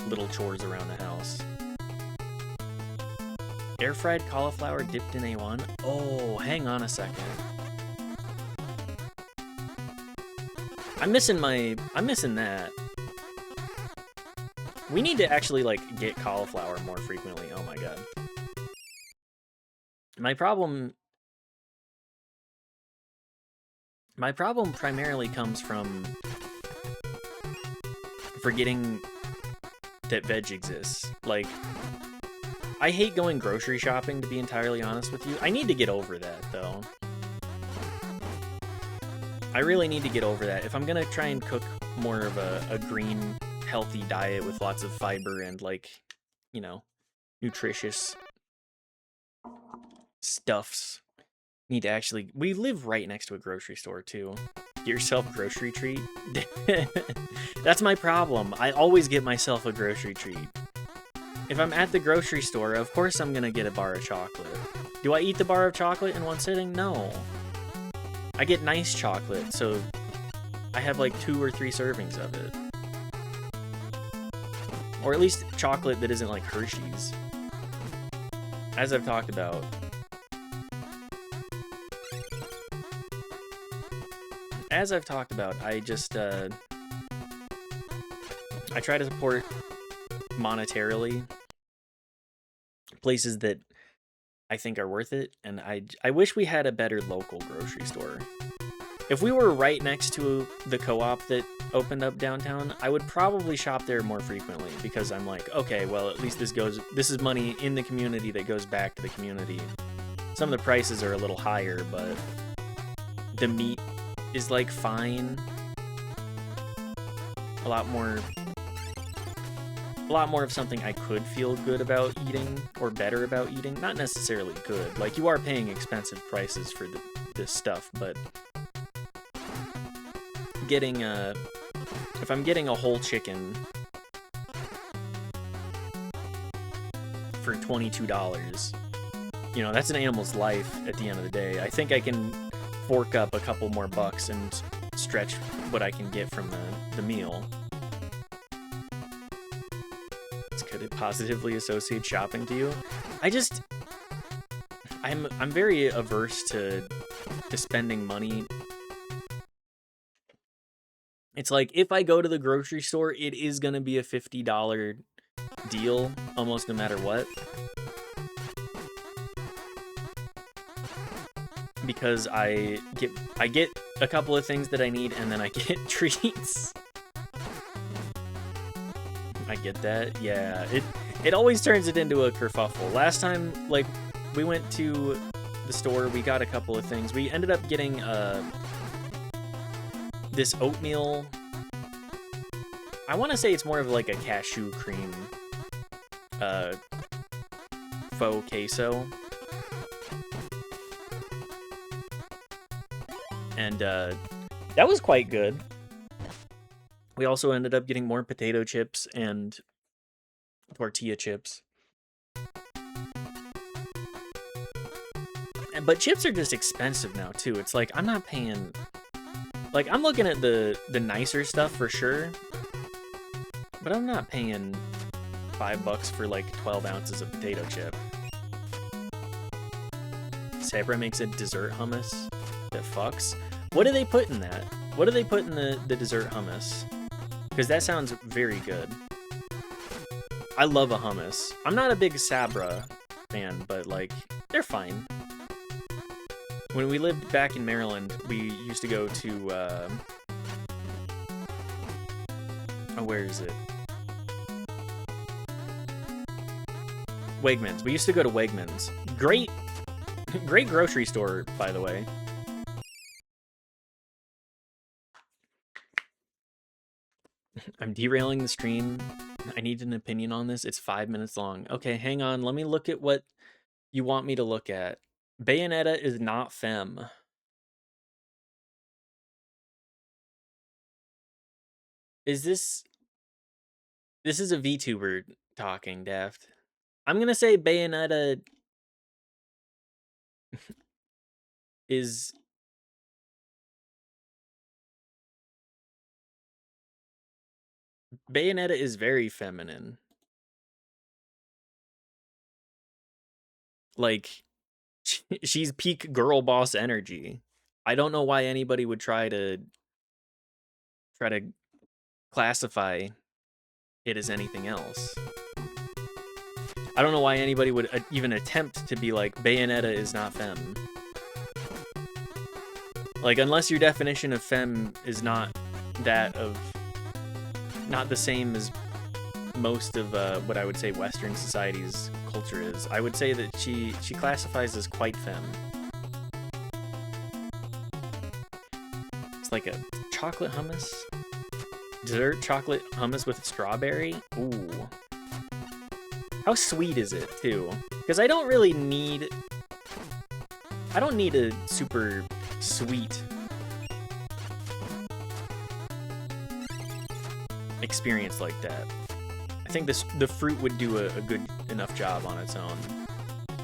little chores around the house. Air-fried cauliflower dipped in A1? Oh, hang on a second. I'm missing that. We need to actually, like, get cauliflower more frequently. Oh my god. My problem primarily comes from forgetting that veg exists. Like, I hate going grocery shopping, to be entirely honest with you. I need to get over that, though. I really need to get over that. If I'm gonna try and cook more of a green, healthy diet with lots of fiber and, like, you know, nutritious stuffs, need to actually... We live right next to a grocery store, too. Get yourself a grocery treat. That's my problem. I always get myself a grocery treat. If I'm at the grocery store, of course I'm gonna get a bar of chocolate. Do I eat the bar of chocolate in one sitting? No. I get nice chocolate, so I have like 2 or 3 servings of it. Or at least chocolate that isn't like Hershey's. As I've talked about, I just, I try to support monetarily places that I think are worth it, and I wish we had a better local grocery store. If we were right next to the co-op that opened up downtown, I would probably shop there more frequently, because I'm like, okay, well, at least this is money in the community that goes back to the community. Some of the prices are a little higher, but the meat is like fine. A lot more of something I could feel good about eating, or better about eating. Not necessarily good. Like, you are paying expensive prices for this stuff, but getting if I'm getting a whole chicken for $22, you know, that's an animal's life at the end of the day. I think I can fork up a couple more bucks and stretch what I can get from the meal. Could it positively associate shopping to you? I'm very averse to spending money. It's like, if I go to the grocery store, it is gonna be a $50 deal almost no matter what. Because I get a couple of things that I need, and then I get treats. I get that. Yeah, it always turns it into a kerfuffle. Last time, like, we went to the store, we got a couple of things. We ended up getting this oatmeal. I want to say it's more of like a cashew cream faux queso. And that was quite good. We also ended up getting more potato chips and tortilla chips. But chips are just expensive now, too. It's like, I'm not paying... Like, I'm looking at the nicer stuff for sure. But I'm not paying $5 for, like, 12 ounces of potato chip. Sabra makes a dessert hummus that fucks. What do they put in that? What do they put in the dessert hummus? Because that sounds very good. I love a hummus. I'm not a big Sabra fan, but, like, they're fine. When we lived back in Maryland, we used to go to, oh, where is it? Wegmans. We used to go to Wegmans. Great grocery store, by the way. I'm derailing the stream. I need an opinion on this. It's 5 minutes long. Okay, hang on. Let me look at what you want me to look at. Bayonetta is not femme. Is this... This is a VTuber talking, Daft. I'm gonna say Bayonetta is... Bayonetta is very feminine. Like, she's peak girl boss energy. I don't know why anybody would try to classify it as anything else. I don't know why anybody would even attempt to be like, Bayonetta is not femme. Like, unless your definition of femme is not that of... Not the same as most of what I would say Western society's culture is. I would say that she classifies as quite femme. It's like a chocolate hummus. Dessert chocolate hummus with strawberry. Ooh. How sweet is it, too? Because I don't need a super sweet experience like that. I think the fruit would do a good enough job on its own.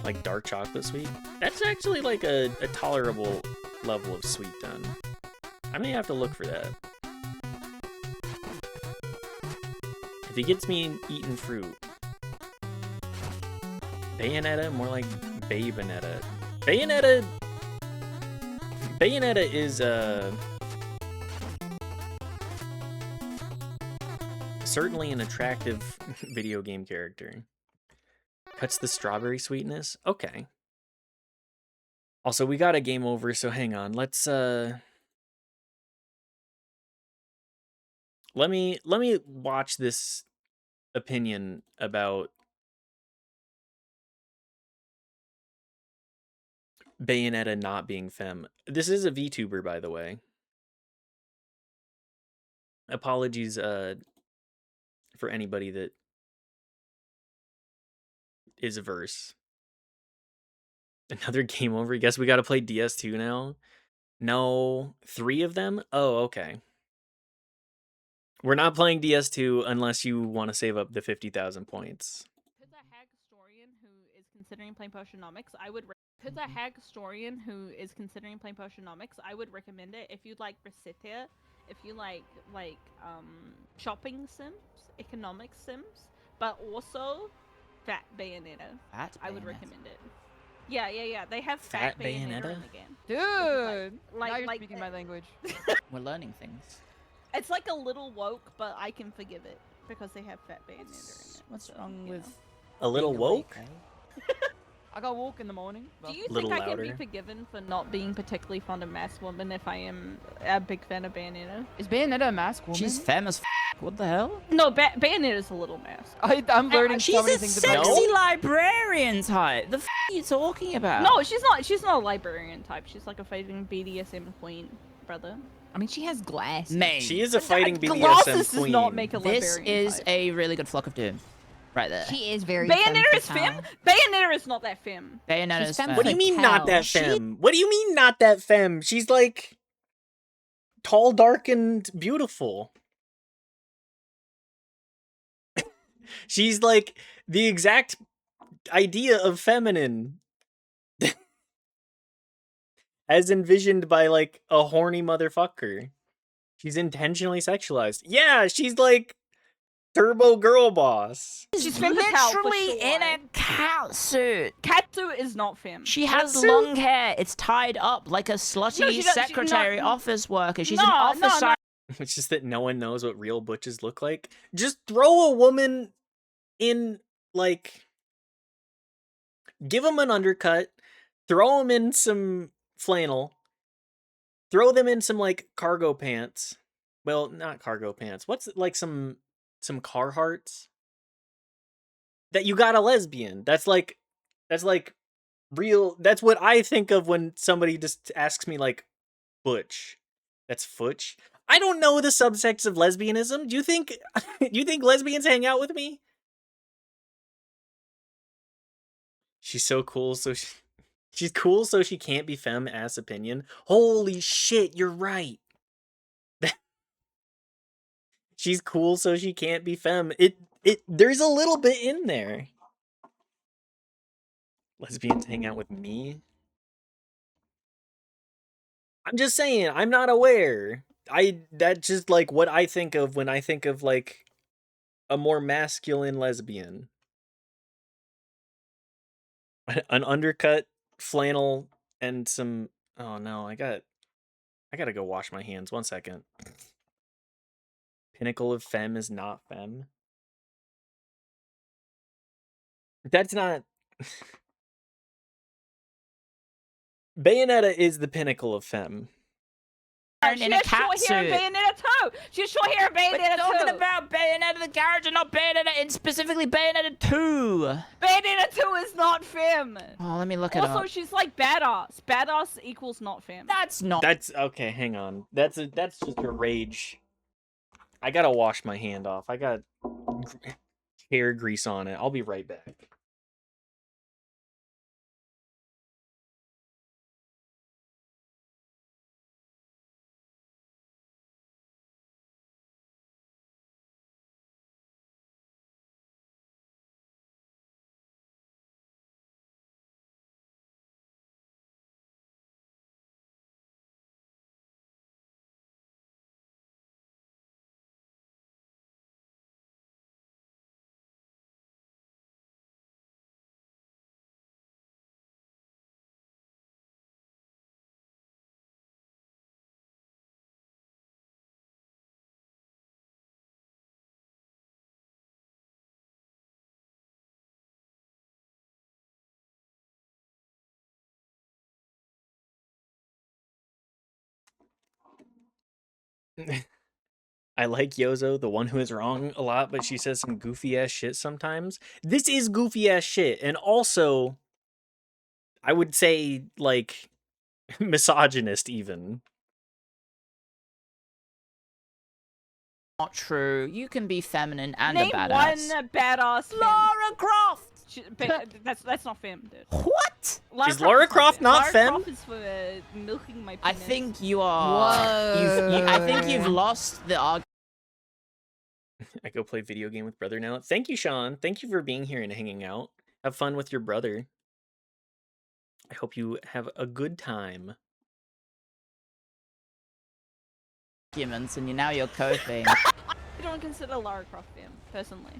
Like dark chocolate sweet. That's actually like a tolerable level of sweet then. I may have to look for that. If he gets me eating fruit. Bayonetta, more like Bayonetta. Bayonetta is certainly an attractive video game character. Cuts the strawberry sweetness. Okay. Also, we got a game over, so hang on. Let's let me watch this opinion about Bayonetta not being femme. This is a VTuber, by the way. Apologies for anybody that is averse. Another game over. Guess we got to play DS2 now. No, 3 of them? Oh, okay. We're not playing DS2 unless you want to save up the 50,000 points. Because a hag historian who is considering playing Potionomics, I would recommend it if you'd like Resetia, if you like shopping sims, economic sims, but also Fat Bayonetta. I would recommend it. Yeah. They have Fat Bayonetta in the game. Dude! Now you're speaking my language. We're learning things. It's like a little woke, but I can forgive it because they have Fat Bayonetta in it. What's wrong with a little woke? I got walk in the morning. Do you think I can be forgiven for not being particularly fond of masked women if I am a big fan of Bayonetta? Is Bayonetta a masked woman? She's femme as what the hell? No, Bayonetta's a little masked. I'm learning so many things about She's a sexy librarian type. The are you talking about? No, she's not. She's not a librarian type. She's like a fighting BDSM queen, brother. I mean, she has glasses. Mate. She is a fighting BDSM glasses queen. Does not make a librarian This is type. a really good flock of doom. Right there. She is very Bayonetta is femme? Bayonetta is not that femme. Bayonetta is femme. What do you mean not that femme? What do you mean not that femme? She's like tall, dark, and beautiful. She's like the exact idea of feminine. As envisioned by like a horny motherfucker. She's intentionally sexualized. Yeah, she's like Turbo Girl Boss. She's literally in a cat suit. Catsuit is not femme. She has long hair. It's tied up like a slutty secretary office worker. She's an officer. It's just that no one knows what real butches look like. Just throw a woman in, like, give them an undercut, throw them in some flannel, throw them in some, like, cargo pants. Well, not cargo pants. What's, like, some Carhartts? That you got a lesbian. That's like real. That's what I think of when somebody just asks me, like, butch. That's futch. I don't know the subsects of lesbianism. Do you think lesbians hang out with me? She's so cool, so she's cool, so she can't be femme ass opinion. Holy shit, you're right. She's cool, so she can't be femme. There's a little bit in there. Lesbians hang out with me? I'm just saying, I'm not aware. That's just like what I think of when I think of like a more masculine lesbian. An undercut, flannel, and some... Oh no, I gotta go wash my hands. 1 second. Pinnacle of femme is not femme. That's not... Bayonetta is the pinnacle of femme. In a cat suit. Bayonetta She's short hair in We're Bayonetta 2. talking about Bayonetta the character, not Bayonetta, and specifically Bayonetta 2. Bayonetta 2 is not femme. Oh, let me look it up. Also, she's like badass. Badass equals not femme. That's not. That's okay. Hang on. That's just a rage. I gotta wash my hand off. I got hair grease on it. I'll be right back. I like Yozo, the one who is wrong a lot, but she says some goofy ass shit sometimes. This is goofy ass shit, and also, I would say like misogynist even. Not true. You can be feminine and Name a badass. one badass femme. Lara Croft. That's not femme, dude. What? Is Lara Croft not Lara femme? Croft is for milking my penis. I think you are. Whoa. I think you've lost the argument. I go play video game with brother now. Thank you, Sean. Thank you for being here and hanging out. Have fun with your brother. I hope you have a good time. And now you're coping. I don't consider Lara Croft femme, personally.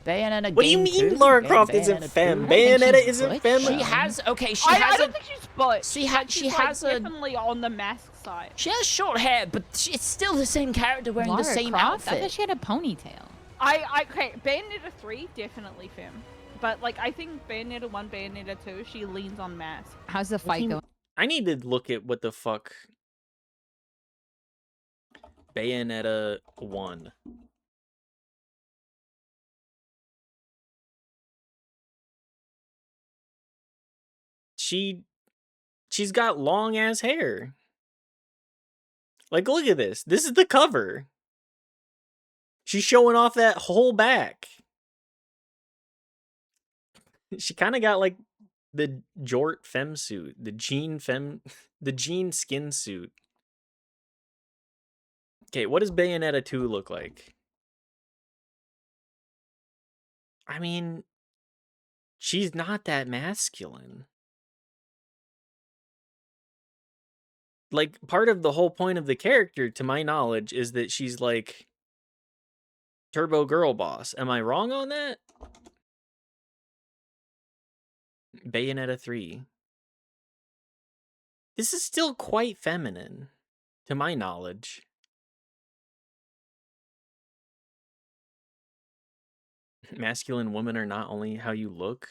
Bayonetta. What do you game mean 2? Bayonetta Lara Croft isn't 2? femme? I think Bayonetta she's isn't butch. femme. She has. Okay, she I has don't a. think she's butch. She She's has like a. definitely on the mask side. She has short hair, but it's still the same character wearing Lara the same Croft? I outfit. thought she had a ponytail. Okay, Bayonetta 3, definitely femme. But, like, I think Bayonetta 1, Bayonetta 2, she leans on mask. How's the fight going? I need to look at what the fuck Bayonetta 1. She's got long ass hair. Like, look at this. This is the cover. She's showing off that whole back. She kind of got like the Jort femme suit, the jean skin suit. Okay, what does Bayonetta 2 look like? I mean, she's not that masculine. Like, part of the whole point of the character, to my knowledge, is that she's like Turbo Girl Boss. Am I wrong on that? Bayonetta 3. This is still quite feminine, to my knowledge. Masculine women are not only how you look.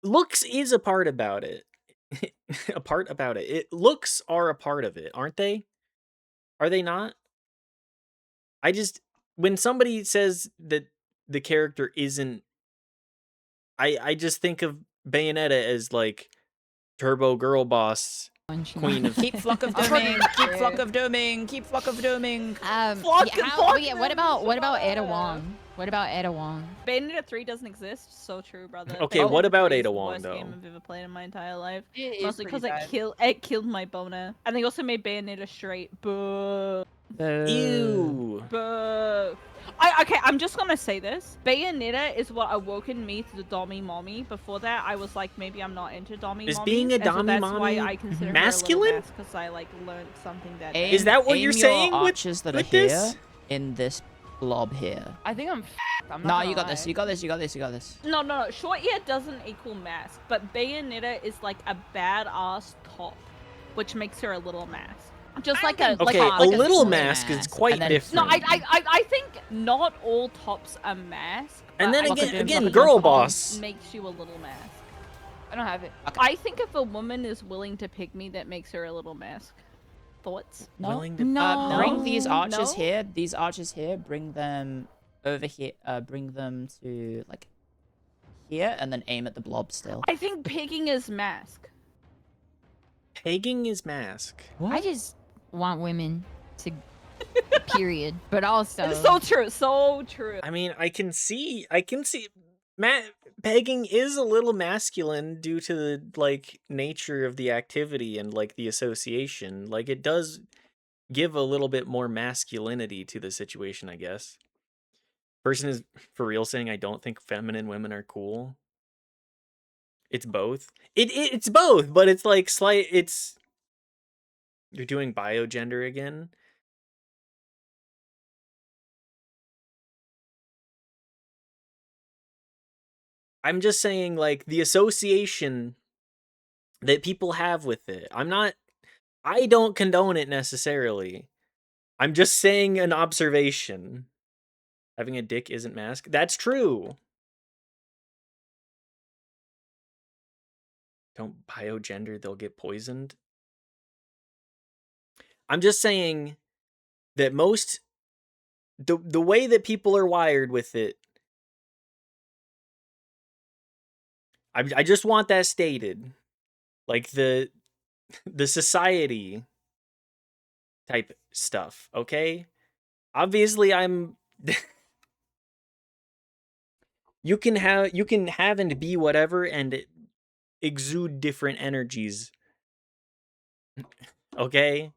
Looks is a part about it. A part about it. Looks are a part of it, aren't they? Are they not? When somebody says that the character isn't, I just think of Bayonetta as like Turbo Girl Boss, Queen of Keep Flock of Dooming. Keep Flock of Dooming. Keep Flock of Dooming. What about Ada Wong? What about Ada Wong? Bayonetta 3 doesn't exist. So true, brother. Okay, Bayonetta what about 3 is Ada the Wong, worst though? game I've ever played in my entire life. It is Mostly because pretty it killed my boner. And they also made Bayonetta straight. Boo. Ew. Boo. I'm just gonna say this. Bayonetta is what awoken me to the Dommy Mommy. Before that, I was like, maybe I'm not into Dommy Is Mommies, being a and so Dommy that's Mommy why I consider masculine? Because I like learned something that. Is that what you're saying with- archers that are with here this? in this blob here? I think I'm. I'm not No, gonna you got lie. this. You got this. You got this. You got this. No. Short hair doesn't equal mask, but Bayonetta is like a badass top, which makes her a little mask. Just like a Okay, like a a little full mask is mask, quite and then- different. No, I think not all tops are mask. And but then I again- think again, being girl a top boss. makes you a little mask. I don't have it. I think if a woman is willing to pick me, that makes her a little mask. Thoughts? No. Willing to No. Bring these archers No? here. These archers here. Bring them over here. Bring them to like here, and then aim at the blob still. I think pegging is mask. Pegging is mask. I just want women to. Period. But also. It's so true. So true. I mean, I can see pegging is a little masculine due to the like nature of the activity and like the association. Like it does give a little bit more masculinity to the situation, I guess. Person is for real saying I don't think feminine women are cool. It's both. It's both, but it's like you're doing biogender again. I'm just saying, like, the association that people have with it. I don't condone it necessarily. I'm just saying an observation. Having a dick isn't mask. That's true. Don't biogender, they'll get poisoned. I'm just saying that the way that people are wired with it, I just want that stated. Like the society type stuff, okay? Obviously I'm you can have and be whatever and exude different energies. Okay?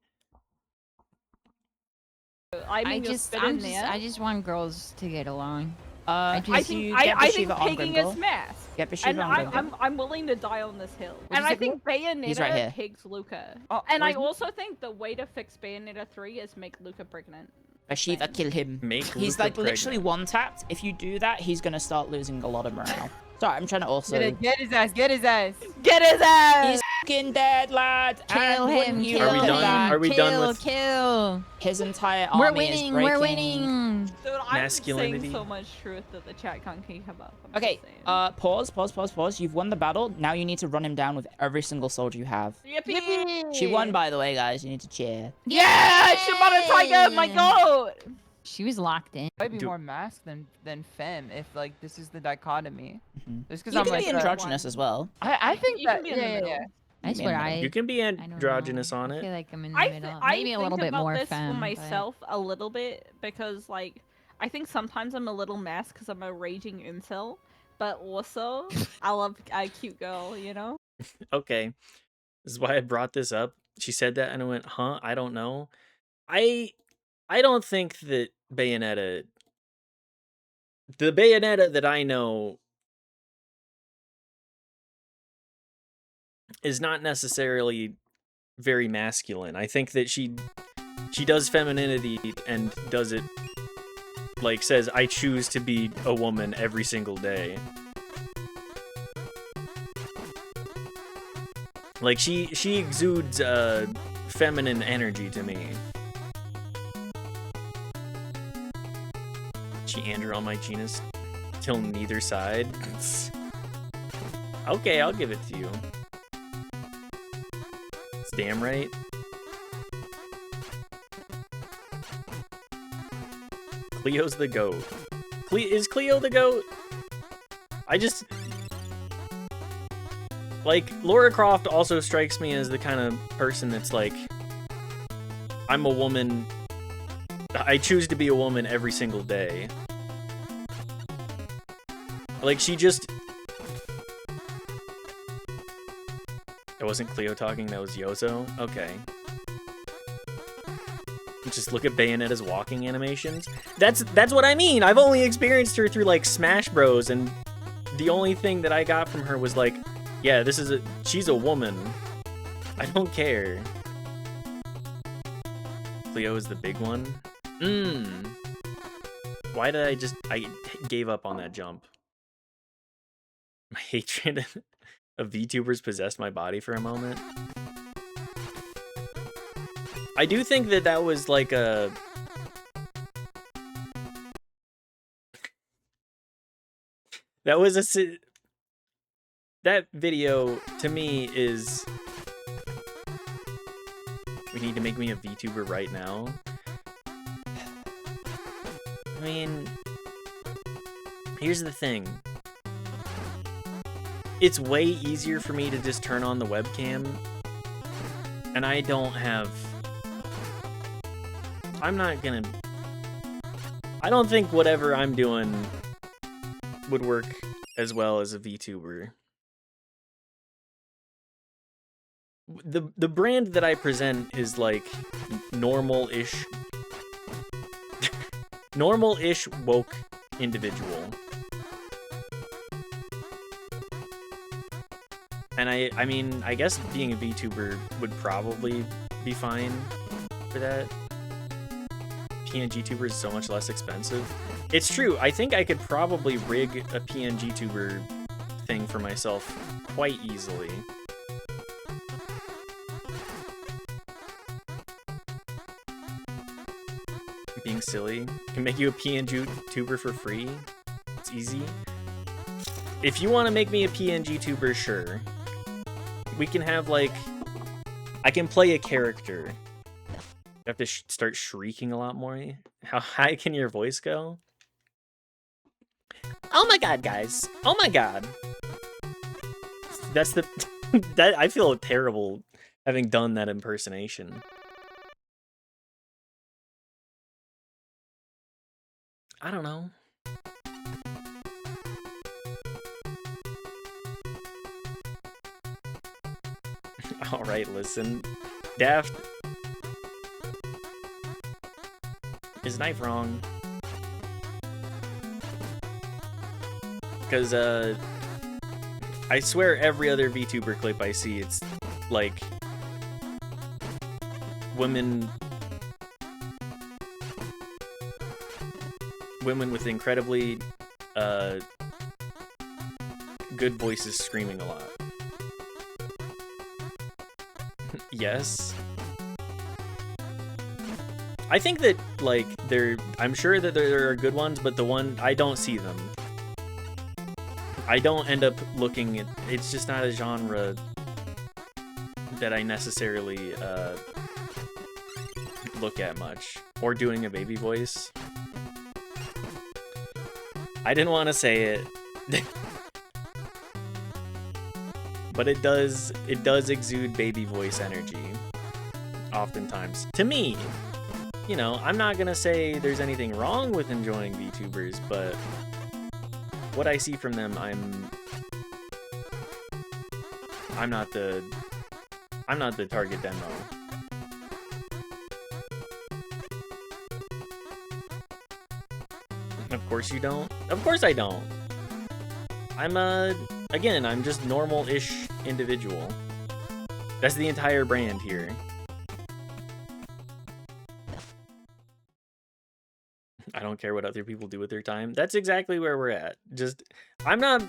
I mean, I just want girls to get along. I just- think get I think Bashiva on pegging is Grimgor. mask. Get Bashiva And on Grimgor. I'm willing to die on this hill. What's And his I think Bayonetta He's right here. pegs Luca. Oh, And I where's he? also think the way to fix Bayonetta 3 is make Luca pregnant. Bashiva, kill him. Make He's Luca like literally pregnant. one tapped. If you do that, he's gonna start losing a lot of morale. Sorry, I'm trying to also. Get his ass. Get his ass. Get his ass! He's fucking dead, lad. Kill and him. wouldn't you Kill Are we look done? at that, Are we kill, done with- Kill. His entire army We're is winning. breaking. We're winning. Dude, I'm Masculinity. saying so much truth that the chat can't keep up. I'm Okay, just saying. pause. You've won the battle. Now you need to run him down with every single soldier you have. Yippee! She won, by the way, guys. You need to cheer. Yeah! Shimada Tiger, my goat! She was locked in. I'd be Do- more masked than femme if like this is the dichotomy. Mhm. Just because You I'm can like be androgynous as well. I think You that can be in the middle. That's in what the I. middle. You can be I don't know. androgynous on I feel it. like I'm in the I middle. I Maybe a think little bit about more this femme. for but- myself a little bit because like I think sometimes I'm a little masked because I'm a raging incel, but also I love a cute girl, you know. Okay. This is why I brought this up. She said that and I went, huh? I don't know. I don't think that the Bayonetta that I know is not necessarily very masculine. I think that she does femininity and does it like says I choose to be a woman every single day. Like she exudes feminine energy to me. She Andrew on my genus till neither side. Okay, I'll give it to you. It's damn right. Cleo's the goat. Is Cleo the goat? I just... Like, Lara Croft also strikes me as the kind of person that's like... I'm a woman... I choose to be a woman every single day. Like, she just... That wasn't Cleo talking, that was Yozo? Okay. Just look at Bayonetta's walking animations. That's what I mean! I've only experienced her through, like, Smash Bros, and the only thing that I got from her was, like, yeah, she's a woman. I don't care. Cleo is the big one? Why did I gave up on that jump. My hatred of VTubers possessed my body for a moment. I do think that was like a... That was a... That video, to me, is... We need to make me a VTuber right now. I mean, here's the thing. It's way easier for me to just turn on the webcam, and I don't have... I'm not gonna... I don't think whatever I'm doing would work as well as a VTuber. The brand that I present is like normal-ish normal-ish woke individual. And I mean, I guess being a VTuber would probably be fine for that. PNG tuber is so much less expensive. It's true. I think I could probably rig a PNG tuber thing for myself quite easily. Being silly. Can make you a PNG tuber for free. It's easy. If you want to make me a PNG tuber, sure. We can have, like... I can play a character. You have to start shrieking a lot more. How high can your voice go? Oh my god, guys. Oh my god. That's the... that I feel terrible having done that impersonation. I don't know. Alright, listen. Daft... Is Knife wrong? Because, I swear every other VTuber clip I see, it's, like... Women with incredibly, good voices screaming a lot. Yes. I think that, like, I'm sure that there are good ones, but I don't see them. I don't end up looking at, it's just not a genre that I necessarily, look at much. Or doing a baby voice. I didn't want to say it. But it does exude baby voice energy. Oftentimes. To me. You know, I'm not gonna say there's anything wrong with enjoying VTubers, but what I see from them, I'm not the target demo. Of course you don't. Of course I don't. Again, I'm just normal-ish individual. That's the entire brand here. I don't care what other people do with their time. That's exactly where we're at. Just, I'm not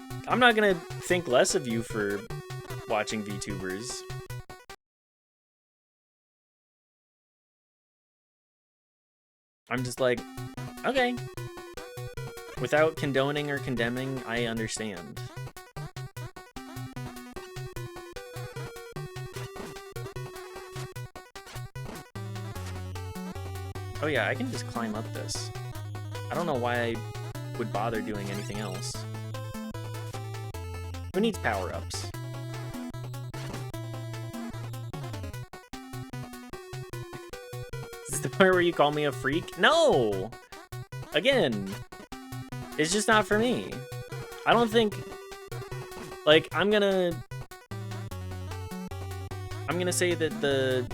gonna think less of you for watching VTubers. I'm just like, okay. Without condoning or condemning, I understand. Oh yeah, I can just climb up this. I don't know why I would bother doing anything else. Who needs power-ups? Is this the part where you call me a freak? No! Again, it's just not for me. I don't think... Like, I'm gonna say that the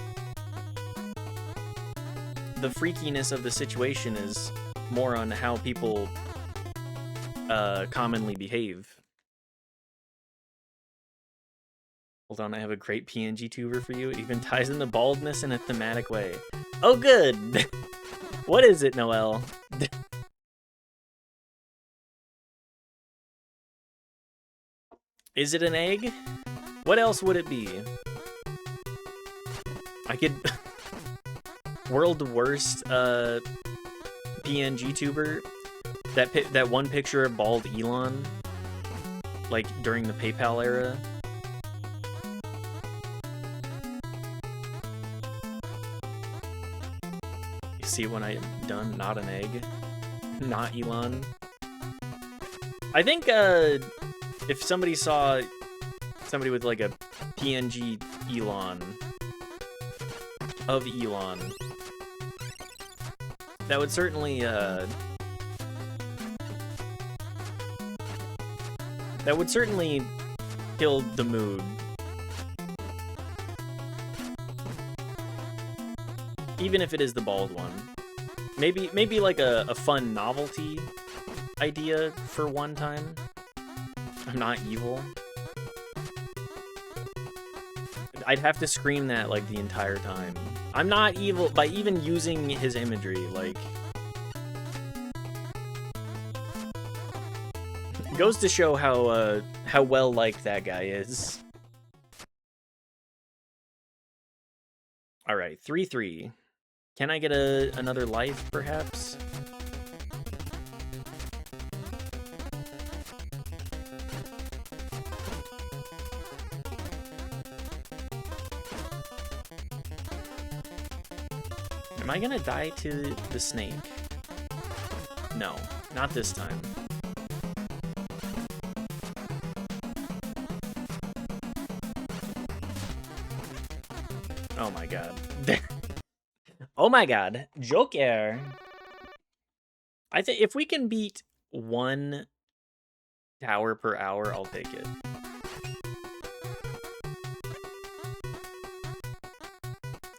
freakiness of the situation is more on how people commonly behave. Hold on, I have a great PNG tuber for you. It even ties in the baldness in a thematic way. Oh, good! What is it, Noelle? Is it an egg? What else would it be? I could... World worst PNG tuber. That one picture of bald Elon, like during the PayPal era. see it when I'm done. Not an egg. Not Elon. I think if somebody saw somebody with like a PNG Elon of Elon, that would certainly kill the mood. Even if it is the bald one. Maybe like a fun novelty idea for one time. I'm not evil. I'd have to scream that like the entire time. I'm not evil by even using his imagery, like goes to show how well liked that guy is. All right, 3-3. Can I get another life, perhaps? Am I gonna die to the snake? No, not this time. Oh my god. Oh my god. Joker. I think if we can beat 1 tower per hour, I'll take it.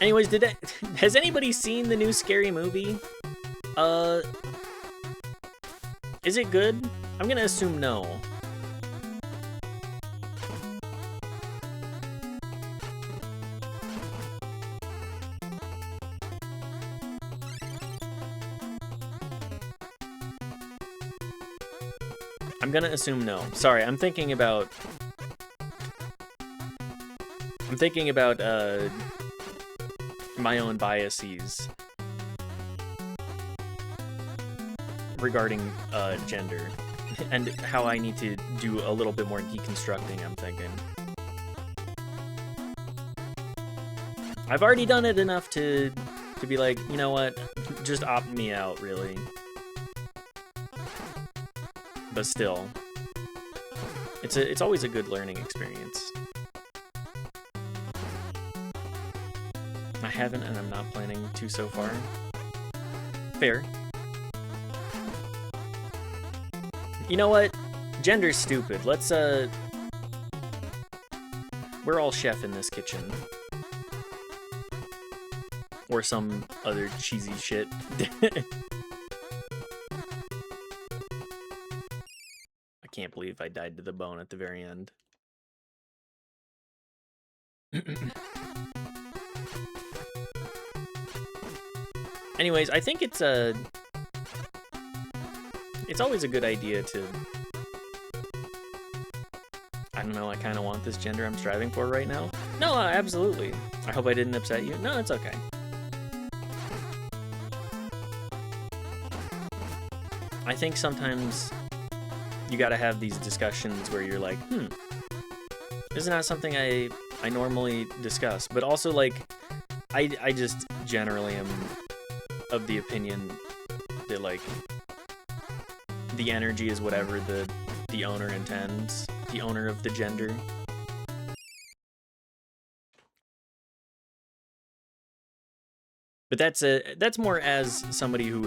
Anyways, has anybody seen the new Scary Movie? Is it good? I'm gonna assume no. I'm gonna assume no. Sorry, I'm thinking about my own biases regarding gender and how I need to do a little bit more deconstructing, I'm thinking. I've already done it enough to be like, you know what, just opt me out, really. But still, it's always a good learning experience. I haven't, and I'm not planning to so far. Fair. You know what? Gender's stupid. Let's, we're all chef in this kitchen. Or some other cheesy shit. I can't believe I died to the bone at the very end. Anyways, I think it's always a good idea to, I don't know, I kind of want this gender I'm striving for right now. No, absolutely. I hope I didn't upset you. No, it's okay. I think sometimes you gotta have these discussions where you're like, this is not something I normally discuss, but also like, I just generally am of the opinion that like the energy is whatever the owner intends, the owner of the gender. But that's more as somebody who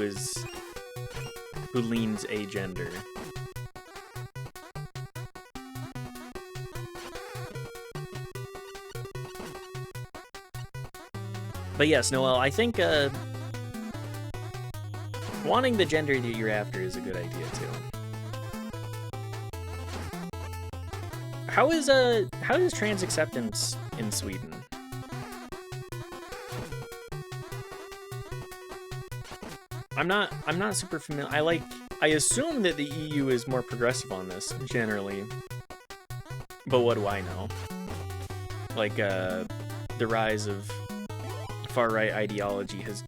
leans a gender. But yes, Noel, I think wanting the gender that you're after is a good idea too. How is trans acceptance in Sweden? I'm not super familiar. I assume that the EU is more progressive on this generally. But what do I know? Like the rise of far-right ideology has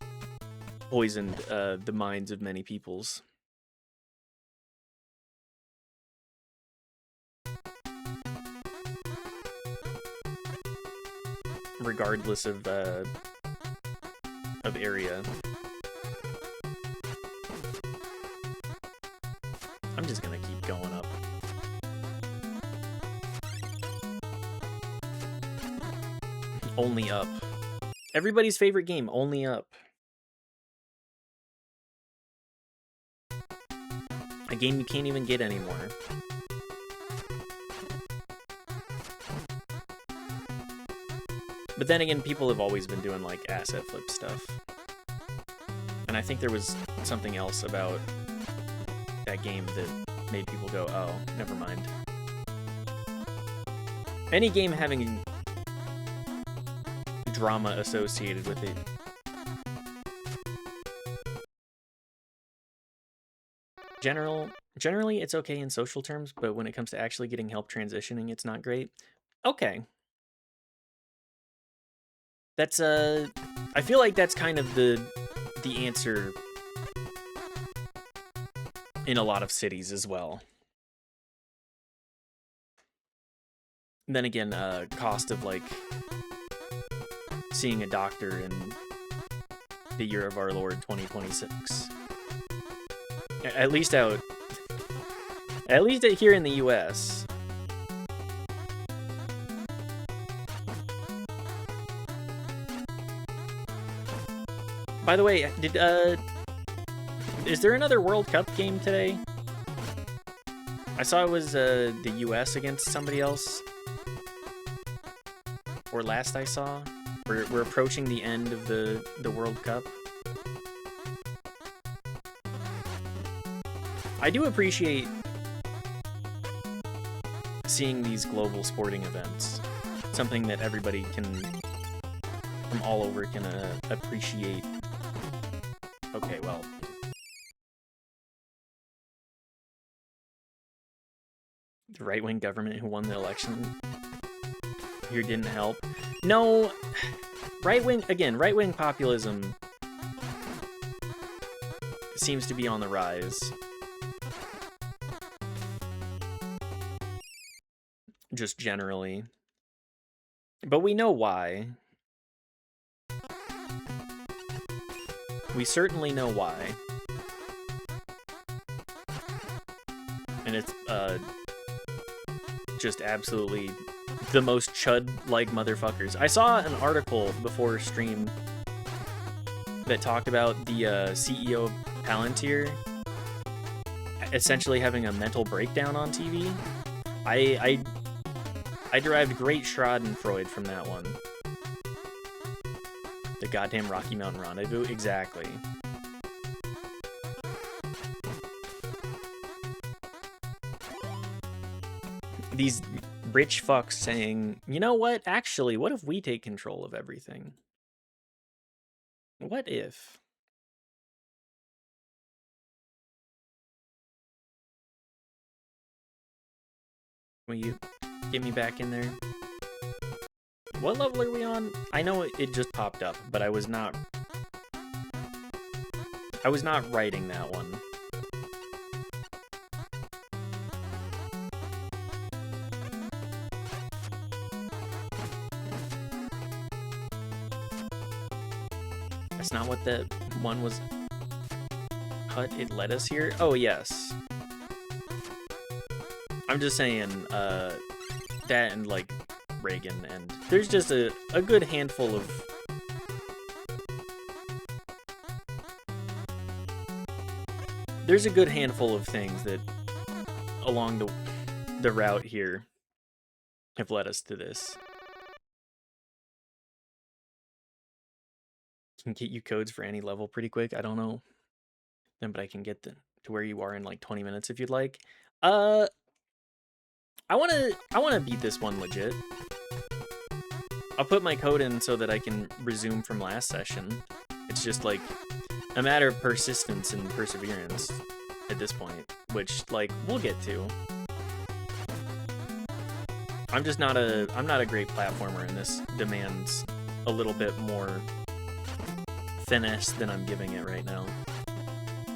poisoned the minds of many peoples. Regardless of area. Only Up. Everybody's favorite game, Only Up. A game you can't even get anymore. But then again, people have always been doing like asset flip stuff. And I think there was something else about that game that made people go, oh, never mind. Any game having drama associated with it. Generally, it's okay in social terms, but when it comes to actually getting help transitioning, it's not great. Okay. That's, I feel like that's kind of the answer in a lot of cities as well. And then again, cost of, like, seeing a doctor in the year of our Lord 2026. At least here in the US. By the way, is there another World Cup game today? I saw it was the US against somebody else. Or last I saw. We're approaching the end of the World Cup. I do appreciate seeing these global sporting events. Something that everybody from all over can appreciate. Okay, well. The right-wing government who won the election here didn't help. No, right-wing populism seems to be on the rise. Just generally. But we know why. We certainly know why. And it's, just absolutely the most chud-like motherfuckers. I saw an article before stream that talked about the CEO of Palantir essentially having a mental breakdown on TV. I derived great Schadenfreude from that one. The goddamn Rocky Mountain Rendezvous? Exactly. These rich fucks saying, you know what? Actually, what if we take control of everything? What if? Will you get me back in there? What level are we on? I know it just popped up, but I was not writing that one. That's not what the one was. Hut, it led us here? Oh, yes. I'm just saying, that and, like, Reagan, and there's just a good handful of... There's a good handful of things that, along the route here, have led us to this. Can get you codes for any level pretty quick. I don't know them, but I can get to where you are in like 20 minutes if you'd like. I wanna beat this one legit. I'll put my code in so that I can resume from last session. It's just like a matter of persistence and perseverance at this point, which like we'll get to. I'm not a great platformer, and this demands a little bit more finesse than I'm giving it right now.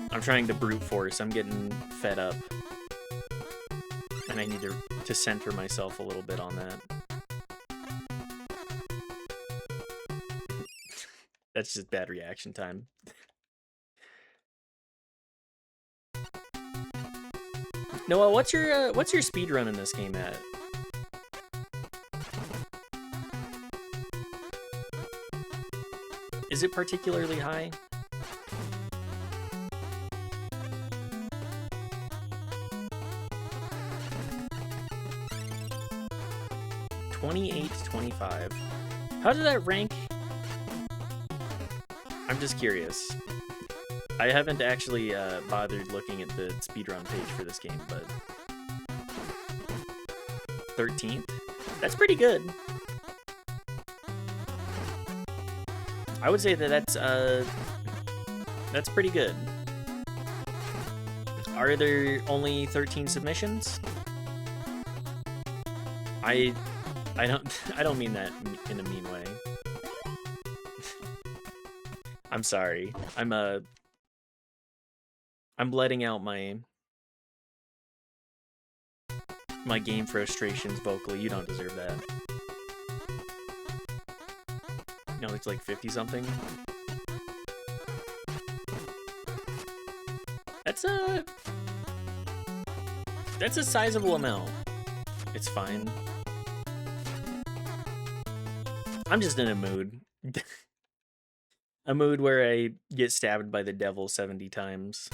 I'm trying to brute force. I'm getting fed up. And I need to center myself a little bit on that. That's just bad reaction time. Noah, what's your speed run in this game at? Is it particularly high? $28.25. How did that rank? I'm just curious. I haven't actually bothered looking at the speedrun page for this game, but 13th? That's pretty good. I would say that that's pretty good. Are there only 13 submissions? I don't mean that in a mean way. I'm sorry. I'm letting out my game frustrations vocally. You don't deserve that. No, it's like 50 something. That's a sizable amount. It's fine. I'm just in a mood. A mood where I get stabbed by the devil 70 times.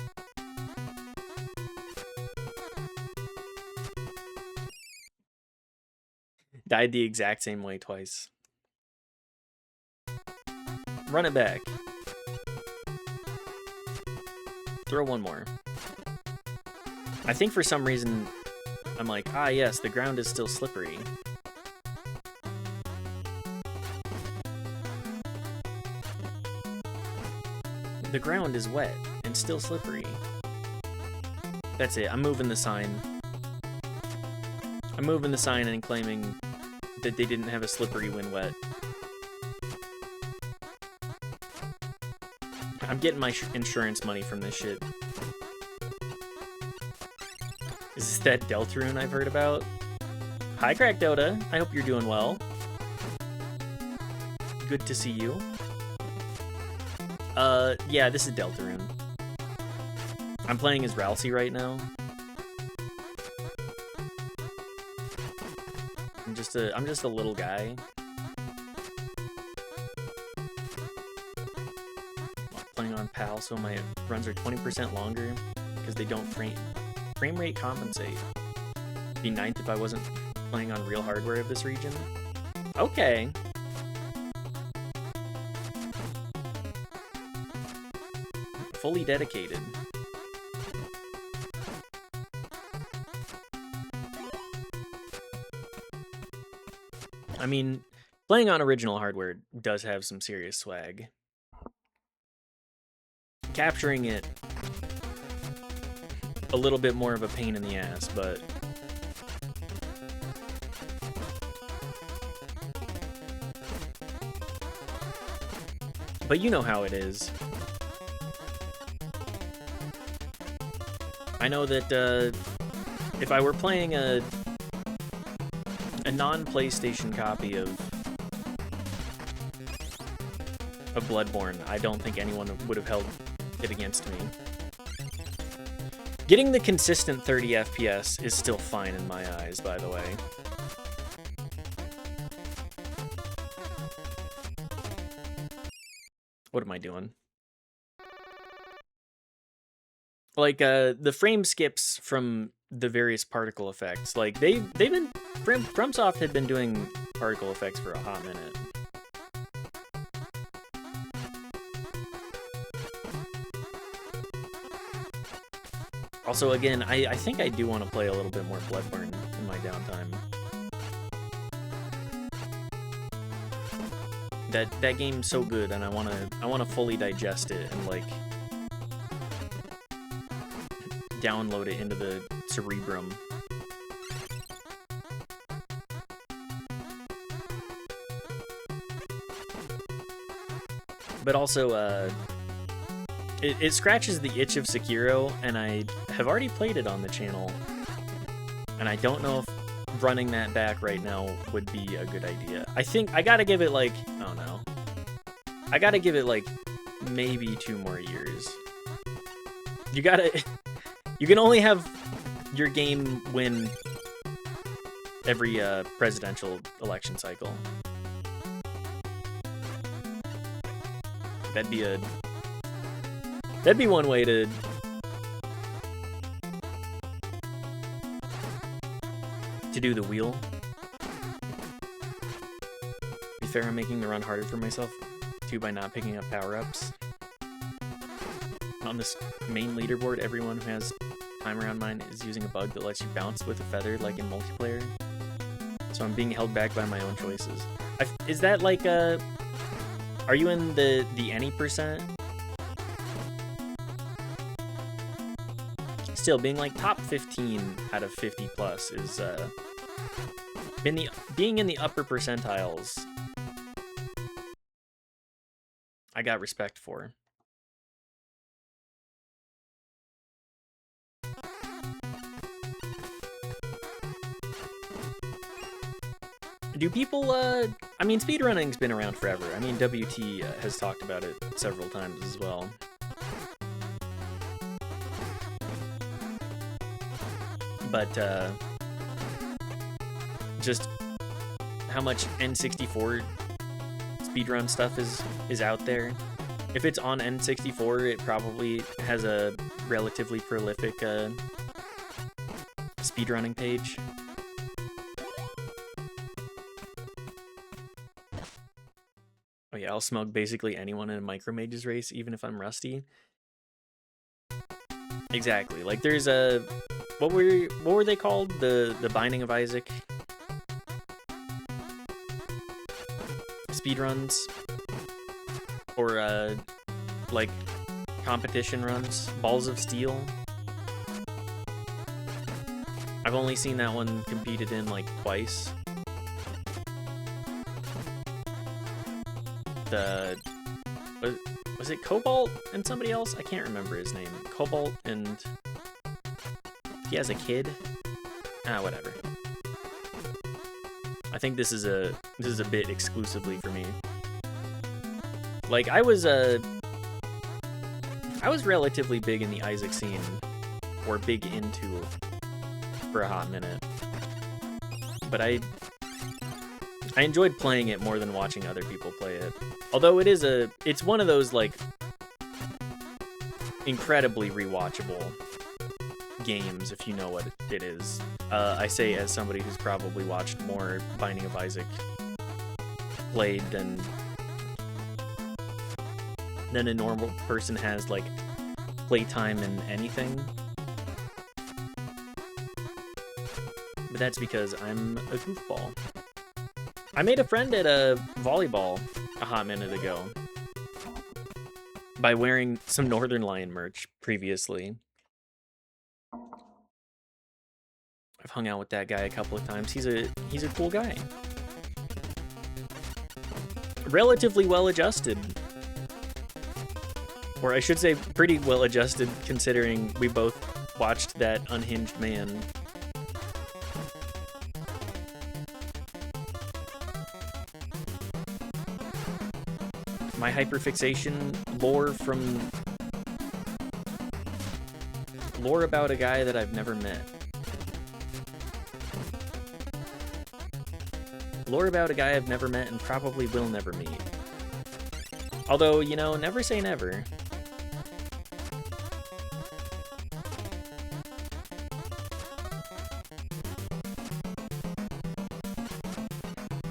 Died the exact same way twice. Run it back. Throw one more. I think for some reason, I'm like, ah yes, the ground is still slippery. The ground is wet and still slippery. That's it, I'm moving the sign. I'm moving the sign and claiming that they didn't have a slippery when wet. I'm getting my insurance money from this shit. Is this that Deltarune I've heard about? Hi, Crack Dota. I hope you're doing well. Good to see you. Yeah, this is Deltarune. I'm playing as Ralsei right now. I'm just a little guy. Playing on PAL, so my runs are 20% longer because they don't frame rate compensate. Be 9th if I wasn't playing on real hardware of this region. Okay. Fully dedicated. I mean, playing on original hardware does have some serious swag. Capturing it a little bit more of a pain in the ass, but you know how it is. I know that if I were playing a non-PlayStation copy of Bloodborne, I don't think anyone would have held it against me. Getting the consistent 30 FPS is still fine in my eyes, by the way. What am I doing? Like, the frame skips from the various particle effects. Like, they've been... FromSoft had been doing particle effects for a hot minute. Also, again, I think I do want to play a little bit more Bloodborne in my downtime. That game's so good, and I wanna fully digest it and like download it into the cerebrum. But also, it scratches the itch of Sekiro, and I have already played it on the channel, and I don't know if running that back right now would be a good idea. I think I gotta give it like, oh no, I gotta give it like maybe 2 more years. You can only have your game win every presidential election cycle. That'd be one way to do the wheel. To be fair, I'm making the run harder for myself too by not picking up power-ups. On this main leaderboard, everyone who has time around mine is using a bug that lets you bounce with a feather like in multiplayer. So I'm being held back by my own choices. Is that like a... Are you in the any percent? Still, being like top 15 out of 50 plus is being in the upper percentiles. I got respect for. Do people, I mean, speedrunning's been around forever. I mean, WT has talked about it several times as well. But, just how much N64 speedrun stuff is out there. If it's on N64, it probably has a relatively prolific, speedrunning page. Oh yeah, I'll smug basically anyone in a Micro Mages race, even if I'm rusty. Exactly. Like there's a what were they called? The Binding of Isaac speedruns, or like competition runs. Balls of Steel. I've only seen that one competed in like twice. Was it Cobalt and somebody else? I can't remember his name. Cobalt and he has a kid. Whatever. I think this is a bit exclusively for me. Like I was relatively big in the Isaac scene, or big into for a hot minute. But I enjoyed playing it more than watching other people play it. Although it's one of those like incredibly rewatchable games if you know what it is. I say as somebody who's probably watched more Binding of Isaac played than a normal person has like playtime in anything. But that's because I'm a goofball. I made a friend at a volleyball a hot minute ago by wearing some Northern Lion merch previously. I've hung out with that guy a couple of times. He's a cool guy. Relatively well adjusted. Or I should say pretty well adjusted considering we both watched that Unhinged Man. My hyperfixation lore about a guy that I've never met. Lore about a guy I've never met and probably will never meet. Although, you know, never say never.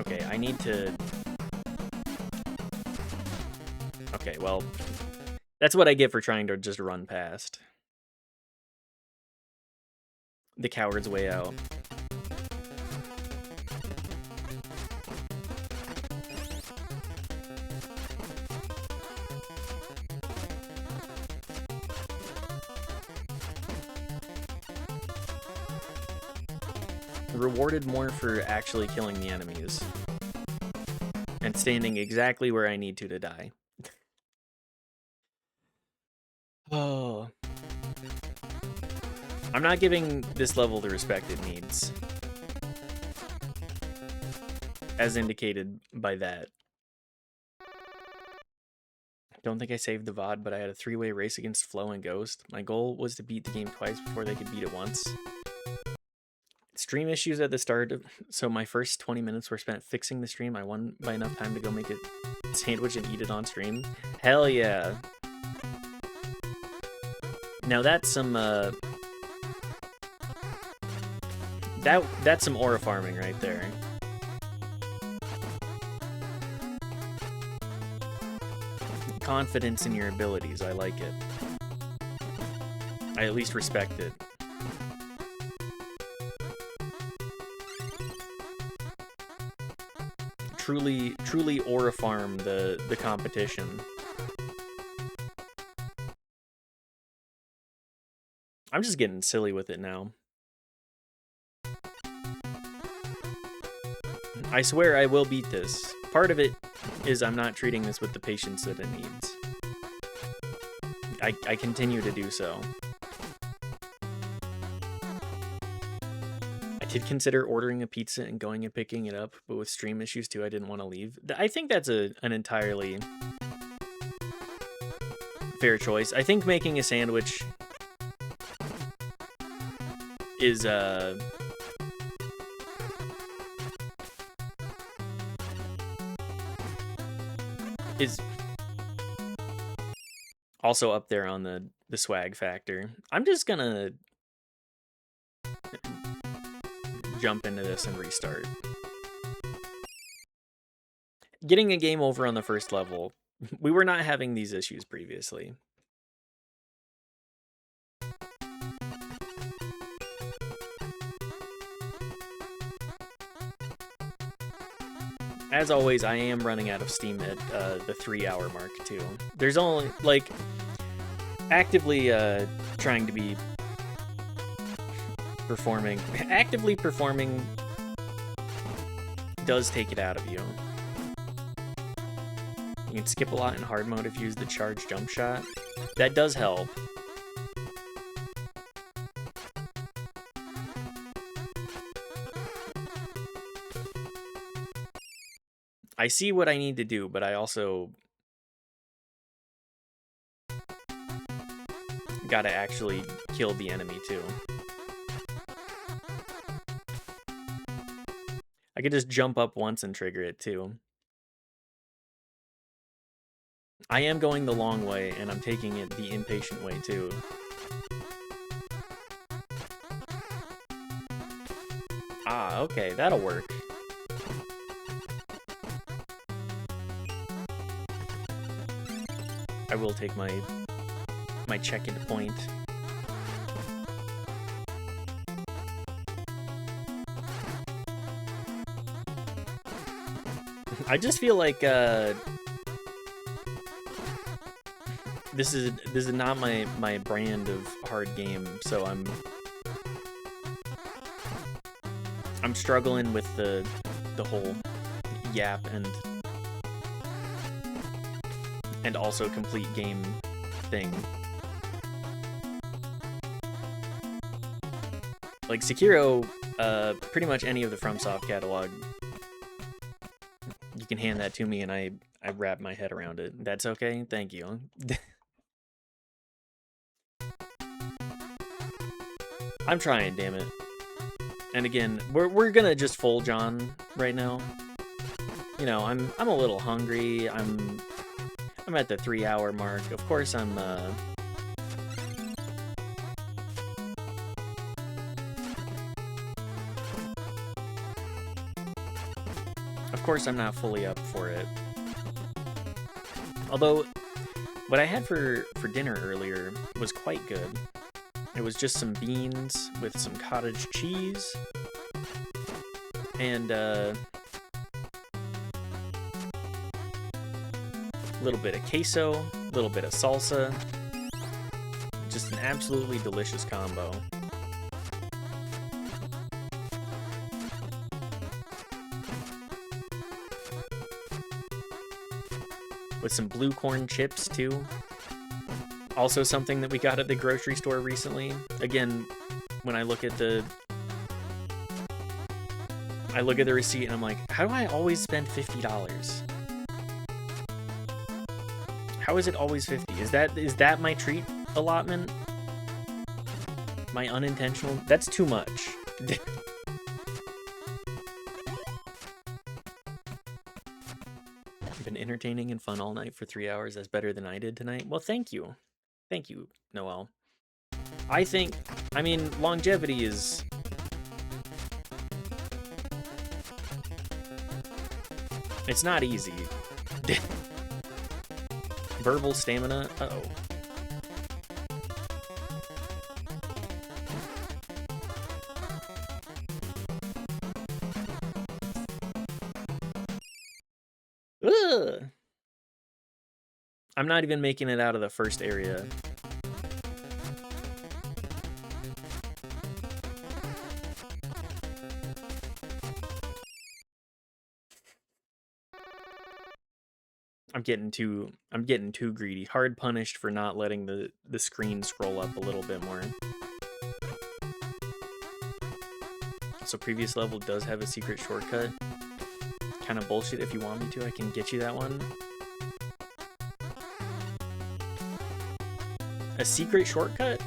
Okay, I need to... Okay, well, that's what I get for trying to just run past. The coward's way out. Rewarded more for actually killing the enemies. And standing exactly where I need to die. Oh. I'm not giving this level the respect it needs. As indicated by that. Don't think I saved the VOD, but I had a 3-way race against Flo and Ghost. My goal was to beat the game twice before they could beat it once. stream issues at the start. So my first 20 minutes were spent fixing the stream. I won by enough time to go make a sandwich and eat it on stream. Hell yeah. Now that's some that's some aura farming right there. Confidence in your abilities. I like it. I at least respect it. Truly aura farm the competition. I'm just getting silly with it now. I swear I will beat this. Part of it is I'm not treating this with the patience that it needs. I continue to do so. I did consider ordering a pizza and going and picking it up, but with stream issues too, I didn't want to leave. I think that's an entirely fair choice. I think making a sandwich is also up there on the swag factor. I'm just gonna jump into this and restart. Getting a game over on the first level. We were not having these issues previously. As always, I am running out of steam at the 3-hour mark, too. There's only, like, actively trying to be performing. Actively performing does take it out of you. You can skip a lot in hard mode if you use the charge jump shot. That does help. I see what I need to do, but I also gotta actually kill the enemy too. I could just jump up once and trigger it too. I am going the long way, and I'm taking it the impatient way too. Ah, okay, that'll work. I will take my check-in point. I just feel like this is not my brand of hard game, so I'm struggling with the whole yap and also complete game thing. Like Sekiro, pretty much any of the FromSoft catalog, you can hand that to me and I wrap my head around it. That's okay? Thank you. I'm trying, damn it. And again, we're gonna just full John right now. You know, I'm a little hungry. I'm at the 3-hour mark. Of course I'm not fully up for it. Although what I had for dinner earlier was quite good. It was just some beans with some cottage cheese and a little bit of queso, a little bit of salsa. Just an absolutely delicious combo. With some blue corn chips too. Also something that we got at the grocery store recently. Again, when I look at the receipt and I'm like, how do I always spend $50? How is it always 50? Is that my treat allotment? My unintentional? That's too much. Been entertaining and fun all night for 3 hours. That's better than I did tonight. Well, thank you. Thank you, Noel. I mean, longevity is... It's not easy. Verbal stamina? Uh-oh. Ugh. I'm not even making it out of the first area. I'm getting too greedy. Hard punished for not letting the screen scroll up a little bit more. So previous level does have a secret shortcut. Kind of bullshit. If you want me to, I can get you that one. A secret shortcut?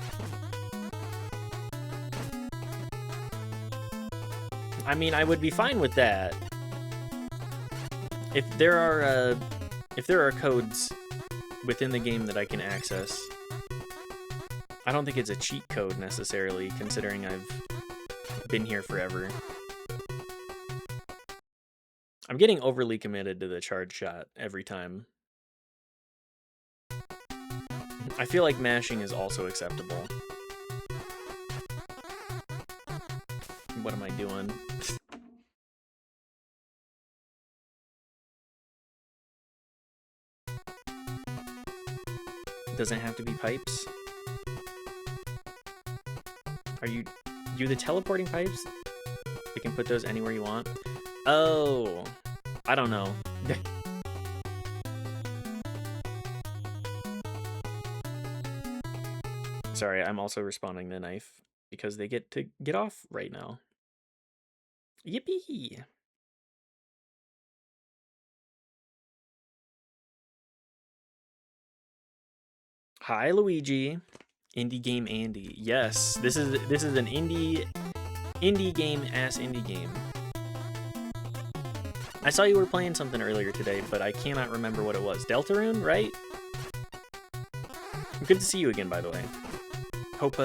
I mean, I would be fine with that. If there are codes within the game that I can access, I don't think it's a cheat code necessarily, considering I've been here forever. I'm getting overly committed to the charge shot every time. I feel like mashing is also acceptable. What am I doing? Doesn't have to be pipes. Are you the teleporting pipes? You can put those anywhere you want. Oh, I don't know. Sorry, I'm also responding to Knife because they get to get off right now. Yippee! Hi, Luigi. Indie game Andy. Yes, this is an indie game ass indie game. I saw you were playing something earlier today, but I cannot remember what it was. Deltarune, right? Good to see you again, by the way. Hope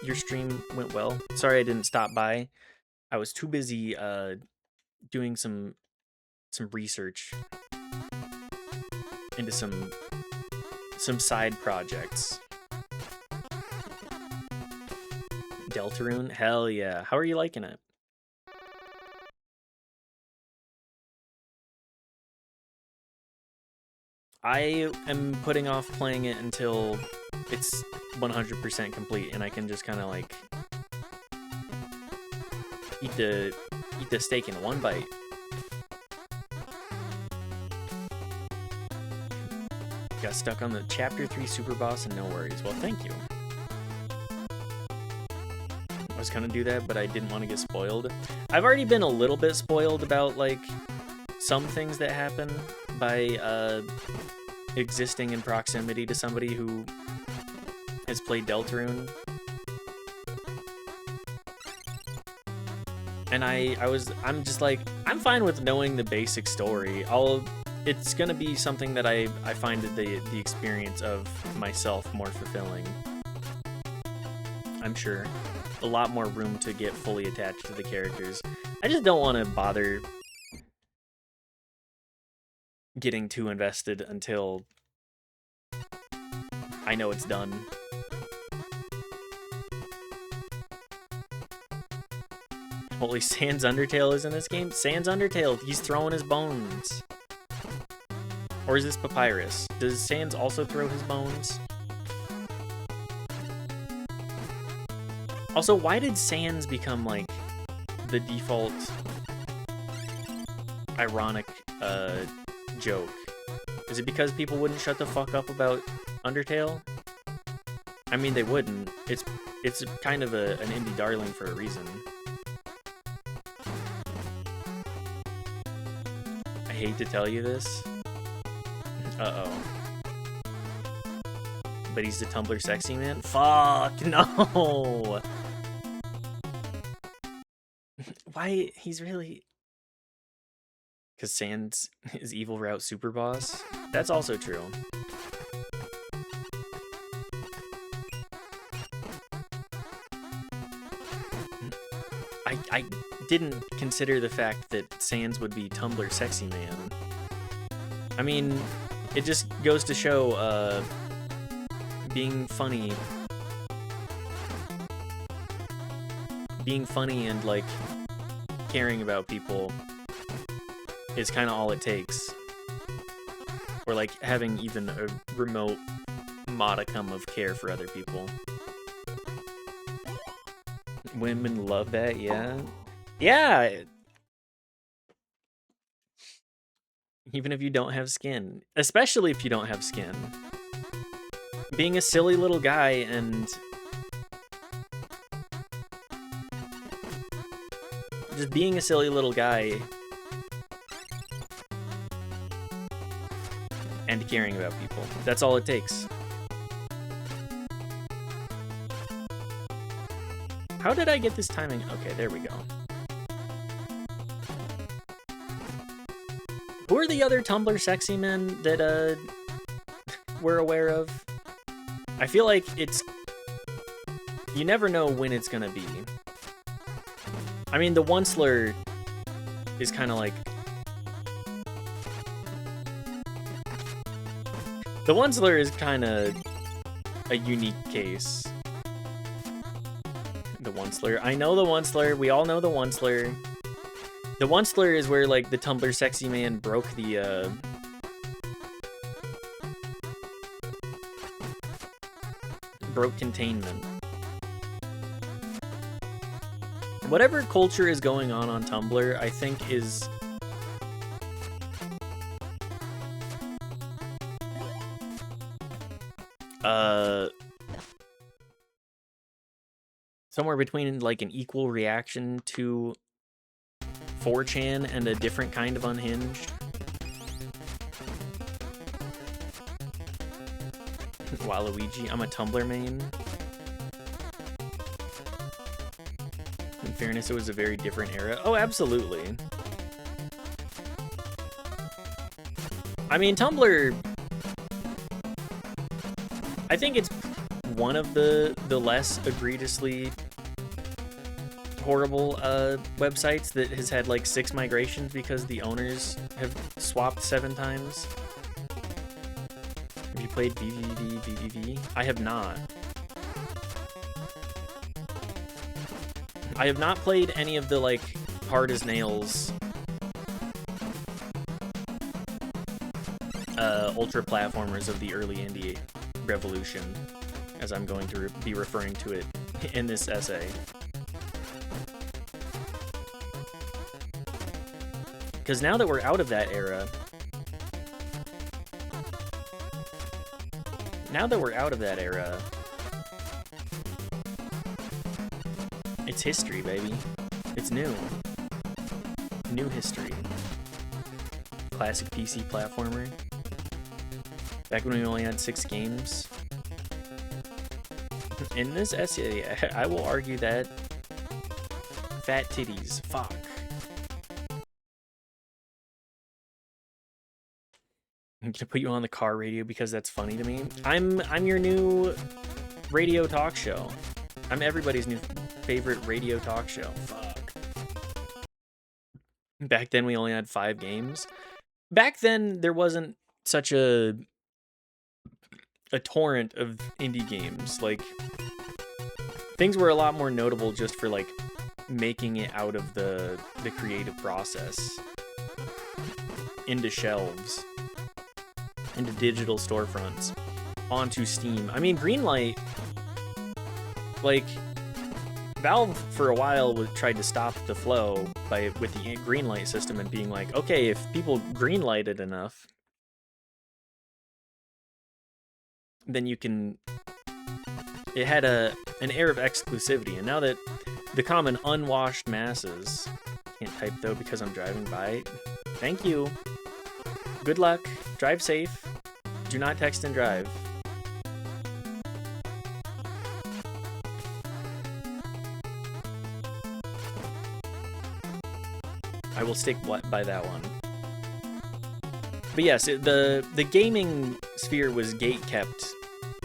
your stream went well. Sorry I didn't stop by. I was too busy doing some research into some side projects. Deltarune? Hell yeah. How are you liking it? I am putting off playing it until it's 100% complete and I can just kind of like eat the steak in one bite. Got stuck on the chapter 3 super boss and no worries. Well, thank you. I was gonna do that, but I didn't want to get spoiled. I've already been a little bit spoiled about like some things that happen by existing in proximity to somebody who has played Deltarune. And I'm just like, I'm fine with knowing the basic story. It's gonna be something that I find the experience of myself more fulfilling. I'm sure. A lot more room to get fully attached to the characters. I just don't want to bother getting too invested until I know it's done. Holy, Sans Undertale is in this game? Sans Undertale, he's throwing his bones. Or is this Papyrus? Does Sans also throw his bones? Also, why did Sans become like the default ironic joke? Is it because people wouldn't shut the fuck up about Undertale? I mean, they wouldn't. It's kind of an indie darling for a reason. I hate to tell you this. Uh-oh. But he's the Tumblr sexy man? Fuck, no! Why, he's really... Because Sans is Evil Route Super Boss. That's also true. I didn't consider the fact that Sans would be Tumblr Sexy Man. I mean, it just goes to show being funny and like caring about people is kind of all it takes. Or like having even a remote modicum of care for other people. Women love that, yeah. Yeah! Even if you don't have skin. Especially if you don't have skin. Being a silly little guy and just being a silly little guy and caring about people. That's all it takes. How did I get this timing? Okay, there we go. Who are the other Tumblr sexy men that we're aware of? I feel like it's... You never know when it's gonna be. I mean, the Onceler is kind of like... The Onceler is kind of a unique case. The Onceler. I know the Onceler. We all know the Onceler. The Onceler is where, like, the Tumblr sexy man broke the, broke containment. Whatever culture is going on Tumblr, I think is... somewhere between, like, an equal reaction to 4chan and a different kind of unhinged. Waluigi, I'm a Tumblr main. In fairness, it was a very different era. Oh, absolutely. I mean, Tumblr... I think it's one of the less egregiously horrible websites that has had like 6 migrations because the owners have swapped 7 times. Have you played VVV? I have not. I have not played any of the like hard as nails ultra platformers of the early indie revolution, as I'm going to be referring to it in this essay. Because now that we're out of that era, it's history, baby. It's new. New history. Classic PC platformer. Back when we only had 6 games. In this essay, I will argue that fat titties, fuck. I'm gonna put you on the car radio because that's funny to me. I'm your new radio talk show. I'm everybody's new favorite radio talk show. Fuck. Back then we only had 5 games. Back then there wasn't such a torrent of indie games. Like, things were a lot more notable just for like making it out of the creative process into shelves, into digital storefronts, onto Steam. I mean, Greenlight, like, Valve for a while tried to stop the flow with the Greenlight system and being like, okay, if people greenlighted enough, then you can... It had an air of exclusivity, and now that the common unwashed masses... Can't type though because I'm driving by. Thank you. Good luck. Drive safe. Do not text and drive. I will stick by that one. But yes, the gaming sphere was gate kept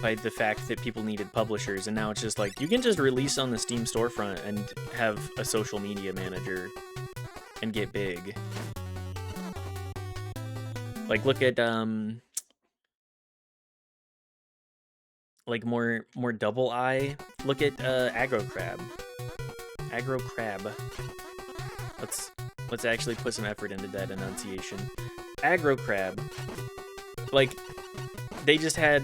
by the fact that people needed publishers, and now it's just like you can just release on the Steam storefront and have a social media manager and get big. Like look at like more double I. Look at Aggro Crab. Aggro Crab. Let's actually put some effort into that enunciation. Aggro Crab. Like they just had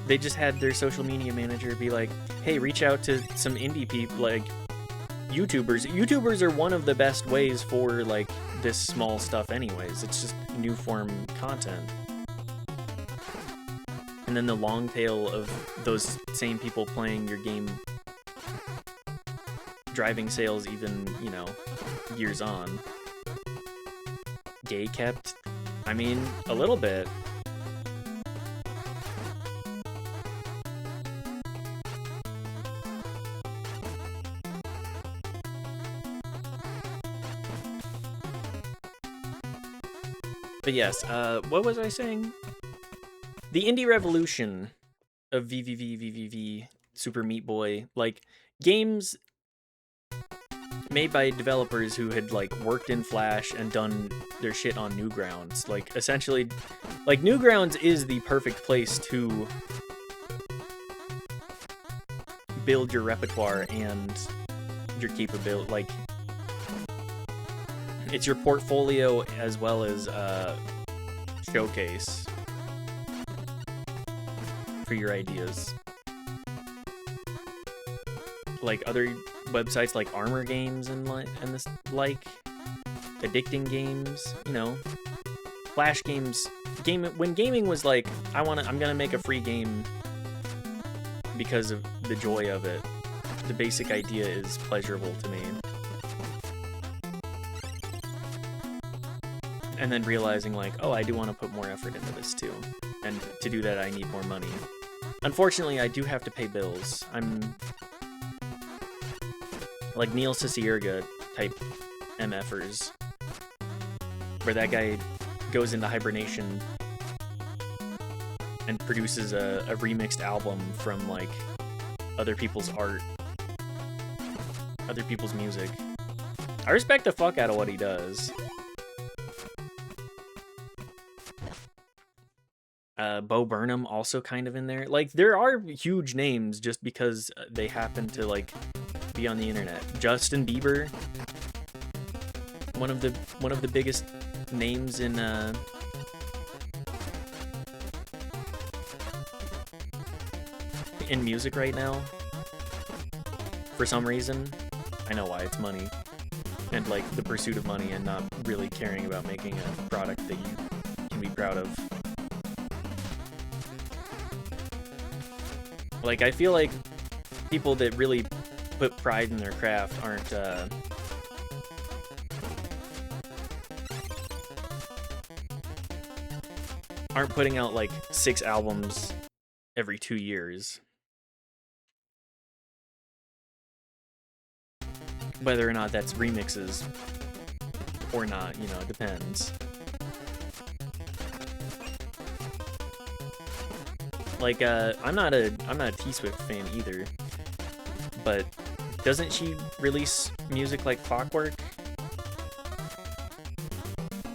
their social media manager be like, hey, reach out to some indie people, like YouTubers. YouTubers are one of the best ways for like this small stuff anyways. It's just new form content. And then the long tail of those same people playing your game, driving sales even, you know, years on. Gay kept? I mean, a little bit. But yes, what was I saying? The indie revolution of VVV, Super Meat Boy, like games made by developers who had like worked in Flash and done their shit on Newgrounds. Like essentially, like Newgrounds is the perfect place to build your repertoire and your capability. Like it's your portfolio as well as showcase for your ideas. Like other websites like Armor Games and this like addicting games, you know, Flash games. When gaming was like, I'm gonna make a free game because of the joy of it. The basic idea is pleasurable to me. And then realizing like, oh, I do want to put more effort into this too. And to do that, I need more money. Unfortunately, I do have to pay bills. I'm like Neil Cicierga type MFers, where that guy goes into hibernation and produces a remixed album from like other people's art, other people's music. I respect the fuck out of what he does. Bo Burnham also kind of in there. Like there are huge names just because they happen to like be on the internet. Justin Bieber, one of the biggest names in music right now. For some reason, I know why. It's money, and like the pursuit of money, and not really caring about making a product that you can be proud of. Like, I feel like people that really put pride in their craft aren't putting out like 6 albums every 2 years. Whether or not that's remixes or not, you know, it depends. Like, I'm not a T-Swift fan either, but doesn't she release music like clockwork?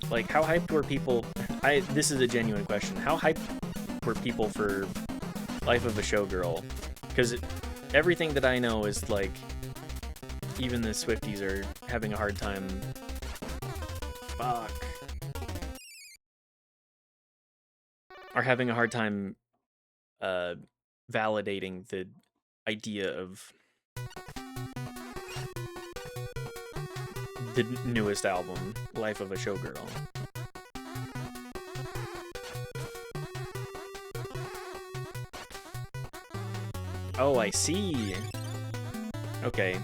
Like, how hyped were people? This is a genuine question. How hyped were people for Life of a Showgirl? Because everything that I know is like, even the Swifties are having a hard time. Are having a hard time validating the idea of the newest album, Life of a Showgirl. Oh, I see. Okay.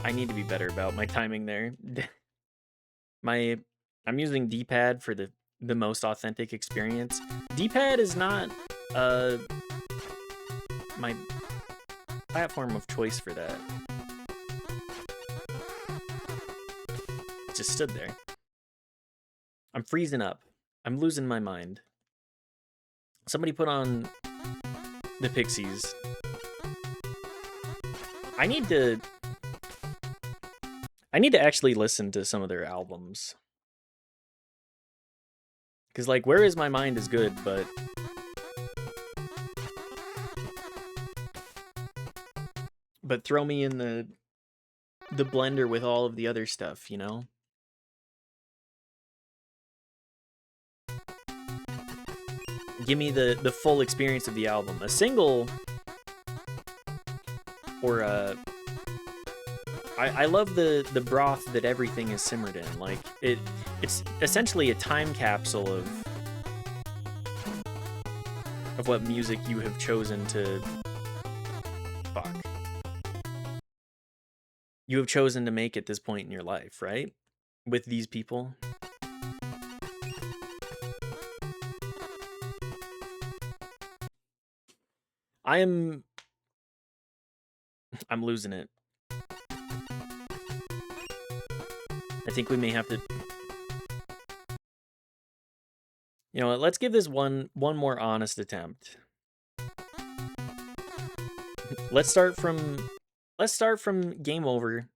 I need to be better about my timing there. I'm using D-pad for the most authentic experience. D-pad is not my platform of choice for that. just stood there. I'm freezing up. I'm losing my mind. Somebody put on the Pixies. I need to actually listen to some of their albums. Cause like Where Is My Mind is good, but throw me in the blender with all of the other stuff, you know? Give me the full experience of the album. A single or I love the broth that everything is simmered in. Like it's essentially a time capsule of what music you have chosen to you have chosen to make at this point in your life, right? With these people. I'm losing it. I think we may have to, you know what, let's give this one more honest attempt. Let's start from game over.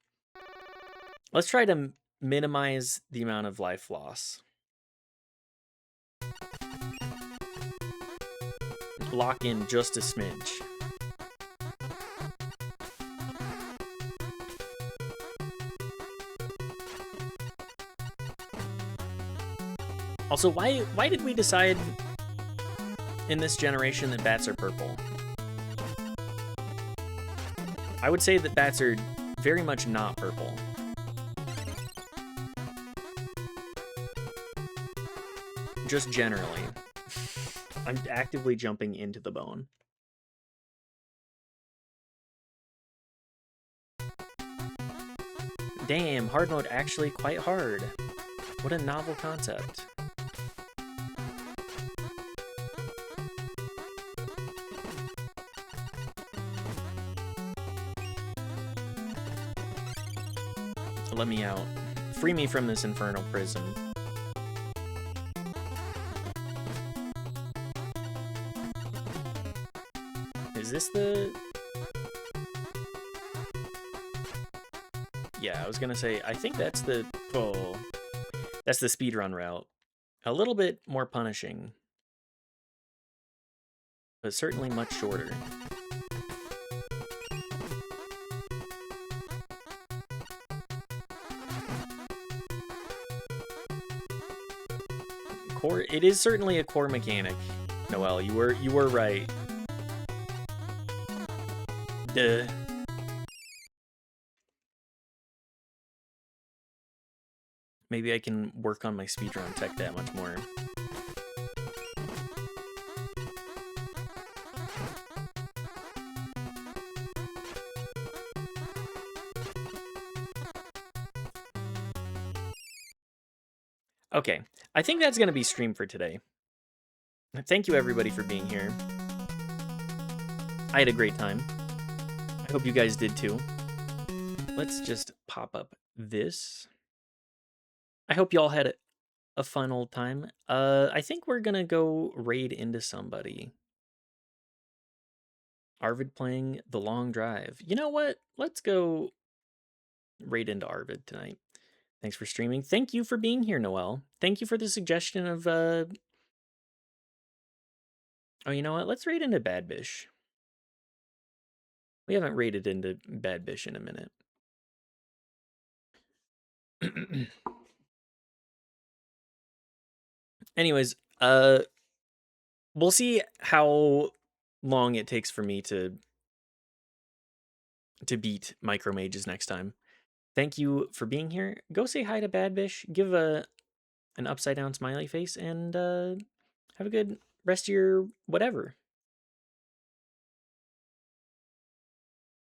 Let's try to minimize the amount of life loss. Lock in just a smidge. Also, why did we decide in this generation that bats are purple? I would say that bats are very much not purple. Just generally. I'm actively jumping into the bone. Damn, hard mode actually quite hard. What a novel concept. Let me out. Free me from this infernal prison. Is this the... Yeah, I was gonna say, I think that's the... Oh, that's the speedrun route. A little bit more punishing. But certainly much shorter. It is certainly a core mechanic, Noelle. You were right. Duh. Maybe I can work on my speedrun tech that much more. Okay, I think that's going to be stream for today. Thank you everybody for being here. I had a great time. I hope you guys did too. Let's just pop up this. I hope y'all had a fun old time. I think we're going to go raid into somebody. Arvid playing The Long Drive. You know what? Let's go raid into Arvid tonight. Thanks for streaming. Thank you for being here, Noelle. Thank you for the suggestion of, Oh, you know what? Let's raid into Bad Bish. We haven't raided into Bad Bish in a minute. Anyways, we'll see how long it takes for me to beat Micro Mages next time. Thank you for being here. Go say hi to Bad Bish. Give an upside down smiley face, and have a good rest of your whatever.